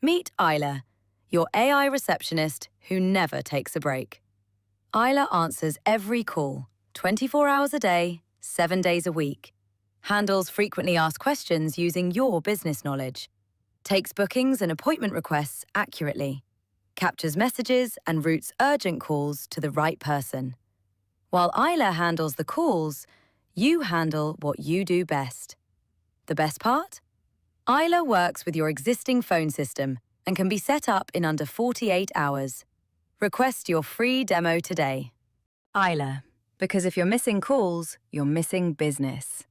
Meet Isla, your AI receptionist who never takes a break. Isla answers every call, 24 hours a day, 7 days a week. Handles frequently asked questions using your business knowledge. Takes bookings and appointment requests accurately. Captures messages and routes urgent calls to the right person. While Isla handles the calls, you handle what you do best. The best part? Isla works with your existing phone system and can be set up in under 48 hours. Request your free demo today. Isla, because if you're missing calls, you're missing business.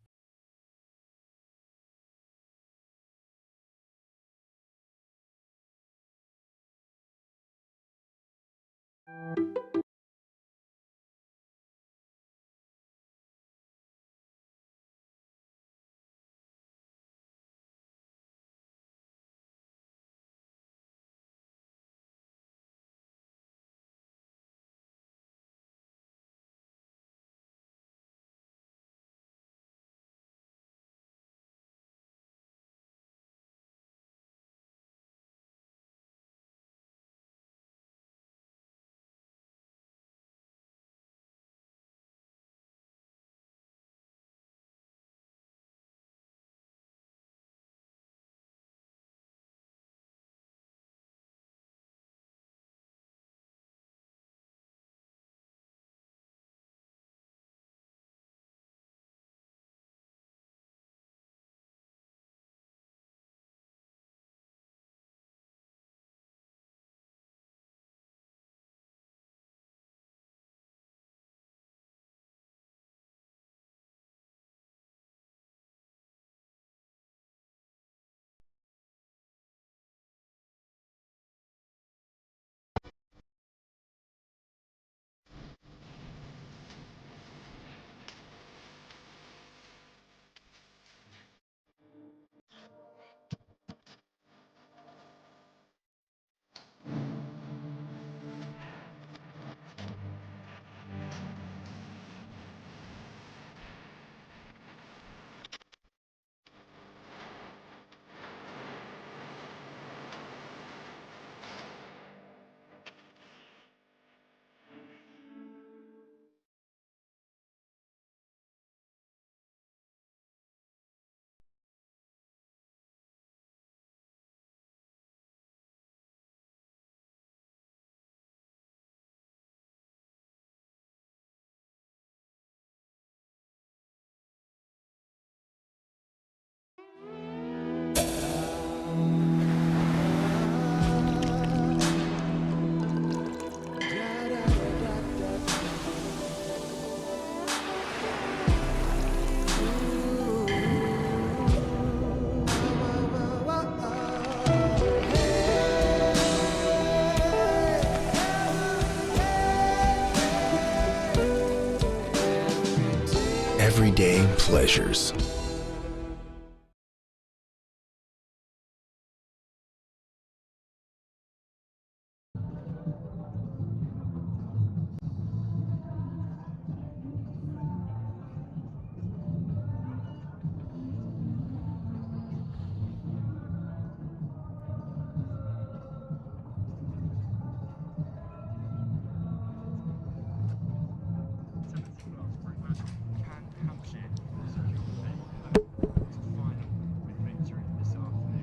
Everyday pleasures.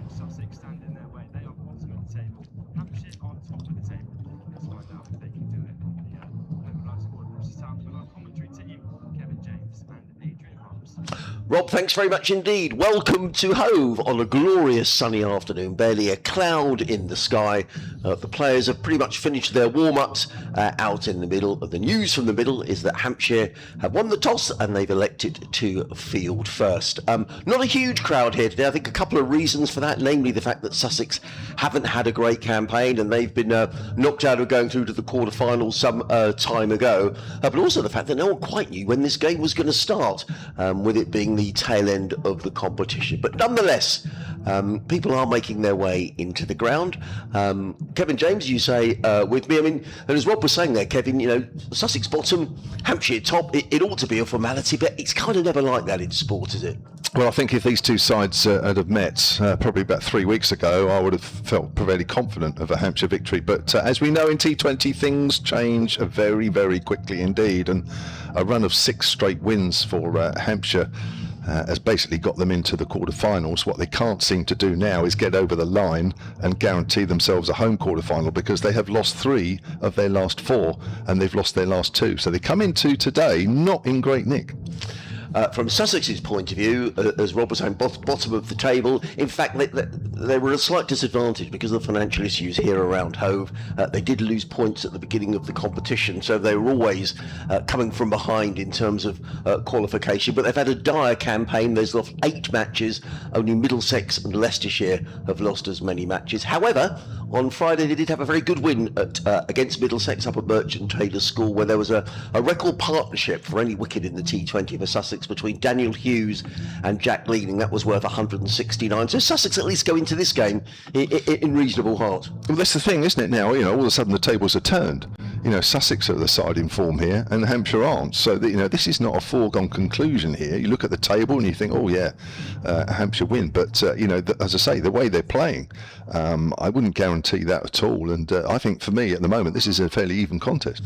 Sussex stand in their way. They are bottom of the table. Hampshire are top of the table. Let's find out if they can do it on the overnight squad. Bruce South with our commentary team, Kevin James and Adrian Hobbs. Rob, thanks very much indeed. Welcome to Hove on a glorious sunny afternoon. Barely a cloud in the sky. The players have pretty much finished their warm-ups out in the middle. The news from the middle is that Hampshire have won the toss and they've elected to field first. Not a huge crowd here today. I think a couple of reasons for that, namely the fact that Sussex haven't had a great campaign and they've been knocked out of going through to the quarterfinals some time ago. But also the fact that no one quite knew when this game was going to start, with it being the tail end of the competition. But nonetheless, People are making their way into the ground. Kevin James, you say with me, I mean, and as Rob was saying there, Kevin, you know, Sussex bottom, Hampshire top, it ought to be a formality, but it's kind of never like that in sport, is it? Well, I think if these two sides had have met probably about 3 weeks ago, I would have felt fairly confident of a Hampshire victory. But as we know in T20, things change very, very quickly indeed. And a run of 6 straight wins for Hampshire has basically got them into the quarterfinals. What they can't seem to do now is get over the line and guarantee themselves a home quarterfinal, because they have lost 3 of their last 4 and they've lost their last 2. So they come into today not in great nick. From Sussex's point of view, as Rob was saying, bottom of the table. In fact, they were at a slight disadvantage because of the financial issues here around Hove. They did lose points at the beginning of the competition, so they were always coming from behind in terms of qualification. But they've had a dire campaign. They've lost 8 matches. Only Middlesex and Leicestershire have lost as many matches. However, on Friday they did have a very good win against Middlesex up at Merchant Taylors' School, where there was a record partnership for any wicket in the T20 for Sussex between Daniel Hughes and Jack Leaning. That was worth 169. So Sussex at least go into this game in reasonable heart. Well, that's the thing, isn't it? Now, you know, all of a sudden the tables are turned. You know, Sussex are the side in form here, and Hampshire aren't. So, you know, this is not a foregone conclusion here. You look at the table and you think, oh yeah, Hampshire win. But you know, as I say, the way they're playing, I wouldn't guarantee that at all. And I think for me at the moment, this is a fairly even contest.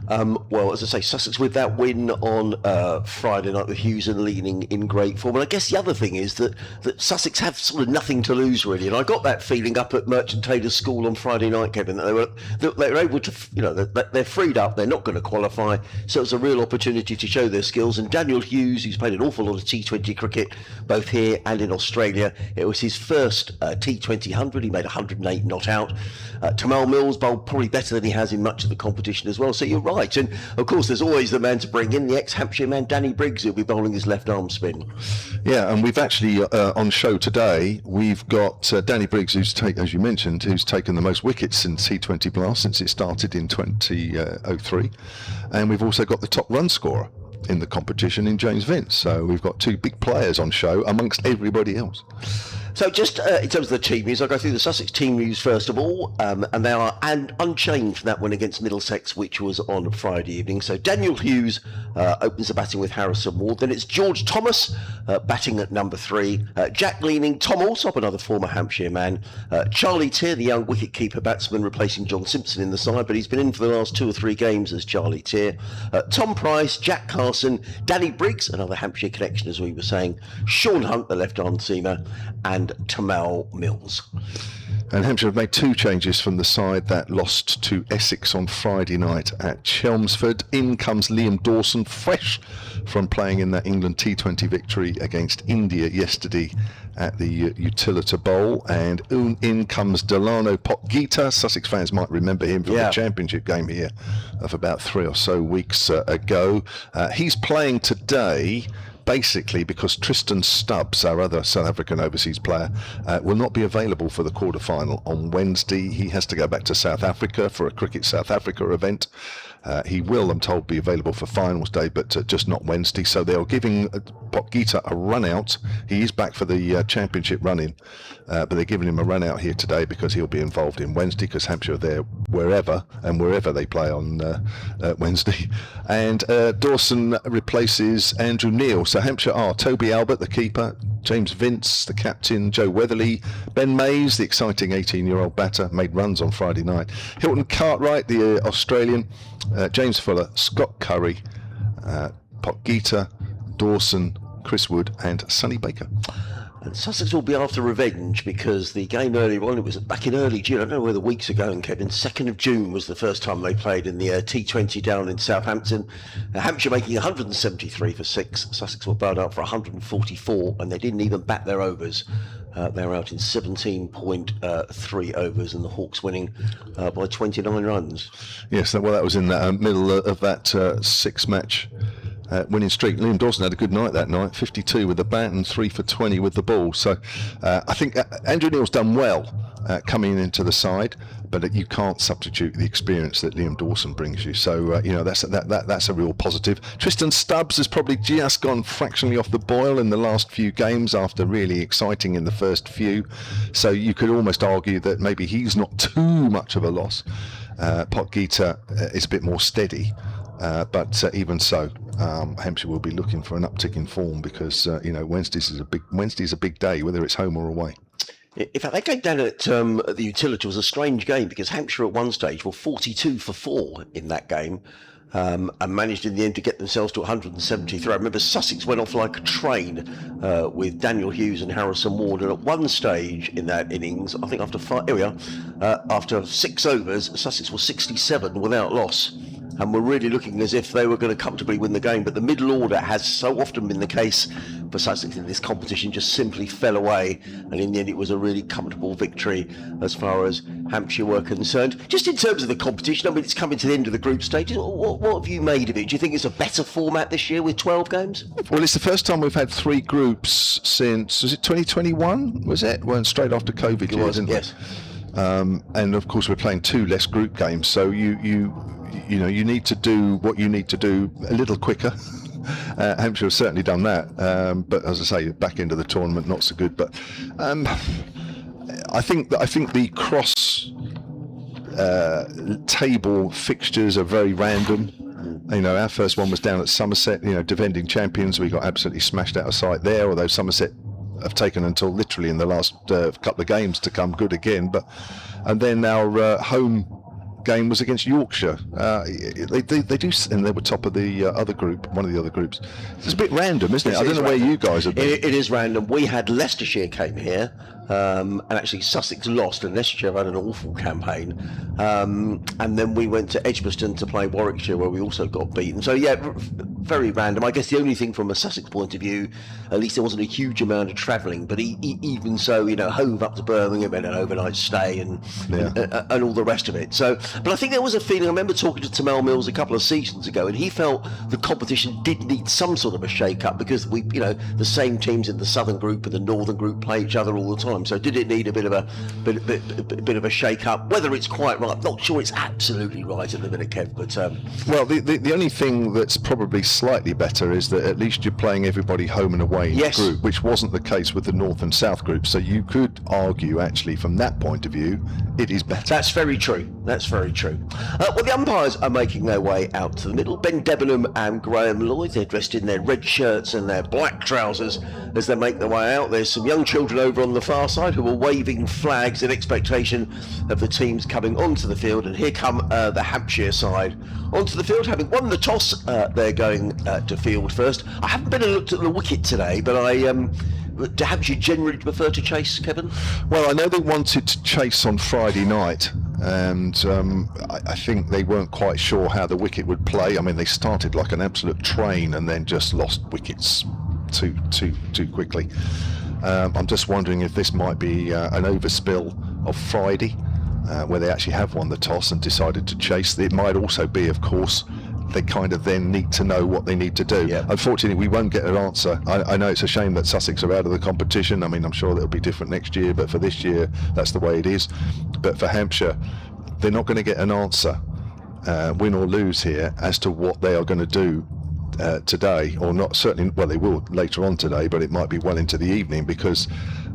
Well, as I say, Sussex with that win on Friday night with Hughes and Leaning in great form. And I guess the other thing is that Sussex have sort of nothing to lose really. And I got that feeling up at Merchant Taylors' School on Friday night, Kevin, that they were able to, you know, they're freed up. They're not going to qualify. So it's a real opportunity to show their skills. And Daniel Hughes, who's played an awful lot of T20 cricket, both here and in Australia, it was his first T20 100. He made 108 not out. Tamal Mills bowled probably better than he has in much of the competition as well. So you're right. And of course, there's always the man to bring in, the ex-Hampshire man, Danny Briggs, who'll be bowling his left arm spin. Yeah, and we've actually on show today, we've got Danny Briggs, who's as you mentioned, who's taken the most wickets in T20 Blast since it started in 2003, and we've also got the top run scorer in the competition in James Vince. So we've got 2 big players on show amongst everybody else. So just in terms of the team news, I'll go through the Sussex team news first of all, and they are unchanged from that one against Middlesex, which was on Friday evening. So Daniel Hughes opens the batting with Harrison Ward. Then it's George Thomas batting at number 3. Jack Leaning, Tom Alsop, another former Hampshire man. Charlie Tier, the young wicket-keeper batsman, replacing John Simpson in the side, but he's been in for the last 2 or 3 games as Charlie Tier. Tom Price, Jack Carson, Danny Briggs, another Hampshire connection as we were saying, Sean Hunt, the left-arm seamer, and Tamal Mills. And Hampshire have made 2 changes from the side that lost to Essex on Friday night at Chelmsford. In comes Liam Dawson, fresh from playing in that England T20 victory against India yesterday at the Utilita Bowl. And in comes Delano Potgieter. Sussex fans might remember him from the championship game here of about 3 or so weeks ago. He's playing today basically because Tristan Stubbs, our other South African overseas player, will not be available for the quarter-final on Wednesday. He has to go back to South Africa for a Cricket South Africa event. He will, I'm told, be available for finals day, but just not Wednesday. So they're giving Potgieter a run out. He is back for the championship run-in, but they're giving him a run out here today because he'll be involved in Wednesday, because Hampshire are there wherever they play on Wednesday. And Dawson replaces Andrew Neil. So Hampshire are Toby Albert, the keeper, James Vince, the captain, Joe Weatherly, Ben Mays, the exciting 18-year-old batter, made runs on Friday night, Hilton Cartwright, the Australian, James Fuller, Scott Curry, Potgieter, Dawson, Chris Wood and Sonny Baker. And Sussex will be after revenge because the game earlier on, it was back in early June, I don't know where the weeks are going, Kevin, 2nd of June was the first time they played in the T20 down in Southampton. Hampshire making 173 for 6, Sussex were bowled out for 144 and they didn't even bat their overs. They were out in 17.3 overs and the Hawks winning by 29 runs. Yes, well that was in the middle of that 6-match winning streak. Liam Dawson had a good night that night, 52 with the bat and 3 for 20 with the ball. So I think Andrew Neil's done well coming into the side, but you can't substitute the experience that Liam Dawson brings you. So that's a real positive. Tristan Stubbs has probably just gone fractionally off the boil in the last few games after really exciting in the first few. So you could almost argue that maybe he's not too much of a loss. Potgieter is a bit more steady. But even so, Hampshire will be looking for an uptick in form because Wednesday's a big day, whether it's home or away. In fact, that game down at the Utility was a strange game because Hampshire at one stage were 42 for 4 in that game and managed in the end to get themselves to 173. I remember Sussex went off like a train with Daniel Hughes and Harrison Ward, and at one stage in that innings, I think after 6 overs, Sussex was 67 without loss. And were really looking as if they were going to comfortably win the game. But the middle order has so often been the case for Sussex in this competition, just simply fell away. And in the end, it was a really comfortable victory as far as Hampshire were concerned. Just in terms of the competition, I mean, it's coming to the end of the group stages. What have you made of it? Do you think it's a better format this year with 12 games? Well, it's the first time we've had 3 groups since, was it 2021? Was it? Well, straight after COVID. It was, yes. And of course, we're playing 2 less group games. So you need to do what you need to do a little quicker. Hampshire has certainly done that, but as I say, back into the tournament not so good. But I think the cross table fixtures are very random. Our first one was down at Somerset. Defending champions, we got absolutely smashed out of sight there. Although Somerset have taken until literally in the last couple of games to come good again. And then our home game was against Yorkshire. They do, and they were top of the other group, one of the other groups. It's a bit random, isn't it? I don't know where you guys have been. It is random. We had Leicestershire came here, and actually Sussex lost, and Leicestershire had an awful campaign. And then we went to Edgbaston to play Warwickshire, where we also got beaten. So yeah, very random. I guess the only thing from a Sussex point of view, at least there wasn't a huge amount of travelling. But even so, Hove up to Birmingham and an overnight stay and all the rest of it. So, but I think there was a feeling. I remember talking to Tamal Mills a couple of seasons ago, and he felt the competition did need some sort of a shake-up because the same teams in the southern group and the northern group play each other all the time. So did it need a bit of a shake-up? Whether it's quite right, I'm not sure it's absolutely right at the minute, Kev. But well, the only thing that's probably slightly better is that at least you're playing everybody home and away in the group, which wasn't the case with the north and south group. So you could argue, actually, from that point of view, it is better. That's very true. Well, the umpires are making their way out to the middle. Ben Debenham and Graham Lloyd, they're dressed in their red shirts and their black trousers as they make their way out. There's some young children over on the far side who are waving flags in expectation of the teams coming onto the field. And here come the Hampshire side onto the field, having won the toss. They're going to field first. I haven't been and looked at the wicket today, but do Hampshire generally prefer to chase, Kevin? Well, I know they wanted to chase on Friday night, and I think they weren't quite sure how the wicket would play. I mean, they started like an absolute train and then just lost wickets too quickly. I'm just wondering if this might be an overspill of Friday, where they actually have won the toss and decided to chase. It might also be, of course, they kind of then need to know what they need to do. Yeah. Unfortunately, we won't get an answer. I know it's a shame that Sussex are out of the competition. I mean, I'm sure it'll be different next year, but for this year, that's the way it is. But for Hampshire, they're not going to get an answer, win or lose here, as to what they are going to do today, or not. Certainly, well, they will later on today, but it might be well into the evening because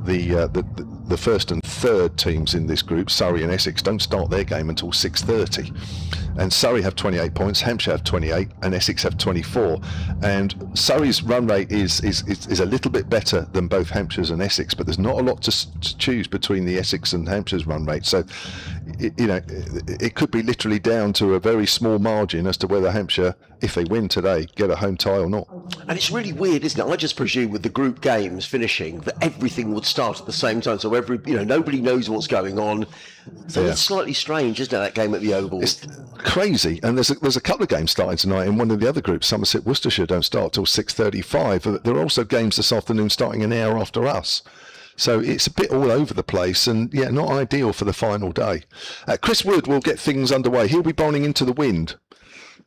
the first and third teams in this group, Surrey and Essex, don't start their game until 6:30. And Surrey have 28 points, Hampshire have 28, and Essex have 24. And Surrey's run rate is a little bit better than both Hampshire's and Essex, but there's not a lot to choose between the Essex and Hampshire's run rate. So, it could be literally down to a very small margin as to whether Hampshire, if they win today, get a home tie or not. And it's really weird, isn't it? I just presume with the group games finishing that everything would start at the same time, so nobody knows what's going on. So it's slightly strange, isn't it, that game at the Oval? It's crazy. And there's a couple of games starting tonight in one of the other groups. Somerset, Worcestershire don't start till 6:35. There are also games this afternoon starting an hour after us. So it's a bit all over the place, and not ideal for the final day. Chris Wood will get things underway. He'll be bowling into the wind.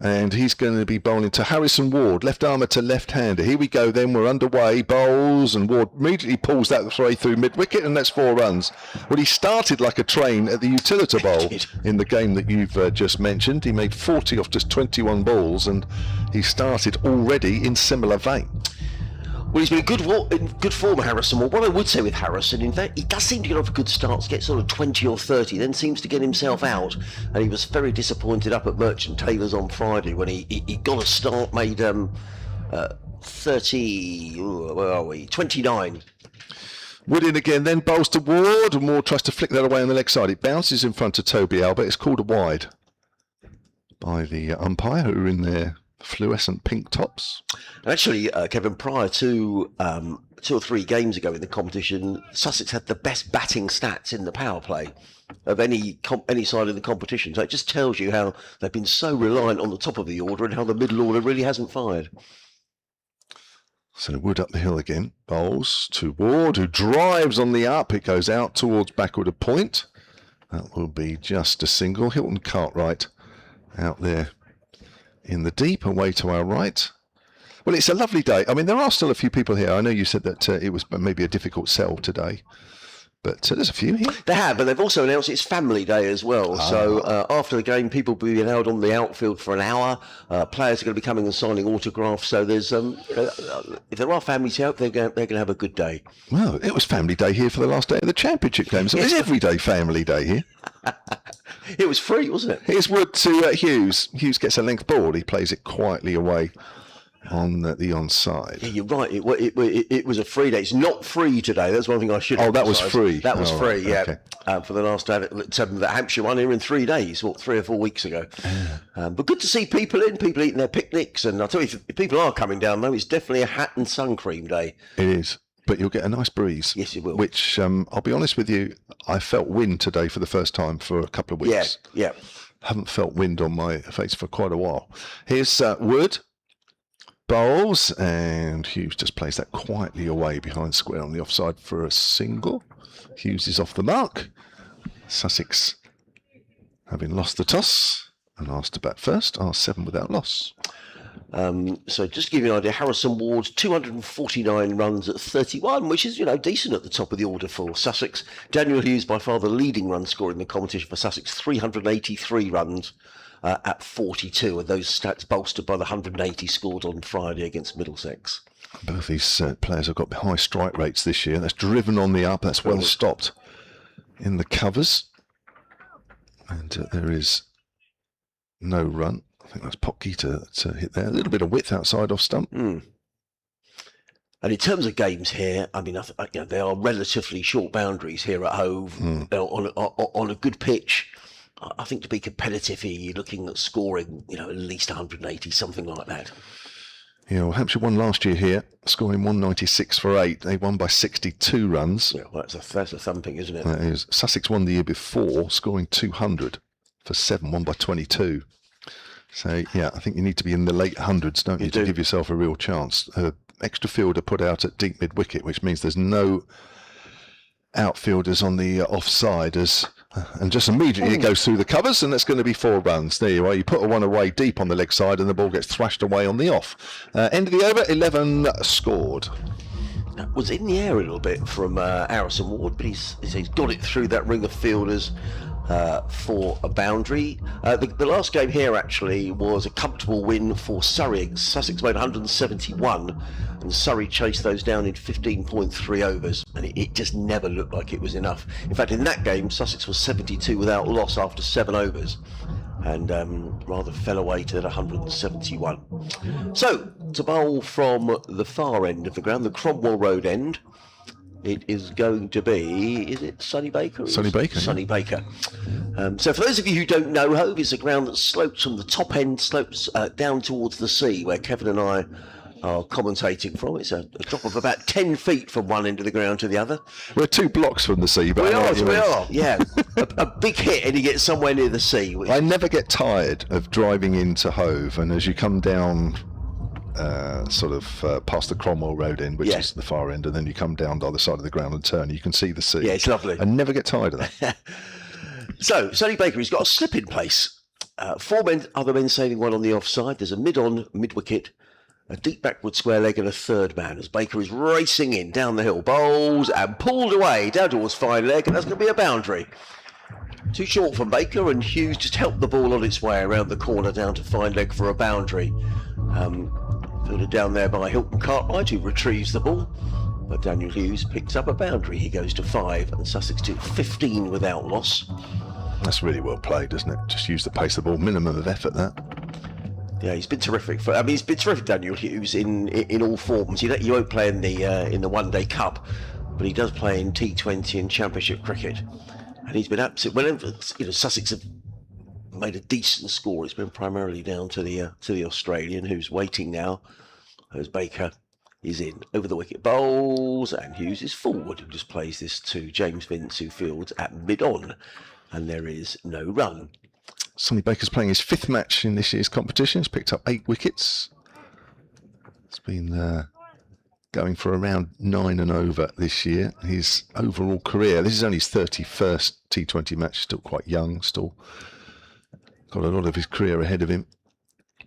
And he's going to be bowling to Harrison Ward, left armour to left-hander. Here we go then, we're underway, bowls, and Ward immediately pulls that throw through mid-wicket, and that's 4 runs. Well, he started like a train at the Utilita Bowl in the game that you've just mentioned. He made 40 off just 21 balls, and he started already in similar vein. Well, he's been in good form, Harrison. Well, what I would say with Harrison, in fact, he does seem to get off good starts, get sort of 20 or 30, then seems to get himself out. And he was very disappointed up at Merchant Taylor's on Friday when he got a start, made 29. Wood in again, then bowls to Ward, and Ward tries to flick that away on the leg side. It bounces in front of Toby Albert. It's called a wide by the umpire, who are in their fluorescent pink tops. Actually, Kevin, prior to 2 or 3 games ago in the competition, Sussex had the best batting stats in the power play of any side in the competition. So it just tells you how they've been so reliant on the top of the order and how the middle order really hasn't fired. So Wood up the hill again, bowls to Ward, who drives on the up. It goes out towards backward of point. That will be just a single. Hilton Cartwright out there in the deep, away to our right. Well, it's a lovely day. I mean, there are still a few people here. I know you said that it was maybe a difficult sell today, but there's a few here. They have, but they've also announced it's family day as well. So after the game, people will be allowed on the outfield for an hour. Players are going to be coming and signing autographs. So there's, if there are families out, they're going to have a good day. Well, it was family day here for the last day of the championship game. So it's every day family day here. It was free, wasn't it? Here's Wood to Hughes. Hughes gets a length ball. He plays it quietly away on the onside. Yeah, you're right. It was a free day. It's not free today. That's one thing I should. Oh, that was free. That was free. Right, yeah, okay. For the last day that Hampshire won here in 3 days, 3 or 4 weeks ago. But good to see people eating their picnics. And I'll tell you, if people are coming down though, it's definitely a hat and sun cream day. It is. But you'll get a nice breeze. Yes, it will. Which, I'll be honest with you, I felt wind today for the first time for a couple of weeks. Yeah. Haven't felt wind on my face for quite a while. Here's Wood. Bowls, and Hughes just plays that quietly away behind square on the offside for a single. Hughes is off the mark. Sussex, having lost the toss and asked to bat first, are 7 without loss. So just to give you an idea, Harrison Ward, 249 runs at 31, which is, decent at the top of the order for Sussex. Daniel Hughes, by far the leading run scorer in the competition for Sussex, 383 runs at 42, and those stats bolstered by the 180 scored on Friday against Middlesex. Both these players have got high strike rates this year. That's driven on the up. That's well stopped in the covers. And there is no run. I think that's Potgieter to hit there. A little bit of width outside off stump. And in terms of games here, I mean, they are relatively short boundaries here at Hove. On a good pitch, I think to be competitive here, you're looking at scoring, at least 180, something like that. Yeah, well, Hampshire won last year here, scoring 196 for 8. They won by 62 runs. Yeah, well, that's a thumping, isn't it? That is. Sussex won the year before, scoring 200 for 7, won by 22. So, yeah, I think you need to be in the late hundreds, don't you, to give yourself a real chance. Extra fielder put out at deep mid-wicket, which means there's no outfielders on the offside, and just immediately it goes through the covers, and that's going to be 4 runs. There you are. You put a one away deep on the leg side, and the ball gets thrashed away on the off. End of the over, 11 scored. That was in the air a little bit from Harrison Ward, but he's got it through that ring of fielders for a boundary. The last game here actually was a comfortable win for Surrey. Sussex made 171 and Surrey chased those down in 15.3 overs, and it just never looked like it was enough. In fact, in that game Sussex was 72 without loss after 7 overs and rather fell away to that 171. So to bowl from the far end of the ground, the Cromwell Road end, it is going to be, is it Sonny Baker? Sonny Baker. Sonny Baker. So for those of you who don't know, Hove is a ground that slopes from the top end, slopes down towards the sea, where Kevin and I are commentating from. It's a drop of about 10 feet from one end of the ground to the other. We're 2 blocks from the sea. But we are, yeah. a big hit and you get somewhere near the sea. I never get tired of driving into Hove, and as you come down past the Cromwell Road end, which is the far end, and then you come down the other side of the ground and turn, you can see the sea. Yeah, it's lovely. I never get tired of that. So, Sonny Baker, he's got a slip in place. Other men sailing one on the offside. There's a mid-on, mid-wicket, a deep backward square leg and a third man as Baker is racing in down the hill. Bowls and pulled away down towards fine leg, and that's going to be a boundary. Too short for Baker, and Hughes just helped the ball on its way around the corner down to fine leg for a boundary. Fielded down there by Hilton Cartwright, who retrieves the ball. But Daniel Hughes picks up a boundary. He goes to 5 and Sussex to 15 without loss. That's really well played, isn't it? Just use the pace of the ball, minimum of effort there. Yeah, he's been terrific. He's been terrific, Daniel Hughes, in all forms. You won't play in the One Day Cup, but he does play in T20 and Championship cricket, and he's been absolutely. Whenever Sussex have made a decent score, it's been primarily down to the Australian, who's waiting now, as Baker is in over the wicket. Bowls, and Hughes is forward, who just plays this to James Vince, who fields at mid-on, and there is no run. Sonny Baker's playing his 5th match in this year's competition. He's picked up 8 wickets. It's been going for around 9 and over this year. His overall career, this is only his 31st T20 match, still quite young, still got a lot of his career ahead of him.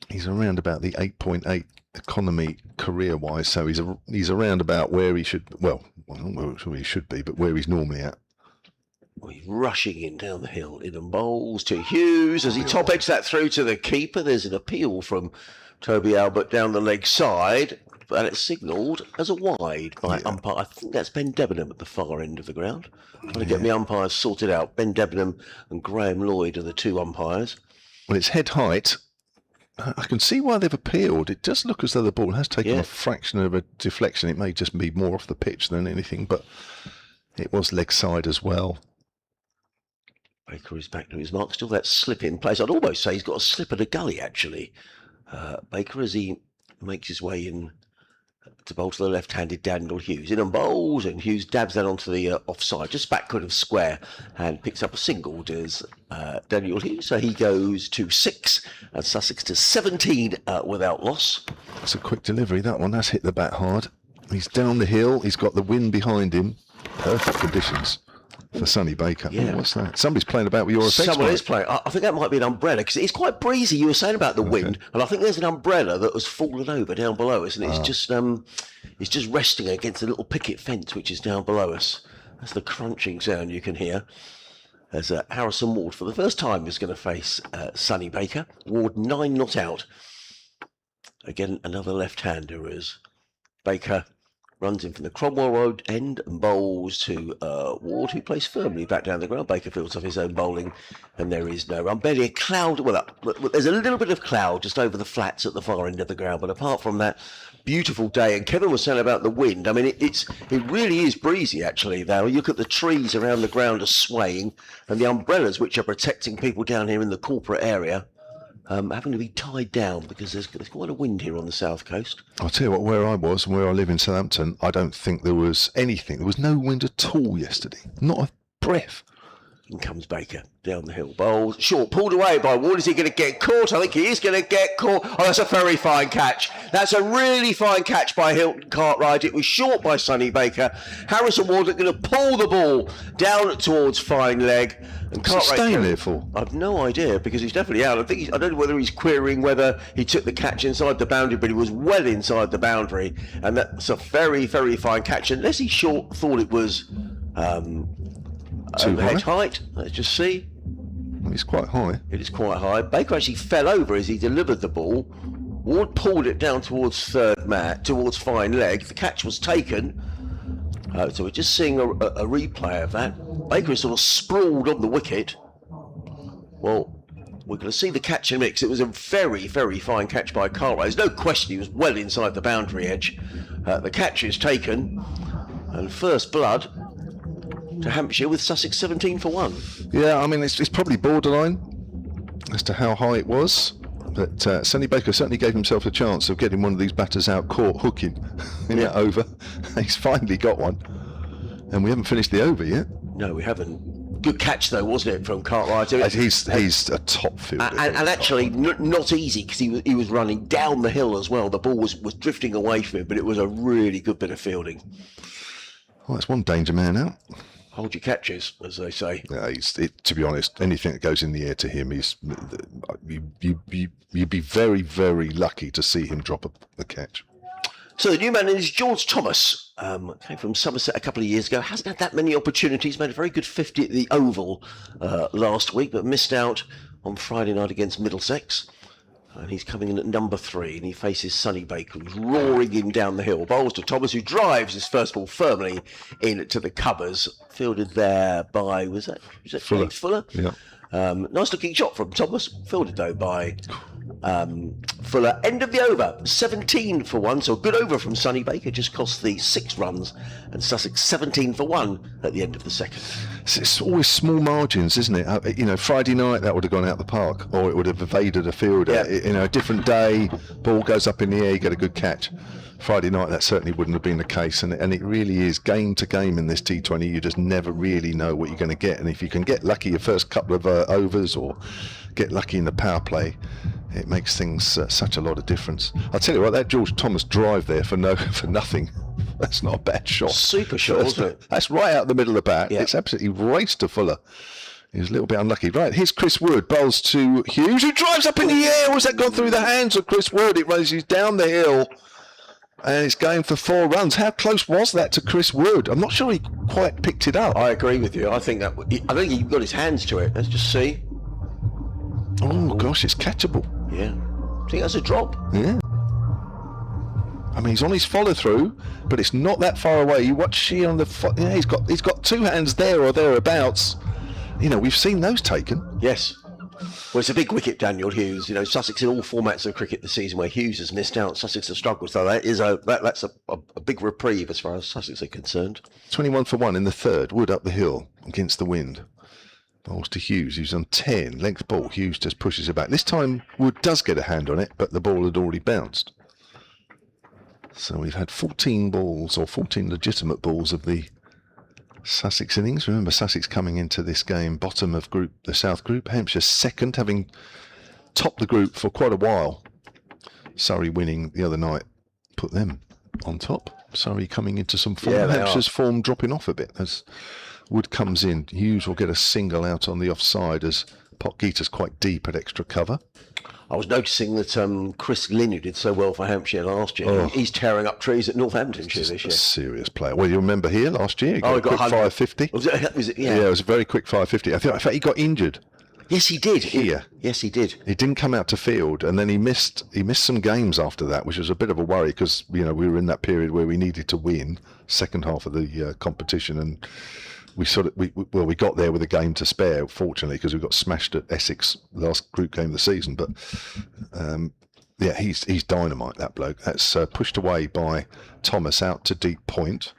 He's around about the 8.8 economy career-wise, so he's around about where he should, well, I don't know where he should be, but where he's normally at. Well, he's rushing in down the hill, in and bowls to Hughes as he top edged that through to the keeper. There's an appeal from Toby Albert down the leg side, and it's signalled as a wide by umpire. I think that's Ben Debenham at the far end of the ground. I'm going to get my umpires sorted out. Ben Debenham and Graham Lloyd are the 2 umpires. Well, it's head height. I can see why they've appealed. It does look as though the ball has taken a fraction of a deflection. It may just be more off the pitch than anything, but it was leg side as well. Baker is back to his mark. Still that slip in place. I'd almost say he's got a slip at a gully, actually. Baker, as he makes his way in to bowl to the left-handed Daniel Hughes. In and bowls, and Hughes dabs that onto the offside, just backward of square, and picks up a single, does Daniel Hughes. So he goes to 6, and Sussex to 17 without loss. That's a quick delivery, that one. That's hit the bat hard. He's down the hill. He's got the wind behind him. Perfect conditions for Sonny Baker. Yeah. Oh, what's that? Somebody's playing about with your effects. Someone is playing. I think that might be an umbrella, because it's quite breezy. You were saying about the wind, and I think there's an umbrella that has fallen over down below us, and it's just resting against the little picket fence which is down below us. That's the crunching sound you can hear. As Harrison Ward, for the first time, is going to face Sonny Baker. Ward 9 not out. Again, another left-hander as Baker runs in from the Cromwell Road end and bowls to Ward, who plays firmly back down the ground. Baker fields off his own bowling, and there is no run. Barely a cloud. Well, there's a little bit of cloud just over the flats at the far end of the ground, but apart from that, beautiful day. And Kevin was saying about the wind. I mean, it really is breezy, actually, though. You look at the trees around the ground are swaying, and the umbrellas which are protecting people down here in the corporate area having to be tied down because there's quite a wind here on the south coast. I'll tell you what, where I was and where I live in Southampton, I don't think there was anything. There was no wind at all yesterday. Not a breath. In comes Baker down the hill. Bowls short, pulled away by Ward. Is he going to get caught? I think he is going to get caught. Oh, that's a very fine catch. That's a really fine catch by Hilton Cartwright. It was short by Sonny Baker. Harrison Ward going to pull the ball down towards fine leg. And What's he staying there for? I've no idea, because he's definitely out. I don't know whether he's querying whether he took the catch inside the boundary, but he was well inside the boundary, and that's a very, very fine catch. Unless he thought it was too head high? height. Let's just see. Well, it's quite high. It is quite high. Baker actually fell over as he delivered the ball. Ward pulled it down towards third mat, towards fine leg. The catch was taken. So we're just seeing a replay of that. Baker is sort of sprawled on the wicket. Well, we're going to see the catch and mix. It was a very, very fine catch by Cartwright. There's no question he was well inside the boundary edge. The catch is taken. And first blood to Hampshire with Sussex 17 for 1. Yeah, I mean, it's probably borderline as to how high it was. But Sonny Baker certainly gave himself a chance of getting one of these batters out caught hooking in that over. He's finally got one. And we haven't finished the over yet. No, we haven't. Good catch, though, wasn't it, from Cartwright? He's a top fielder. And actually, not easy, because he was running down the hill as well. The ball was drifting away from him, but it was a really good bit of fielding. Well, that's one danger man out. hold your catches, as they say. Yeah, to be honest, anything that goes in the air to him is you'd be very, very lucky to see him drop a catch. So the new man is George Thomas. Came from Somerset a couple of years ago. Hasn't had that many opportunities. Made a very good 50 at the Oval last week, but missed out on Friday night against Middlesex. And he's coming in at number 3, and he faces Sonny Baker, who's roaring him down the hill. Bowls to Thomas, who drives his first ball firmly into the covers. Fielded there by, was that James Fuller? Yeah. Nice looking shot from Thomas. Fielded though by Fuller. End of the over, 17 for 1. So a good over from Sonny Baker. Just cost the 6 runs, and Sussex 17 for 1 at the end of the second. It's always small margins, isn't it? Friday night that would have gone out the park, or it would have evaded a fielder. Yeah. A different day, ball goes up in the air, you get a good catch. Friday night that certainly wouldn't have been the case, and it really is game to game in this T20. You just never really know what you're going to get, and if you can get lucky your first couple of overs, or get lucky in the power play, it makes things such a lot of difference. I'll tell you what, that George Thomas drive there for nothing, that's not a bad shot. Super shot, wasn't it? That's right out the middle of the bat. Yeah. It's absolutely raced to Fuller. He was a little bit unlucky. Right, here's Chris Wood. Bowls to Hughes, who drives up in the air. Has that gone through the hands of Chris Wood? It races down the hill, and it's going for 4 runs. How close was that to Chris Wood? I'm not sure he quite picked it up. I agree with you. I think he got his hands to it. Let's just see. Oh gosh, it's catchable. Yeah. I think that's a drop. Yeah. I mean, he's on his follow through, but it's not that far away. You watch here on the he's got 2 hands there or thereabouts. We've seen those taken. Yes. Well, it's a big wicket, Daniel Hughes. Sussex in all formats of cricket this season where Hughes has missed out, Sussex have struggled. So that's a big reprieve as far as Sussex are concerned. 21 for 1 in the third. Wood up the hill against the wind. Bowls to Hughes, who's on 10. Length ball. Hughes just pushes it back. This time Wood does get a hand on it, but the ball had already bounced. So we've had 14 balls, or 14 legitimate balls of the Sussex innings. Remember, Sussex coming into this game bottom of the South Group. Hampshire second, having topped the group for quite a while. Surrey winning the other night put them on top. Surrey coming into some form. Yeah, Hampshire's form dropping off a bit as Wood comes in. Hughes will get a single out on the offside as Potgieter's quite deep at extra cover. I was noticing that Chris Lynn, who did so well for Hampshire last year, he's tearing up trees at Northamptonshire this year. A serious player. Well, you remember here last year, he got a quick 550. Was it? Yeah, it was a very quick 550. I think, in fact, he got injured. Yes, he did. Here. Yes, he did. He didn't come out to field, and then he missed some games after that, which was a bit of a worry because we were in that period where we needed to win second half of the competition, and we got there with a game to spare, fortunately, because we got smashed at Essex last group game of the season. But he's dynamite, that bloke. That's pushed away by Thomas out to deep point,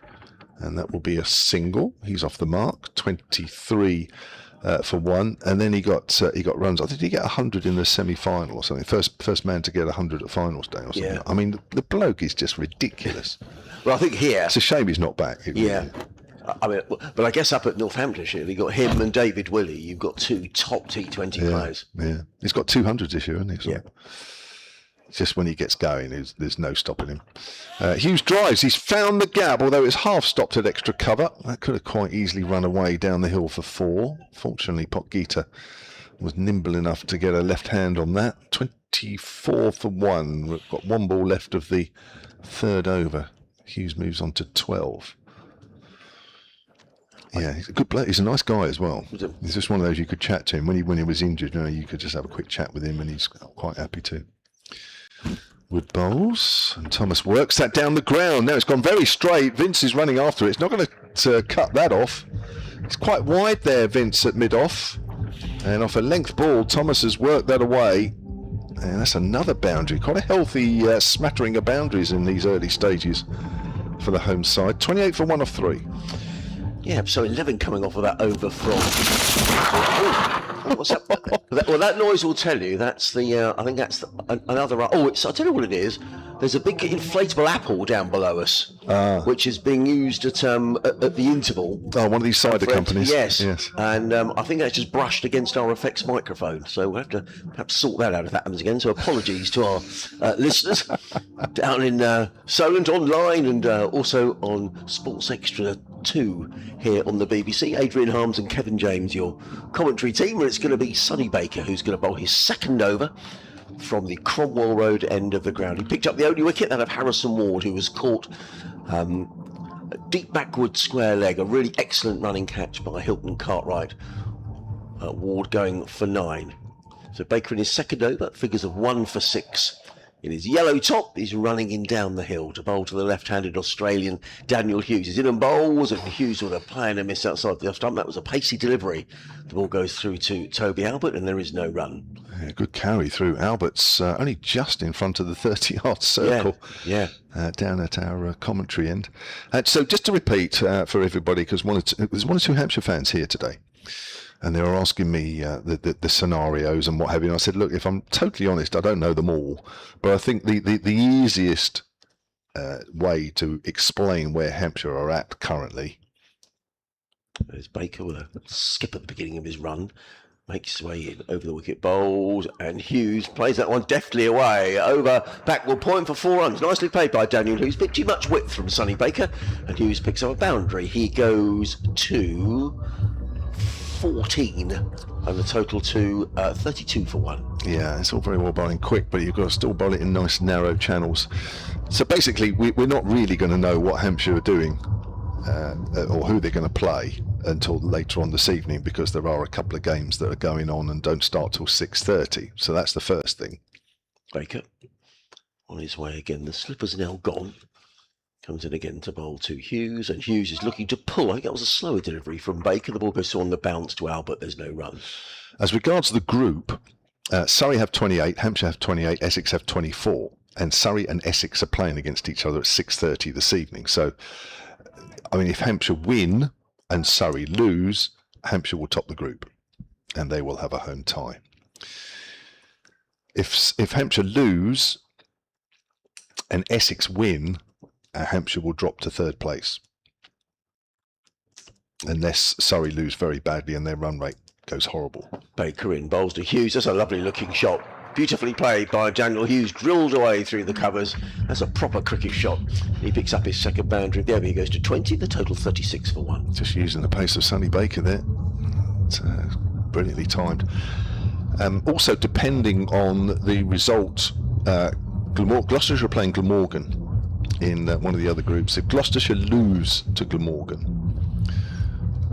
and that will be a single. He's off the mark, 23 for 1, and then he got runs. I think he get 100 in the semi-final or something. First man to get 100 at finals day or something. Yeah. I mean, the bloke is just ridiculous. Well, I think here It's a shame he's not back. Yeah. I mean, but I guess up at Northamptonshire, you got him and David Willey. You've got 2 top T20 players. Yeah, he's got 200s this year, hasn't he? So Yeah. just when he gets going, there's no stopping him. Hughes drives. He's found the gap, although it's half stopped at extra cover. That could have quite easily run away down the hill for 4. Fortunately, Potgieter was nimble enough to get a left hand on that. 24 for 1. We've got 1 ball left of the third over. Hughes moves on to 12. Yeah, he's a good player. He's a nice guy as well. He's just one of those you could chat to him when he was injured. You could just have a quick chat with him, and he's quite happy to. Wood bowls, and Thomas works that down the ground. Now it's gone very straight. Vince is running after it. It's not going to cut that off. It's quite wide there, Vince, at mid-off. And off a length ball, Thomas has worked that away. And that's another boundary. Quite a healthy smattering of boundaries in these early stages for the home side. 28 for 1 off 3. Yeah, so 11 coming off of that over from... What's that? Well, that noise will tell you. That's the. I think that's another. Oh, I'll tell you what it is. There's a big inflatable apple down below us, which is being used at the interval. Oh, one of these cider companies. Yes. And I think that's just brushed against our effects microphone. So we'll have to perhaps sort that out if that happens again. So apologies to our listeners down in Solent online and also on Sports Extra 2 here on the BBC. Adrian Harms and Kevin James, your commentary team, and it's going to be Sonny Baker who's going to bowl his second over from the Cromwell Road end of the ground. He picked up the only wicket, that of Harrison Ward, who was caught a deep backward square leg, a really excellent running catch by Hilton Cartwright. Ward going for 9. So Baker in his second over, figures of 1 for 6. In his yellow top, he's running in down the hill to bowl to the left-handed Australian Daniel Hughes. He's in and bowls, and Hughes with a play and a miss outside the off stump. That was a pacey delivery. The ball goes through to Toby Albert, and there is no run. Yeah, good carry through. Albert's only just in front of the 30-yard circle. Yeah. Down at our commentary end. So just to repeat for everybody, because there's one or two Hampshire fans here today, and they were asking me the scenarios and what have you. And I said, look, if I'm totally honest, I don't know them all, but I think the easiest way to explain where Hampshire are at currently. There's Baker with a skip at the beginning of his run. Makes his way in over the wicket, bowls, and Hughes plays that one deftly away. Over backward point for 4 runs. Nicely played by Daniel Hughes. Bit too much width from Sonny Baker, and Hughes picks up a boundary. He goes to 14, and the total to 32 for 1. Yeah, it's all very well bowling quick, but you've got to still bowl it in nice narrow channels. So basically, we're not really going to know what Hampshire are doing or who they're going to play until later on this evening, because there are a couple of games that are going on and don't start till 6:30. So that's the first thing. Baker on his way again. The slipper's now gone. Comes in again to bowl to Hughes, and Hughes is looking to pull. I think that was a slower delivery from Baker. The ball goes on the bounce to Albert. There's no run. As regards the group, Surrey have 28, Hampshire have 28, Essex have 24, and Surrey and Essex are playing against each other at 6:30 this evening. So, I mean, if Hampshire win and Surrey lose, Hampshire will top the group, and they will have a home tie. If Hampshire lose and Essex win, Hampshire will drop to 3rd place, unless Surrey lose very badly and their run rate goes horrible. Baker in, bowls to Hughes. That's a lovely looking shot. Beautifully played by Daniel Hughes, drilled away through the covers. That's a proper cricket shot. He picks up his second boundary. There he goes to 20, the total 36 for 1. Just using the pace of Sonny Baker there. It's brilliantly timed. Also, depending on the result, Gloucestershire are playing Glamorgan in one of the other groups. If Gloucestershire lose to Glamorgan,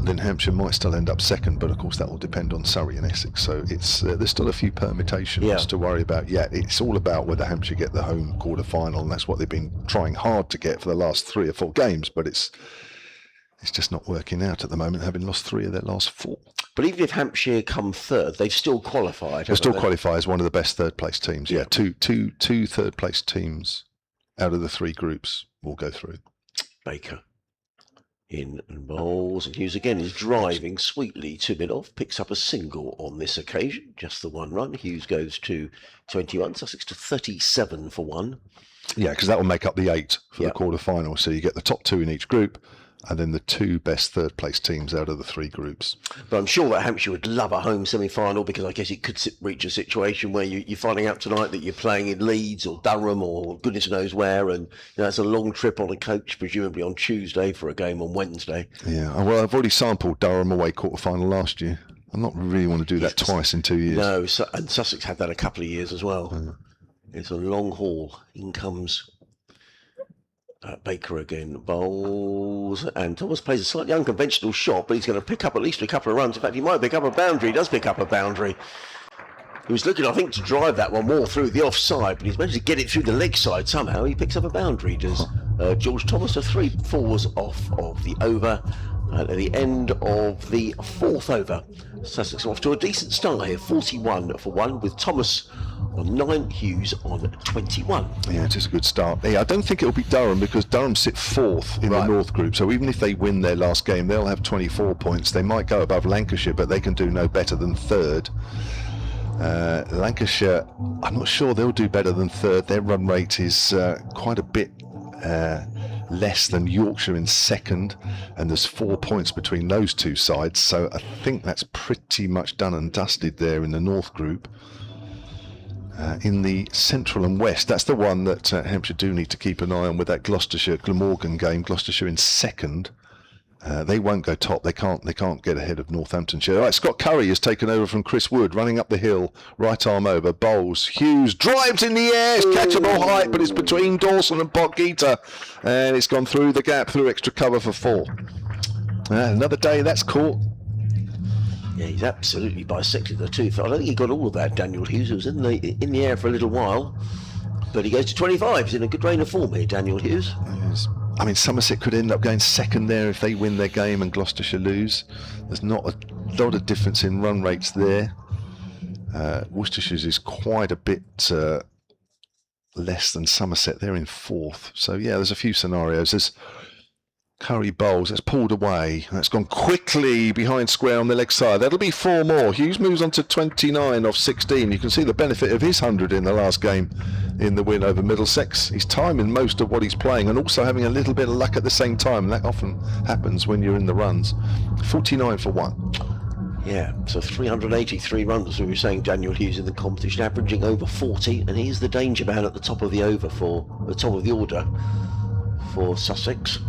then Hampshire might still end up second, but of course that will depend on Surrey and Essex. So it's there's still a few permutations to worry about yet. It's all about whether Hampshire get the home quarter-final, and that's what they've been trying hard to get for the last 3 or 4 games, but it's just not working out at the moment, having lost 3 of their last 4. But even if Hampshire come 3rd, they've still qualified. They'll still qualify as one of the best 3rd-place teams. Yeah, two 3rd-place teams out of the 3 groups will go through. Baker in and bowls, and Hughes again is driving sweetly to mid-off, picks up a single on this occasion, just the 1 run. Hughes goes to 21, Sussex to 37 for 1. Yeah, because that will make up the 8 for the quarter-final, so you get the top 2 in each group, and then the 2 best 3rd-place teams out of the 3 groups. But I'm sure that Hampshire would love a home semi-final, because I guess it could reach a situation where you're finding out tonight that you're playing in Leeds or Durham or goodness knows where, and it's a long trip on a coach, presumably on Tuesday for a game on Wednesday. Yeah, well, I've already sampled Durham away quarter-final last year. I'm not really want to do that twice in 2 years. No, and Sussex had that a couple of years as well. It's a long haul. In comes Baker again, bowls, and Thomas plays a slightly unconventional shot, but he's going to pick up at least a couple of runs. In fact, he might pick up a boundary. He does pick up a boundary. He was looking, I think, to drive that one more through the offside, but he's managed to get it through the leg side somehow. He picks up a boundary, does George Thomas. So 3 fours off of the over, At the end of the 4th over, Sussex off to a decent start here, 41 for 1, with Thomas on 9, Hughes on 21. Yeah, it is a good start. Yeah, I don't think it'll be Durham, because Durham sit 4th in the North Group. So even if they win their last game, they'll have 24 points. They might go above Lancashire, but they can do no better than 3rd. Lancashire, I'm not sure they'll do better than 3rd. Their run rate is quite a bit less than Yorkshire in 2nd, and there's 4 points between those two sides, so I think that's pretty much done and dusted there in the North Group. In the Central and West, that's the one that Hampshire do need to keep an eye on with that Gloucestershire Glamorgan game. Gloucestershire in 2nd. They won't go top. They can't get ahead of Northamptonshire. All right, Scott Curry has taken over from Chris Wood, running up the hill, right arm over, bowls. Hughes drives in the air, it's catchable height, but it's between Dawson and Potgieter, and it's gone through the gap, through extra cover for 4. Another day that's caught. Yeah, he's absolutely bisected the tooth. I don't think he got all of that, Daniel Hughes. He was in the air for a little while, but he goes to 25. He's in a good reign of form here, Daniel Hughes. Yes. I mean, Somerset could end up going 2nd there if they win their game and Gloucestershire lose. There's not a lot of difference in run rates there. Worcestershire's is quite a bit less than Somerset. They're in 4th. So yeah, there's a few scenarios. There's Curry bowls, that's pulled away, that's gone quickly behind square on the leg side. That'll be 4 more. Hughes moves on to 29 off 16. You can see the benefit of his 100 in the last game in the win over Middlesex. He's timing most of what he's playing and also having a little bit of luck at the same time. That often happens when you're in the runs. 49 for 1. Yeah, so 383 runs, we were saying, Daniel Hughes in the competition, averaging over 40, and he's the danger man at the top of the order for Sussex.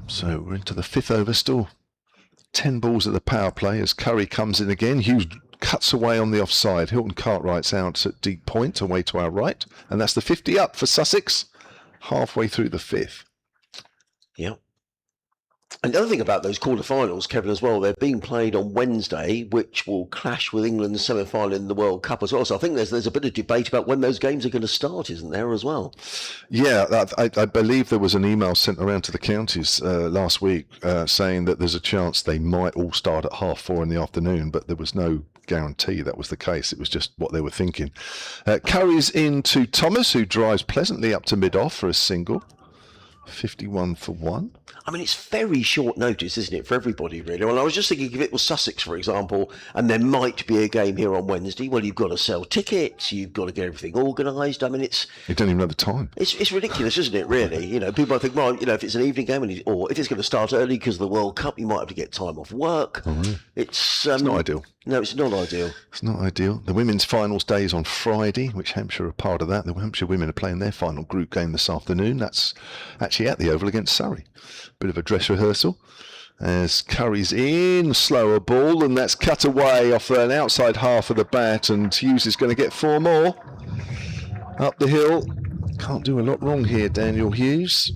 So we're into the 5th over, still 10 balls at the power play as Curry comes in again. Hughes cuts away on the offside. Hilton Cartwright's out at deep point, away to our right. And that's the 50 up for Sussex, halfway through the 5th. Yeah. And the other thing about those quarterfinals, Kevin, as well, they're being played on Wednesday, which will clash with England's semi-final in the World Cup as well. So I think there's a bit of debate about when those games are going to start, isn't there, as well? Yeah, I believe there was an email sent around to the counties last week saying that there's a chance they might all start at 4:30 in the afternoon, but there was no guarantee that was the case. It was just what they were thinking. Curry's into Thomas, who drives pleasantly up to mid-off for a single. 51 for 1. I mean, it's very short notice, isn't it, for everybody, really? Well, I was just thinking, if it was Sussex, for example, and there might be a game here on Wednesday, well, you've got to sell tickets, you've got to get everything organised. I mean, you don't even know the time. It's ridiculous, isn't it, really? You know, people might think, well, you know, if it's an evening game, or if it's going to start early because of the World Cup, you might have to get time off work. Oh, really? It's not ideal. No, it's not ideal. It's not ideal. The women's finals day is on Friday, which Hampshire are part of that. The Hampshire women are playing their final group game this afternoon. That's actually at the Oval against Surrey. Bit of a dress rehearsal. As Curry's in, slower ball, and that's cut away off an outside half of the bat, and Hughes is going to get 4 more. Up the hill. Can't do a lot wrong here, Daniel Hughes.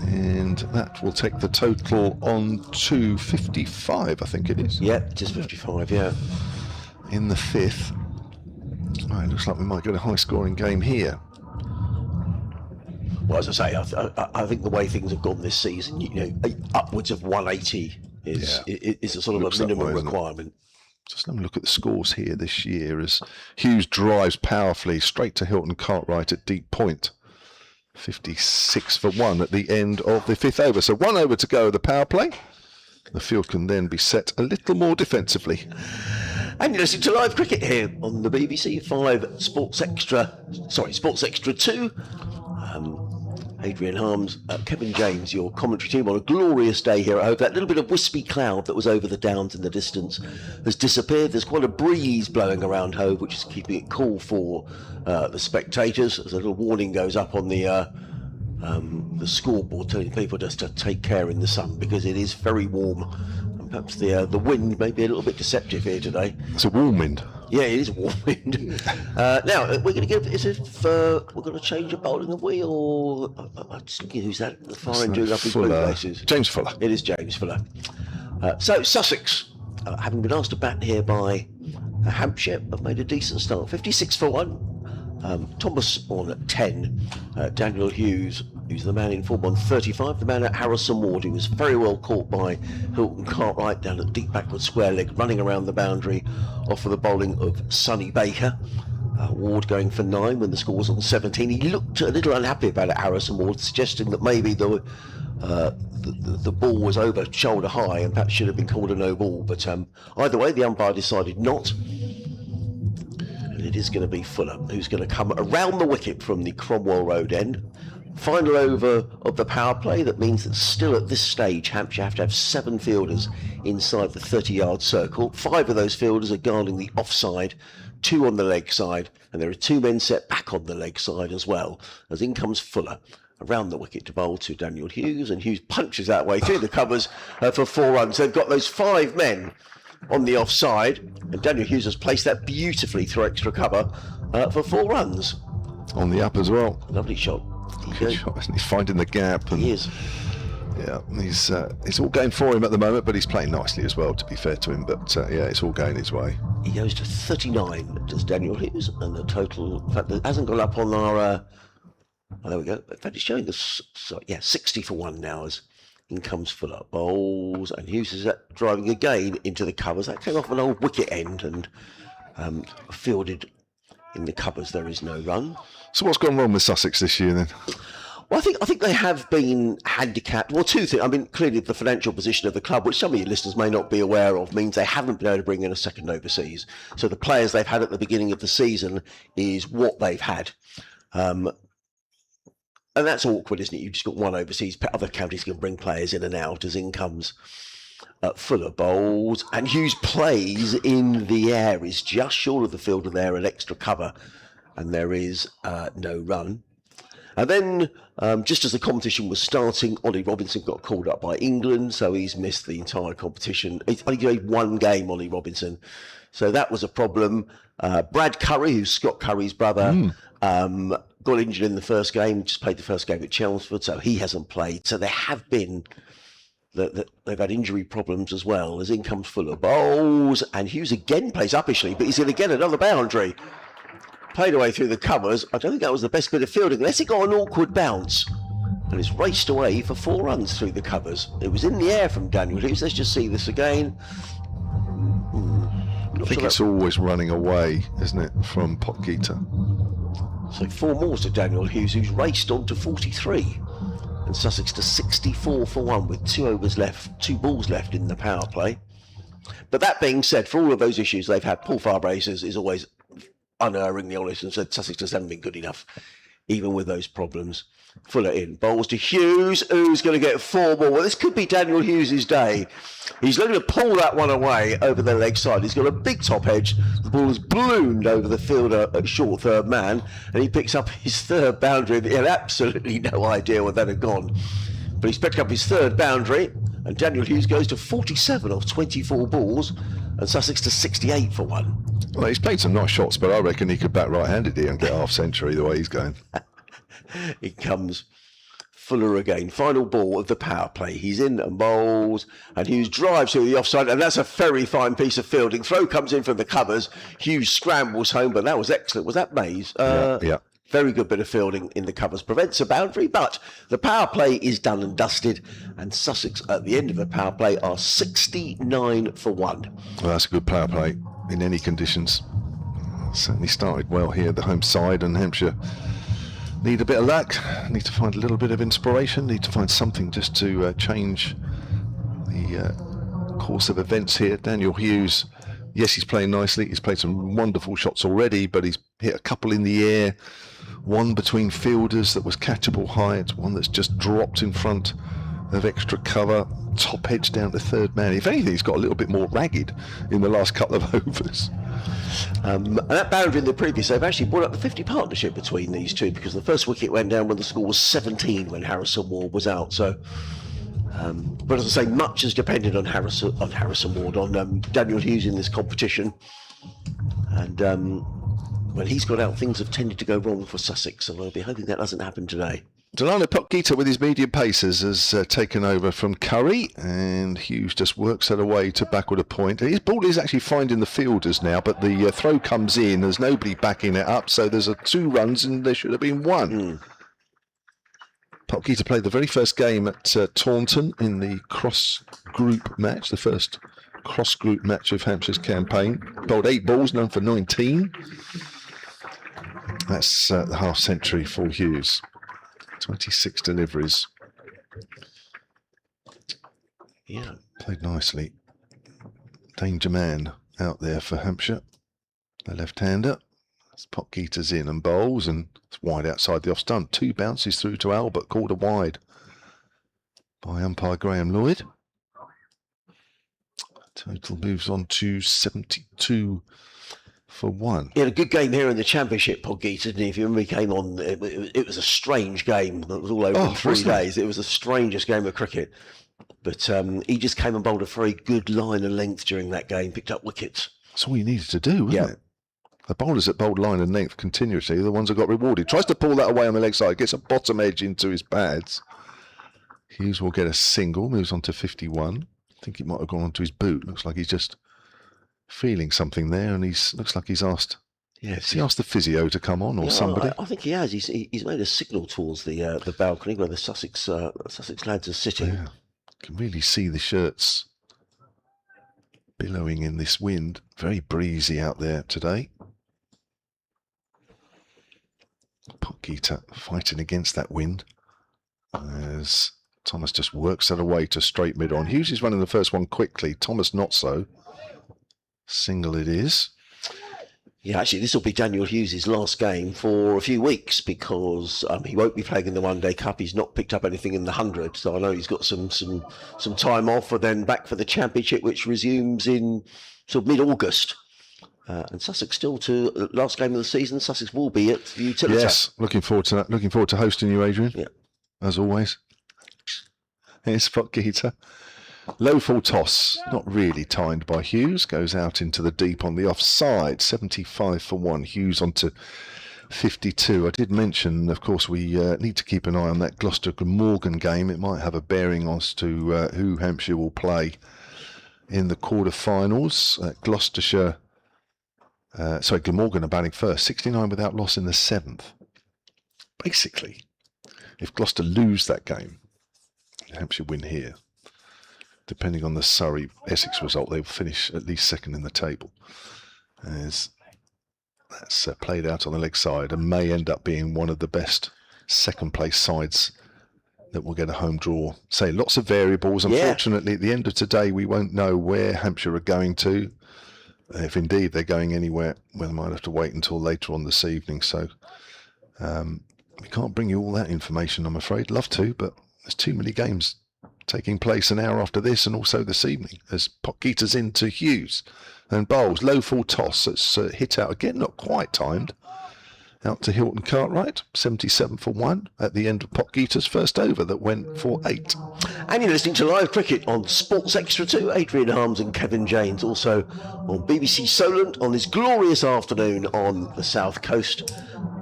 And that will take the total on to 55, I think it is. Yeah, it is 55, yeah. In the 5th. Oh, it looks like we might get a high-scoring game here. Well, as I say, I think the way things have gone this season, you know, upwards of 180 is a sort of a minimum requirement. Just have a look at the scores here this year as Hughes drives powerfully straight to Hilton Cartwright at deep point. 56 for 1 at the end of the 5th over. So 1 over to go of the power play. The field can then be set a little more defensively. And you're listening to live cricket here on the BBC 5 Sports Extra 2. Adrian Harms, Kevin James, your commentary team on a glorious day here at Hove. That little bit of wispy cloud that was over the downs in the distance has disappeared. There's quite a breeze blowing around Hove, which is keeping it cool for the spectators. As a little warning goes up on the scoreboard, telling people just to take care in the sun because it is very warm. And perhaps the wind may be a little bit deceptive here today. It's a warm wind. Yeah, it is a warm wind. Now, we're going to give, we're going to change a bowling, have we? Or, I'm just thinking, who's that? The far end doing up his bootlaces. James Fuller. It is James Fuller. So, Sussex, having been asked to bat here by Hampshire, have made a decent start. 56 for 1. Thomas on 10. Daniel Hughes who's the man in form on 35, the man at Harrison Ward, who was very well caught by Hilton Cartwright down at deep backward square leg, running around the boundary off of the bowling of Sonny Baker. Ward going for 9 when the score was on 17. He looked a little unhappy about it, Harrison Ward, suggesting that maybe the ball was over shoulder high and perhaps should have been called a no ball. But either way, the umpire decided not. And it is going to be Fuller who's going to come around the wicket from the Cromwell Road end. Final over of the power play. That means that still at this stage, Hampshire have to have 7 fielders inside the 30-yard circle. 5 of those fielders are guarding the offside, 2 on the leg side, and there are 2 men set back on the leg side as well, as in comes Fuller around the wicket to bowl to Daniel Hughes, and Hughes punches that way through the covers for 4 runs. They've got those 5 men on the offside, and Daniel Hughes has placed that beautifully through extra cover for 4 runs. On the up as well. Lovely shot. Good shot, isn't he? Finding the gap. And He is. yeah, it's all going for him at the moment, but he's playing nicely as well, to be fair to him. But yeah, it's all going his way. He goes to 39, does Daniel Hughes, and the total, in fact, it hasn't gone up on our, oh, there we go. In fact, it's showing us, so, yeah, 60 for 1 now as in comes Fuller. Bowls, and Hughes is driving again into the covers. That came off an old wicket end and fielded in the covers. There is no run. So what's gone wrong with Sussex this year then? Well, I think they have been handicapped. Well, 2 things. I mean, clearly the financial position of the club, which some of your listeners may not be aware of, means they haven't been able to bring in a second overseas. So the players they've had at the beginning of the season is what they've had. And that's awkward, isn't it? You've just got 1 overseas. Other counties can bring players in and out as in comes Fuller bowls. And Hughes plays in the air, is just short of the fielder there at extra cover. And there is no run. And then, just as the competition was starting, Ollie Robinson got called up by England, so he's missed the entire competition. He's only played 1 game, Ollie Robinson, so that was a problem. Brad Curry, who's Scott Curry's brother, got injured in the first game, just played the first game at Chelmsford, so he hasn't played. So there have been, they've had injury problems as well, as in comes Fuller bowls, and Hughes again plays uppishly, but he's going to get another boundary. Played away through the covers. I don't think that was the best bit of fielding, unless it got an awkward bounce. And it's raced away for 4 runs through the covers. It was in the air from Daniel Hughes. Let's just see this again. I think it's always running away, isn't it, from Potgieter? So 4 more to Daniel Hughes, who's raced on to 43. And Sussex to 64 for 1 with 2 overs left, 2 balls left in the power play. But that being said, for all of those issues they've had, Paul Farbrace is always unerringly honest and said Sussex just haven't been good enough, even with those problems. Fuller in, bowls to Hughes, who's going to get 4 more. Well, this could be Daniel Hughes' day. He's looking to pull that one away over the leg side. He's got a big top edge. The ball is ballooned over the fielder at short third man, and he picks up his 3rd boundary. He had absolutely no idea where that had gone. But he's picked up his 3rd boundary, and Daniel Hughes goes to 47 off 24 balls, and Sussex to 68 for 1. Well, he's played some nice shots, but I reckon he could bat right-handed here and get half century the way he's going. It comes Fuller again. Final ball of the power play. He's in and bowls, and Hughes drives to the offside, and that's a very fine piece of fielding. Throw comes in from the covers. Hughes scrambles home, but that was excellent. Was that Mays? Yeah. Very good bit of fielding in the covers. Prevents a boundary, but the power play is done and dusted, and Sussex at the end of the power play are 69 for 1. Well, that's a good power play in any conditions. Certainly started well here at the home side, and Hampshire need a bit of luck, need to find a little bit of inspiration, need to find something just to change the course of events here. Daniel Hughes, yes, he's playing nicely, he's played some wonderful shots already, but he's hit a couple in the air, one between fielders that was catchable height, one that's just dropped in front of extra cover, top edge down to 3rd man. If anything, he's got a little bit more ragged in the last couple of overs. And that boundary in the previous, they've actually brought up the 50 partnership between these two, because the first wicket went down when the score was 17 when Harrison Ward was out. So, but as I say, much has depended on Harrison Ward, on Daniel Hughes in this competition. And when he's got out, things have tended to go wrong for Sussex, and I'll be hoping that doesn't happen today. Delano Potgieter with his medium paces has taken over from Curry, and Hughes just works that away to backward a point. His ball is actually finding the fielders now, but the throw comes in. There's nobody backing it up, so there's 2 runs and there should have been 1. Potgieter played the very first game at Taunton in the cross-group match, the first cross-group match of Hampshire's campaign. Bowled 8 balls, known for 19. That's the half century for Hughes. 26 deliveries. Yeah. Played nicely. Danger man out there for Hampshire. The left-hander. Potgieter's in and bowls, and it's wide outside the off stump. 2 bounces through to Albert, called a wide by umpire Graham Lloyd. Total moves on to 72 for 1. He had a good game here in the Championship, Potgieter, didn't he? If you remember, he came on, it was a strange game that was all over in 3 days. It was the strangest game of cricket. But he just came and bowled a very good line and length during that game, picked up wickets. That's all you needed to do, wasn't it? The bowlers that bowled line and length continuously are the ones that got rewarded. Tries to pull that away on the leg side, gets a bottom edge into his pads. Hughes will get a single, moves on to 51. I think it might have gone onto his boot. Looks like he's just feeling something there, and looks like he's asked. Yes, he asked the physio to come on, or somebody. I think he has. He's made a signal towards the balcony where the Sussex lads are sitting. Yeah, can really see the shirts billowing in this wind. Very breezy out there today. Potgieter fighting against that wind as Thomas just works that away to straight mid on. Hughes is running the first one quickly. Thomas not so. Single it is. Yeah, actually, this will be Daniel Hughes' last game for a few weeks because he won't be playing in the One Day Cup. He's not picked up anything in the 100, so I know he's got some time off, and then back for the Championship, which resumes in sort of mid-August. And Sussex still to last game of the season. Sussex will be at the Utilita. Yes, looking forward to that. Looking forward to hosting you, Adrian. Yeah, as always. Here's Potgieter. Low full toss, not really timed by Hughes. Goes out into the deep on the offside. 75 for 1. Hughes onto 52. I did mention, of course, we need to keep an eye on that Gloucester-Glamorgan game. It might have a bearing as to who Hampshire will play in the quarter-finals. Gloucestershire. Glamorgan are batting first. 69 without loss in the 7th. Basically, if Gloucester lose that game, Hampshire win here. Depending on the Surrey-Essex result, they'll finish at least second in the table. As that's played out on the leg side and may end up being one of the best second-place sides that will get a home draw. Say, lots of variables. Unfortunately, at the end of today, we won't know where Hampshire are going to. If indeed they're going anywhere, we might have to wait until later on this evening. So we can't bring you all that information, I'm afraid. Love to, but there's too many games taking place an hour after this and also this evening as Potgieter's into Hughes and bowls. Low full toss. It's hit out again, not quite timed. Out to Hilton Cartwright, 77 for 1 at the end of Potgieter's first over that went for 8. And you're listening to live cricket on Sports Extra 2. Adrian Harms and Kevin James, also on BBC Solent on this glorious afternoon on the south coast,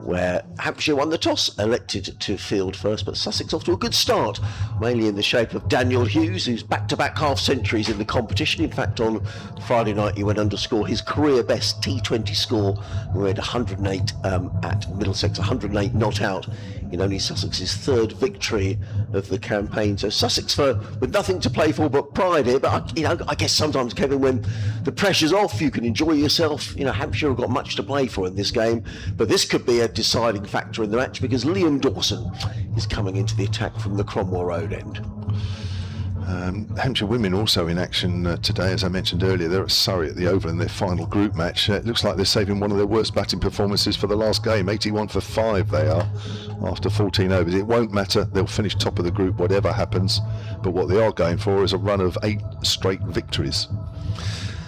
where Hampshire won the toss, elected to field first, but Sussex off to a good start, mainly in the shape of Daniel Hughes, who's back-to-back half-centuries in the competition. In fact, on Friday night, he went underscore his career-best T20 score. We had 108 at Middlesex, 108 not out in only Sussex's 3rd victory of the campaign. So Sussex with nothing to play for but pride here. But I guess sometimes, Kevin, when the pressure's off, you can enjoy yourself. Hampshire have got much to play for in this game, but this could be a deciding factor in the match because Liam Dawson is coming into the attack from the Cromwell Road end. Hampshire women also in action today, as I mentioned earlier. They're at Surrey at the Oval in their final group match. It looks like they're saving one of their worst batting performances for the last game. 81 for 5 they are after 14 overs. It won't matter. They'll finish top of the group whatever happens. But what they are going for is a run of 8 straight victories.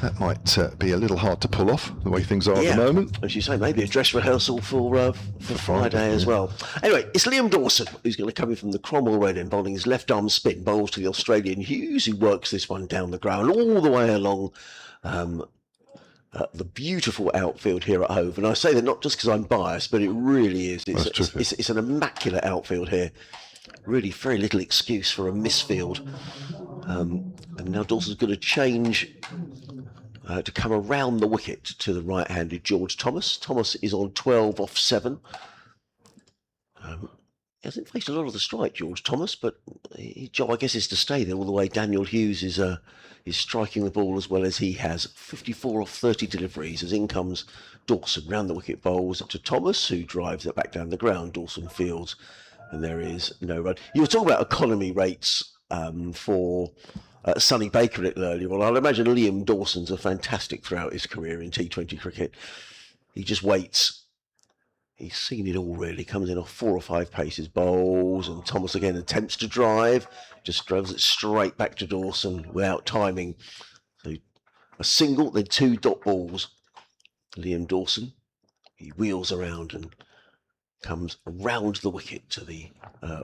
That might be a little hard to pull off, the way things are at the moment. As you say, maybe a dress rehearsal for Friday as well. Anyway, it's Liam Dawson who's going to come in from the Cromwell Road end, bowling his left-arm spin, bowls to the Australian Hughes, who works this one down the ground all the way along the beautiful outfield here at Hove. And I say that not just because I'm biased, but it really is. It's an immaculate outfield here. Really very little excuse for a misfield. And now Dawson's going to change to come around the wicket to the right-handed George Thomas. Thomas is on 12 off 7. hasn't faced a lot of the strike, George Thomas, but his job, I guess, is to stay there all the way. Daniel Hughes is striking the ball as well as he has. 54 off 30 deliveries as in comes Dawson. Round the wicket bowls to Thomas, who drives it back down the ground. Dawson fields, and there is no run. You were talking about economy rates for Sonny Baker a little earlier on. I'd imagine Liam Dawson's a fantastic throughout his career in T20 cricket. He just waits. He's seen it all, really. Comes in off 4 or 5 paces, bowls, and Thomas again attempts to drive, just drives it straight back to Dawson without timing. So a single, then 2 dot balls. Liam Dawson, he wheels around and comes around the wicket to the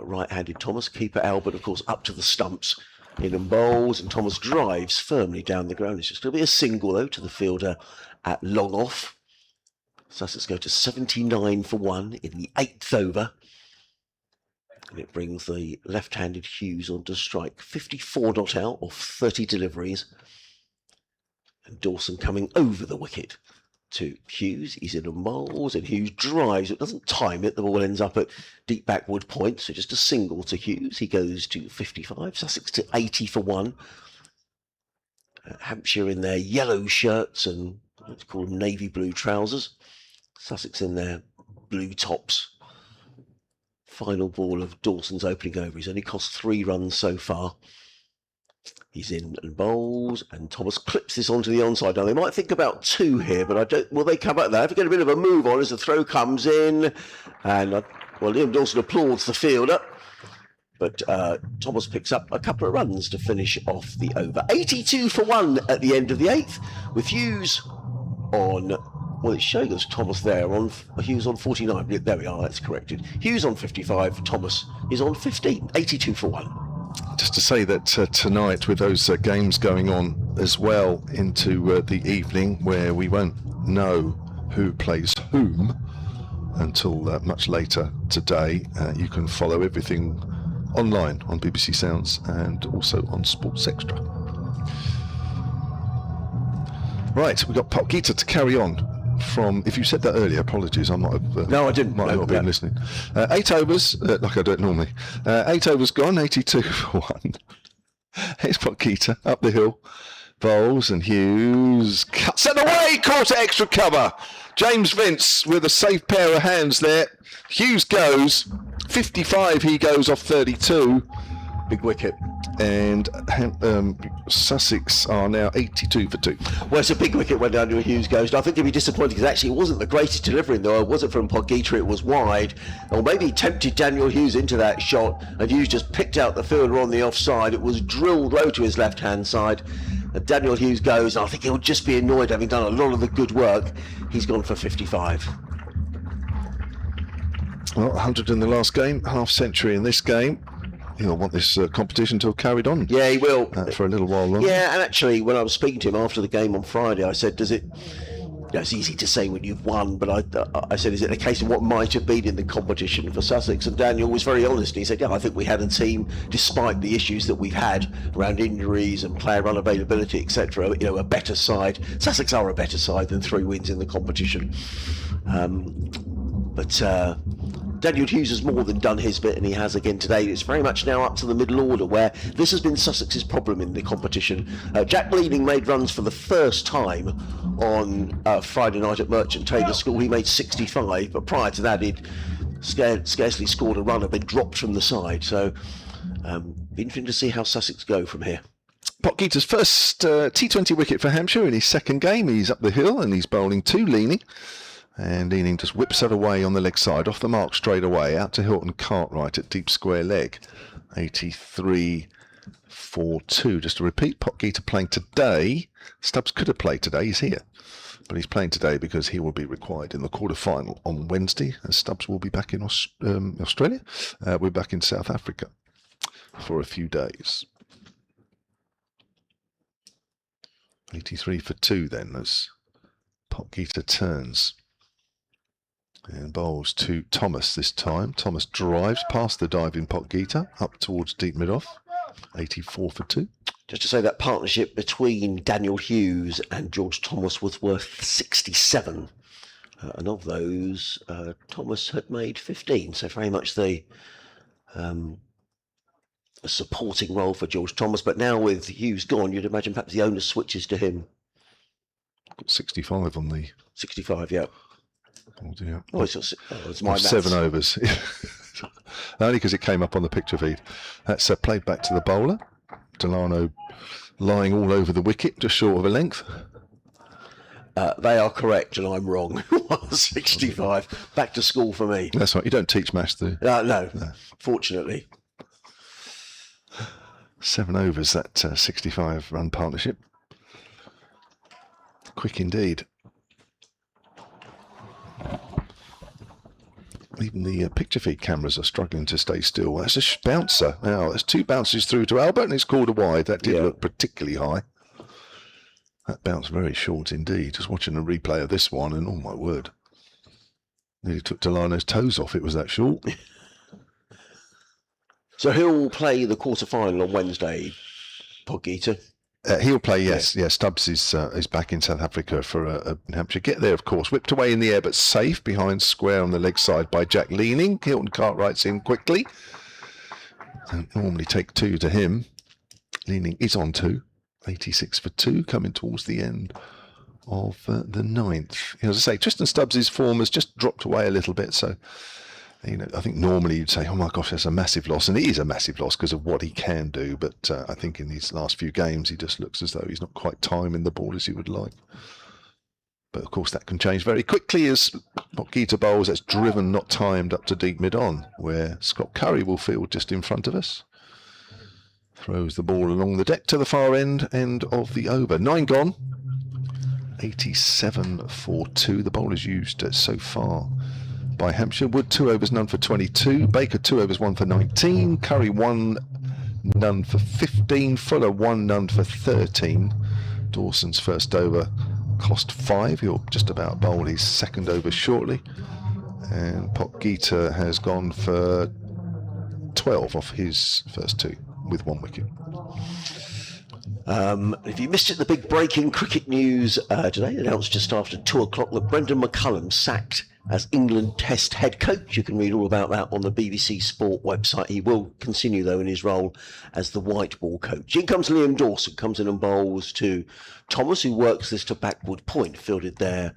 right-handed Thomas. Keeper Albert, of course, up to the stumps, in and bowls, and Thomas drives firmly down the ground. It's just going to be a single, though, to the fielder at long off. Sussex go to 79 for 1 in the 8th over. And it brings the left-handed Hughes onto strike. 54 not out off 30 deliveries. And Dawson coming over the wicket to Hughes. He's in and bowls, and Hughes drives. It doesn't time it. The ball ends up at deep backward point. So just a single to Hughes. He goes to 55. Sussex to 80 for 1. Hampshire in their yellow shirts and let's call them navy blue trousers. Sussex in their blue tops. Final ball of Dawson's opening over. He's only cost 3 runs so far. He's in and bowls, and Thomas clips this onto the onside. Now, they might think about 2 here, but I don't. Will they come out there? Have to get a bit of a move on as the throw comes in. And, well, Liam Dawson applauds the fielder. But Thomas picks up a couple of runs to finish off the over. 82 for 1 at the end of the 8th, with Hughes on. Well, it's showing us Thomas there on Hughes on 49. There we are, that's corrected. Hughes on 55, Thomas is on 15. 82 for 1. Just to say that tonight, with those games going on as well into the evening, where we won't know who plays whom until much later today, you can follow everything online on BBC Sounds and also on Sports Extra. Right, we've got Pop Gita to carry on. From, if you said that earlier, apologies, I might have. No, I didn't. Might have not been listening. 8 overs, like I do it normally. 8 overs gone, 82 for 1. Here's Potgieter up the hill, bowls, and Hughes cuts it away, caught at extra cover. James Vince with a safe pair of hands there. Hughes goes 55. He goes off 32. Big wicket. And Sussex are now 82 for 2. Well, it's a big wicket when Daniel Hughes goes. I think he'll be disappointed because actually it wasn't the greatest delivering, though. It wasn't from Potgieter, it was wide. Or maybe he tempted Daniel Hughes into that shot, and Hughes just picked out the fielder on the offside. It was drilled low to his left-hand side. And Daniel Hughes goes, and I think he'll just be annoyed having done a lot of the good work. He's gone for 55. Well, 100 in the last game, half century in this game. He'll want this competition to have carried on. Yeah, he will. For a little while longer. Yeah, and actually, when I was speaking to him after the game on Friday, I said, does it... it's easy to say when you've won, but I said, is it a case of what might have been in the competition for Sussex? And Daniel was very honest. He said, yeah, I think we had a team, despite the issues that we've had around injuries and player unavailability, etc., a better side. Sussex are a better side than 3 wins in the competition. But Daniel Hughes has more than done his bit, and he has again today. It's very much now up to the middle order, where this has been Sussex's problem in the competition. Jack Bleeding made runs for the first time on Friday night at Merchant Taylor School. He made 65, but prior to that he'd scarcely scored a run, had been dropped from the side. So be interesting to see how Sussex go from here. Potgieter's first T20 wicket for Hampshire in his second game. He's up the hill and he's bowling to Leaning. And Leaning just whips that away on the leg side, off the mark straight away, out to Hilton Cartwright at deep square leg. 83 for 2. Just to repeat, Potgieter playing today. Stubbs could have played today, he's here. But he's playing today because he will be required in the quarter-final on Wednesday. And Stubbs will be back in Australia. We're back in South Africa for a few days. 83 for 2 then, as Potgieter turns. And bowls to Thomas this time. Thomas drives past the diving Potgieter up towards deep mid-off. 84 for 2. Just to say that partnership between Daniel Hughes and George Thomas was worth 67. And of those, Thomas had made 15. So very much the a supporting role for George Thomas. But now with Hughes gone, you'd imagine perhaps the owner switches to him. 65 on the 65, yeah. Oh dear. Oh, it's my maths. 7 overs. Only because it came up on the picture feed. That's played back to the bowler. Delano lying all over the wicket, just short of a length. They are correct, and I'm wrong. 65. Back to school for me. That's right. You don't teach maths, do you? No, fortunately. 7 overs, that 65-run partnership. Quick indeed. Even the picture feed cameras are struggling to stay still. That's a bouncer. Now, there's 2 bounces through to Albert, and it's called a wide. That did look particularly high. That bounced very short indeed. Just watching a replay of this one, and oh my word. Nearly took Delano's toes off, it was that short. So he'll play the quarter-final on Wednesday, Pogita. He'll play, yes. Yeah, Stubbs is back in South Africa for Hampshire. Get there, of course. Whipped away in the air, but safe behind square on the leg side by Jack Leaning. Hilton Cartwright's in quickly. Don't normally take 2 to him. Leaning is on 2. 86 for 2, coming towards the end of the 9th. As I say, Tristan Stubbs' form has just dropped away a little bit, so I think normally you'd say, oh my gosh, that's a massive loss, and it is a massive loss because of what he can do, but I think in these last few games he just looks as though he's not quite timing the ball as he would like. But of course that can change very quickly as Pogita bowls. That's driven, not timed, up to deep mid-on, where Scott Curry will field just in front of us. Throws the ball along the deck to the far end of the over. 9 gone. 87 for 2. The bowlers used so far by Hampshire. Wood 2 overs, none for 22. Baker 2 overs, 1 for 19. Curry 1, none for 15. Fuller 1, none for 13. Dawson's first over cost 5. He'll just about bowl his second over shortly. And Pogita has gone for 12 off his first 2. With 1 wicket. If you missed it, the big breaking cricket news today announced just after 2 o'clock that Brendan McCullum sacked as England Test head coach. You can read all about that on the BBC Sport website. He will continue, though, in his role as the white ball coach. In comes Liam Dawson, comes in and bowls to Thomas, who works this to backward point, fielded there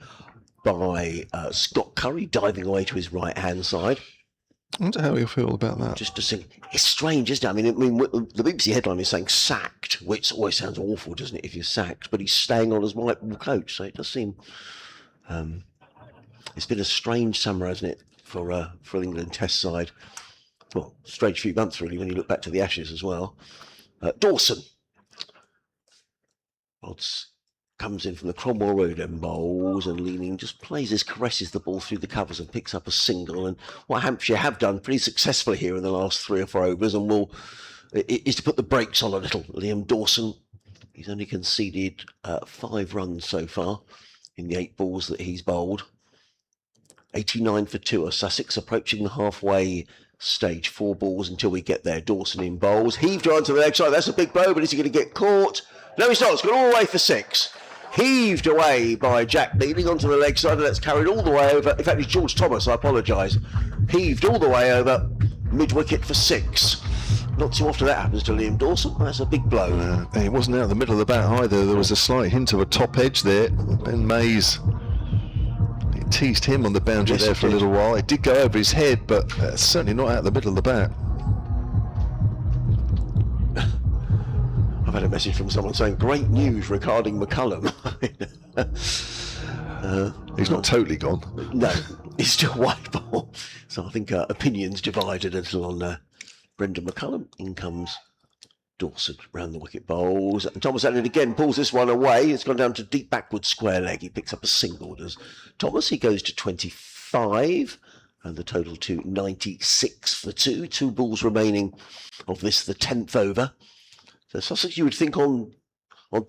by Scott Curry, diving away to his right-hand side. I wonder how you feel about that. Just to think, it's strange, isn't it? I mean, the BBC headline is saying sacked, which always sounds awful, doesn't it, if you're sacked? But he's staying on as white ball coach, so it does seem it's been a strange summer, hasn't it, for the England Test side? Well, strange few months really when you look back to the Ashes as well. Dawson, Odds comes in from the Cromwell Road and bowls, and Leaning just caresses the ball through the covers and picks up a single. And what Hampshire have done pretty successfully here in the last 3 or 4 overs is to put the brakes on a little. Liam Dawson, he's only conceded 5 runs so far in the 8 balls that he's bowled. 89 for 2 are Sussex, approaching the halfway stage. 4 balls until we get there. Dawson in bowls, heaved on to the leg side. That's a big blow, but is he going to get caught? No, he's not. It's gone all the way for 6. Heaved away by Jack Leaning onto the leg side, and that's carried all the way over. In fact, it's George Thomas, I apologise. Heaved all the way over mid-wicket for 6. Not too often that happens to Liam Dawson. That's a big blow. It wasn't out of the middle of the bat either. There was a slight hint of a top edge there. Ben Mays, it teased him on the boundary there for a little while. It did go over his head, but certainly not out of the middle of the bat. I've had a message from someone saying, great news regarding McCullum. He's not totally gone. No, he's still white ball. So I think opinions divided a little on Brendan McCullum. In comes Dawson round the wicket bowls. And Thomas at it again, pulls this one away. It's gone down to deep backward square leg. He picks up a single. Does Thomas? He goes to 25. And the total to 96 for 2. 2 balls remaining of this, the 10th over. So Sussex, you would think on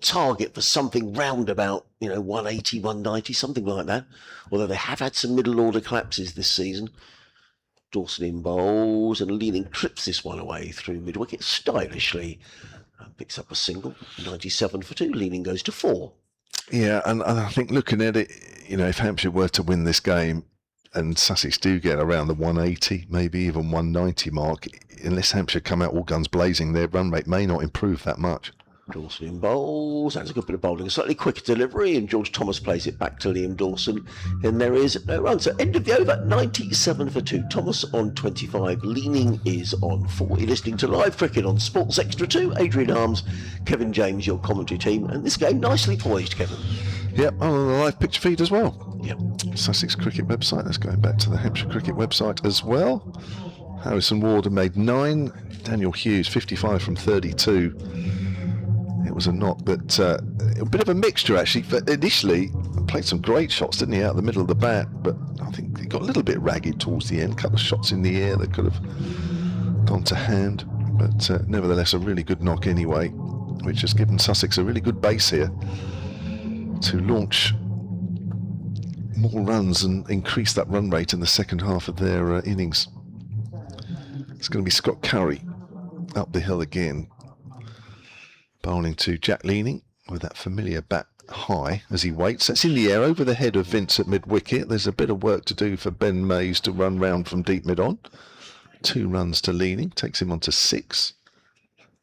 target for something round about, 180, 190, something like that. Although they have had some middle order collapses this season. Dawson in bowls, and Leaning trips this one away through mid-wicket stylishly. Picks up a single, 97 for 2. Leaning goes to 4. Yeah, and I think looking at it, if Hampshire were to win this game, and Sussex do get around the 180, maybe even 190 mark. Unless Hampshire come out all guns blazing, their run rate may not improve that much. Dawson in bowls. That's a good bit of bowling. A slightly quicker delivery, and George Thomas plays it back to Liam Dawson. And there is no run. So end of the over, 97 for 2. Thomas on 25. Leaning is on 4. You're listening to live cricket on Sports Extra 2. Adrian Arms, Kevin James, your commentary team. And this game nicely poised, Kevin. Yep, on the live picture feed as well. Yep. Sussex Cricket website. That's going back to the Hampshire Cricket website as well. Harrison Ward made 9. Daniel Hughes, 55 from 32. It was a knock, but a bit of a mixture actually. But initially, played some great shots, didn't he, out the middle of the bat? But I think he got a little bit ragged towards the end. A couple of shots in the air that could have gone to hand. But nevertheless, a really good knock anyway, which has given Sussex a really good base here to launch more runs and increase that run rate in the second half of their innings. It's going to be Scott Curry up the hill again, bowling to Jack Leaning with that familiar bat high as he waits. That's in the air over the head of Vince at mid-wicket. There's a bit of work to do for Ben Mays to run round from deep mid-on. 2 runs to Leaning, takes him on to 6.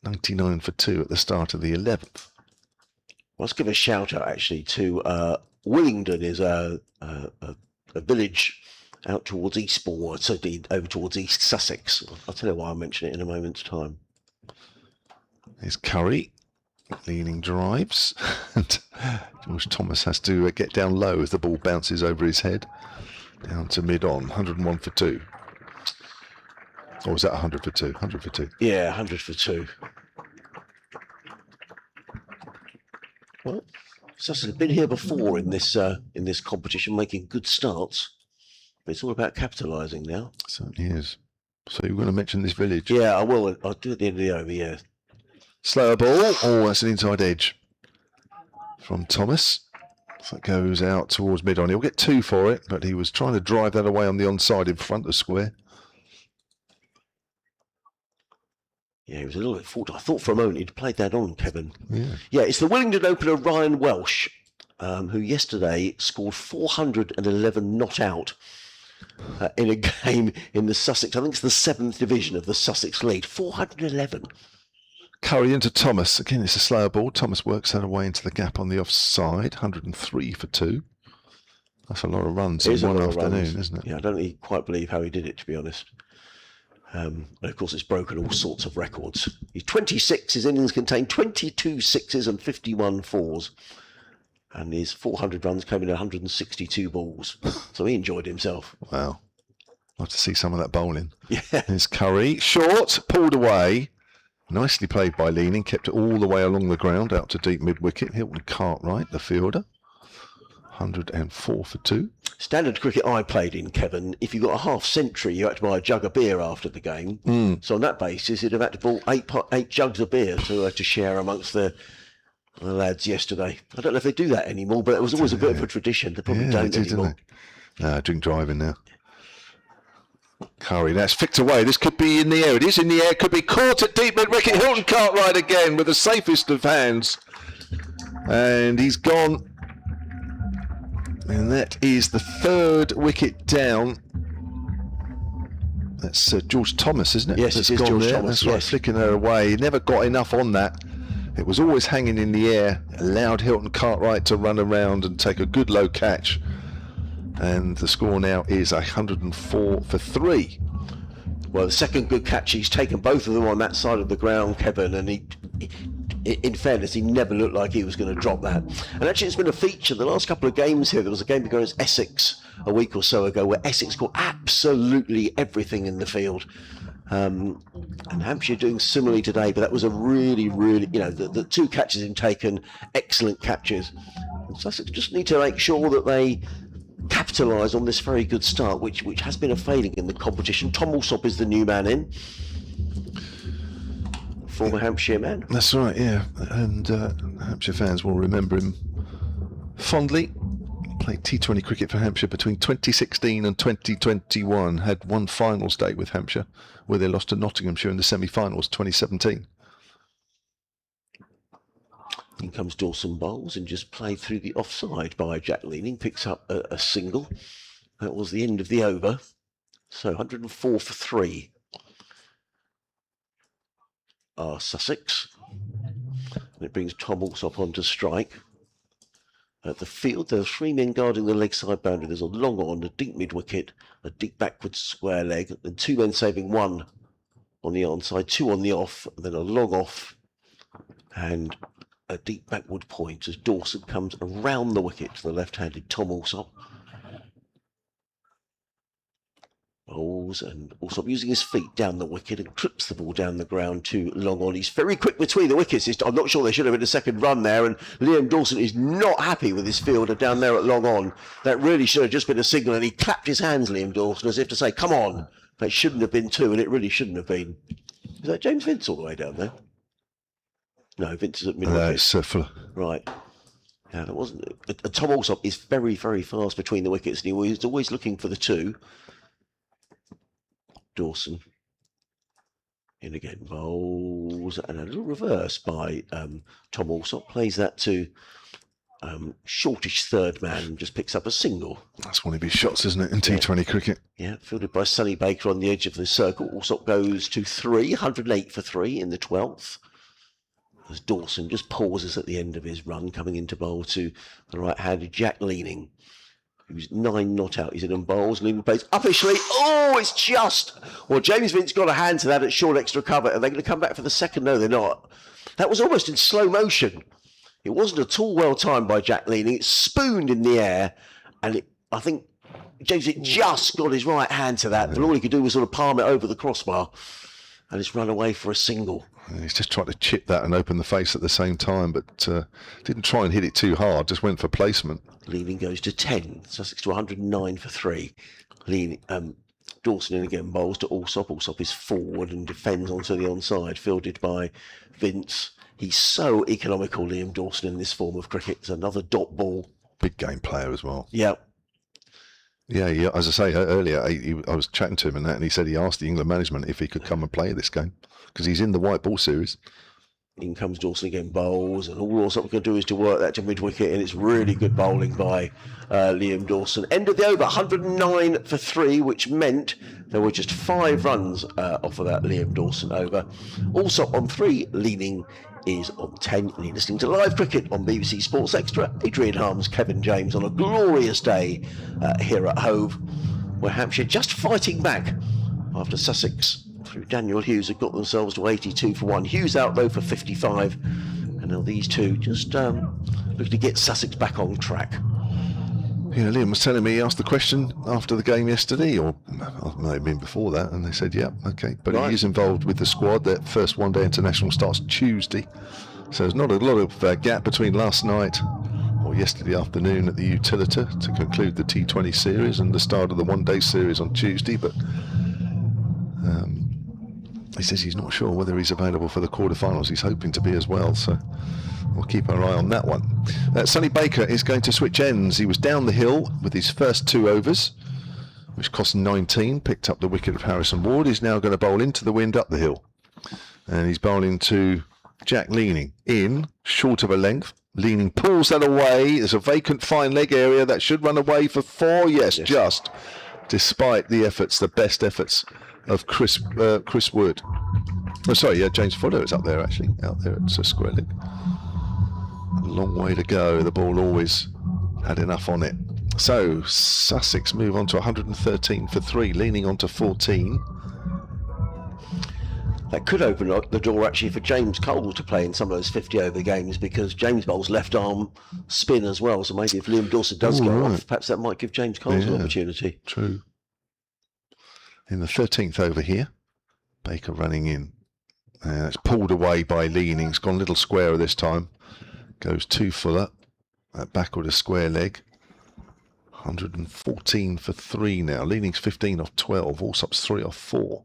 99 for 2 at the start of the 11th. Let's give a shout out actually to Willingdon is a village out towards Eastbourne, so over towards East Sussex. I'll tell you why I'll mention it in a moment's time. There's Curry. Leaning drives, and George Thomas has to get down low as the ball bounces over his head. Down to mid-on, 101 for 2. Or was that 100 for 2? 100 for 2. Yeah, 100 for 2. Well, Sussex have been here before in this competition, making good starts. But it's all about capitalising now. Certainly is. So you're going to mention this village? Yeah, I will. I'll do it at the end of the over, yeah. Slower ball. Oh, that's an inside edge from Thomas. So that goes out towards mid-on. He'll get 2 for it, but he was trying to drive that away on the onside in front of square. Yeah, he was a little bit forward. I thought for a moment he'd played that on, Kevin. Yeah. Yeah, it's the Willingdon opener Ryan Welsh, who yesterday scored 411 not out in a game in the Sussex. I think it's the 7th division of the Sussex League. 411. Curry into Thomas. Again, it's a slower ball. Thomas works that away into the gap on the offside. 103 for 2. That's a lot of runs in one afternoon, isn't it? Yeah, I don't quite believe how he did it, to be honest. And of course, it's broken all sorts of records. He's 26. His innings contain 22 sixes and 51 fours. And his 400 runs came in 162 balls. So he enjoyed himself. Wow. Love to see some of that bowling. Yeah. There's Curry. Short, pulled away. Nicely played by Leaning. Kept it all the way along the ground out to deep mid-wicket. Hilton Cartwright, the fielder. 104 for 2. Standard cricket I played in, Kevin, if you got a half century, you had to buy a jug of beer after the game. So on that basis, you'd have had to buy 8 jugs of beer to share amongst the lads yesterday. I don't know if they do that anymore, but it was always a bit of a tradition. They probably don't anymore. Drink driving now. Curry, that's flicked away. This could be in the air. It is in the air. Could be caught at deep mid-wicket. Hilton Cartwright again with the safest of hands. And he's gone. And that is the 3rd wicket down. That's George Thomas, isn't it? Yes, it's George Thomas. That's right, flicking her away. He never got enough on that. It was always hanging in the air. Allowed Hilton Cartwright to run around and take a good low catch. And the score now is 104 for 3. Well, the second good catch, he's taken both of them on that side of the ground, Kevin, and he in fairness, he never looked like he was going to drop that. And actually, it's been a feature the last couple of games here. There was a game against Essex a week or so ago where Essex got absolutely everything in the field. And Hampshire doing similarly today, but that was a really, the 2 catches in taken, excellent catches. And Sussex just need to make sure that they capitalise on this very good start, which has been a failing in the competition. Tom Alsop is the new man in. Former Hampshire man. That's right, yeah. And Hampshire fans will remember him fondly. Played T20 cricket for Hampshire between 2016 and 2021. Had one finals day with Hampshire, where they lost to Nottinghamshire in the semi-finals 2017. In comes Dawson Bowles and just played through the offside by Jack Leaning. Picks up a single. That was the end of the over. So 104 for 3 are Sussex. And it brings Tom Alsop on to strike. At the field, there are 3 men guarding the leg side boundary. There's a long on, a deep mid-wicket, a deep backward square leg, and 2 men saving 1 on the onside, 2 on the off, and then a long off, and a deep backward point as Dawson comes around the wicket to the left-handed Tom Alsop. Bowls, and Alsop using his feet down the wicket and clips the ball down the ground to long on. He's very quick between the wickets. I'm not sure there should have been a second run there, and Liam Dawson is not happy with his fielder down there at long on. That really should have just been a signal, and he clapped his hands, Liam Dawson, as if to say, come on. That shouldn't have been 2, and it really shouldn't have been. Is that James Vince all the way down there? No, Vince is at mid-wicket. It's Fuller. Right. Yeah, that wasn't. Tom Alsop is very, very fast between the wickets, and he was always looking for the 2. Dawson in again, bowls, and a little reverse by Tom Alsop, plays that to shortish third man and just picks up a single. That's one of his shots, isn't it, in T20 cricket? Yeah, fielded by Sonny Baker on the edge of the circle. Alsop goes to 3, 108 for 3 in the 12th. As Dawson just pauses at the end of his run, coming into bowl to the right-handed Jack Leaning, who's 9 not out. He's in and bowls. Leaning plays uppishly. Oh, it's just. Well, James Vince got a hand to that at short extra cover. Are they going to come back for the second? No, they're not. That was almost in slow motion. It wasn't at all well timed by Jack Leaning. It spooned in the air, and I think James Vince just got his right hand to that. And all he could do was sort of palm it over the crossbar, and it's run away for a single. He's just tried to chip that and open the face at the same time, but didn't try and hit it too hard, just went for placement. Leaning goes to 10. Sussex to 109 for 3. Dawson in again, bowls to Alsop. Alsop is forward and defends onto the onside, fielded by Vince. He's so economical, Liam Dawson, in this form of cricket. It's another dot ball. Big game player as well. Yeah. Yeah, as I say earlier, I was chatting to him and he said he asked the England management if he could come and play this game because he's in the white ball series. In comes Dawson again, bowls, and all Alsop can do is to work that to mid-wicket, and it's really good bowling by Liam Dawson. End of the over, 109 for 3, which meant there were just 5 runs off of that Liam Dawson over. Alsop on 3, Leaning is on 10. You're listening to live cricket on BBC Sports Extra. Adrian Harms, Kevin James on a glorious day here at Hove, where Hampshire just fighting back after Sussex, through Daniel Hughes, had got themselves to 82 for 1. Hughes out though for 55, and now these two just looking to get Sussex back on track. You know, Liam was telling me he asked the question after the game yesterday, or it may have been before that, and they said, yeah, okay. But he is involved with the squad. That first one-day international starts Tuesday, so there's not a lot of gap between last night or yesterday afternoon at the Utilita to conclude the T20 series and the start of the one-day series on Tuesday. But he says he's not sure whether he's available for the quarterfinals. He's hoping to be as well, so we'll keep our eye on that one. Sonny Baker is going to switch ends. He was down the hill with his first 2 overs, which cost 19, picked up the wicket of Harrison Ward. He's now going to bowl into the wind up the hill. And he's bowling to Jack Leaning, in, short of a length. Leaning pulls that away. There's a vacant fine leg area that should run away for 4. Yes, just. Despite the efforts, the best efforts of Chris Wood. Oh, sorry, yeah, James Fuller is up there, actually. Out there, it's a square leg. A long way to go. The ball always had enough on it. So Sussex move on to 113 for 3, Leaning on to 14. That could open up the door actually for James Cole to play in some of those 50-over games, because James bowls left arm spin as well. So maybe if Liam Dawson does go off, perhaps that might give James Cole an opportunity. True. In the 13th over here, Baker running in. It's pulled away by Leaning. It's gone a little squarer this time. Goes to Fuller. That backward a square leg. 114 for 3 now. Leaning's 15 off 12. Alsop's 3 off 4.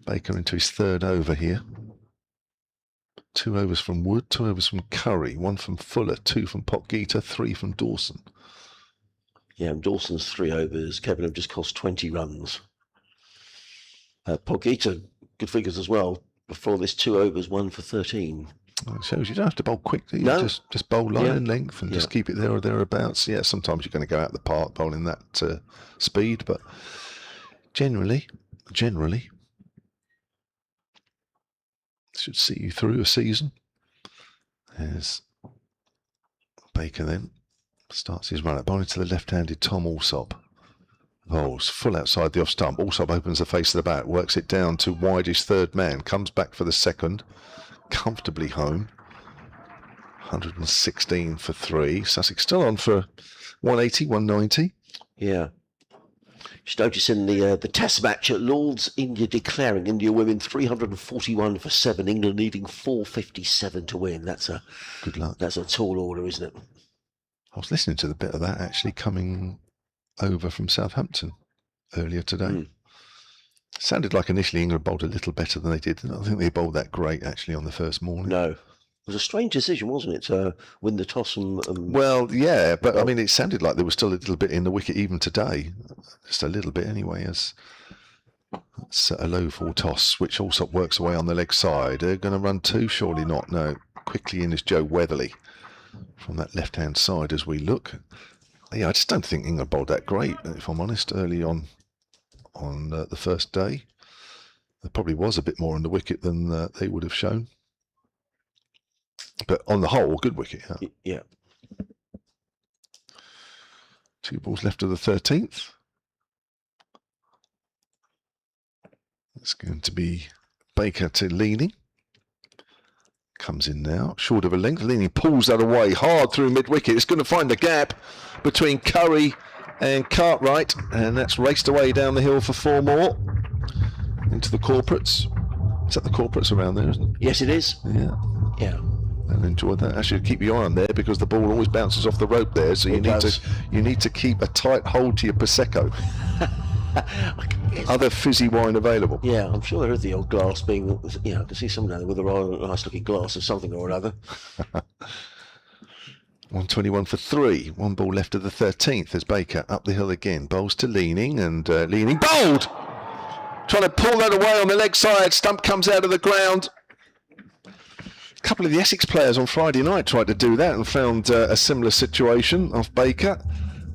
Baker into his 3rd over here. 2 overs from Wood, 2 overs from Curry, 1 from Fuller, 2 from Potgieter, 3 from Dawson. Yeah, Dawson's 3 overs, Kevin, have just cost 20 runs. Potgieter, good figures as well. Before this, 2 overs, 1 for 13. It shows you don't have to bowl quick, do you? No. Just bowl line Yeah. and length and just Yeah. keep it there or thereabouts. Yeah, sometimes you're going to go out the park bowling that speed, but generally, should see you through a season. There's Baker then. Starts his run up, bowling to the left-handed Tom Alsop. Bowls full outside the off stump. Alsop opens the face of the bat, works it down to wide-ish third man, comes back for the second, comfortably home. 116 for 3. Sussex still on for 180, 190. Yeah. Just noticing the test match at Lord's, India declaring India women 341 for 7, England needing 457 to win. Good luck. That's a tall order, isn't it? I was listening to the bit of that actually coming over from Southampton earlier today. Sounded like initially England bowled a little better than they did. I don't think they bowled that great actually on the first morning. No. It was a strange decision, wasn't it, to win the toss and Well, yeah, but I mean, it sounded like there was still a little bit in the wicket even today. Just a little bit anyway, as it's a low full toss, which also works away on the leg side. They're going to run 2, surely not. No, quickly in is Joe Weatherly from that left-hand side as we look. Yeah, I just don't think England bowled that great, if I'm honest, early on the first day. There probably was a bit more on the wicket than they would have shown. But on the whole, good wicket. Yeah. 2 balls left of the 13th. It's going to be Baker to Leaning. Comes in now, short of a length. Leaning pulls that away hard through mid-wicket. It's going to find the gap between Curry and Cartwright, and that's raced away down the hill for 4 more into the corporates. Is that the corporates around there, isn't it? Yes, it is. Yeah. Yeah. And enjoy that. Actually, keep your eye on there because the ball always bounces off the rope there. So you need to keep a tight hold to your prosecco. Other fizzy wine available. Yeah, I'm sure there is the old glass being. I can see someone down there with a rather nice-looking glass of something or other. 121 for 3. 1 ball left of the 13th as Baker up the hill again. Bowls to Leaning and Leaning bowled. Trying to pull that away on the leg side. Stump comes out of the ground. A couple of the Essex players on Friday night tried to do that and found a similar situation off Baker.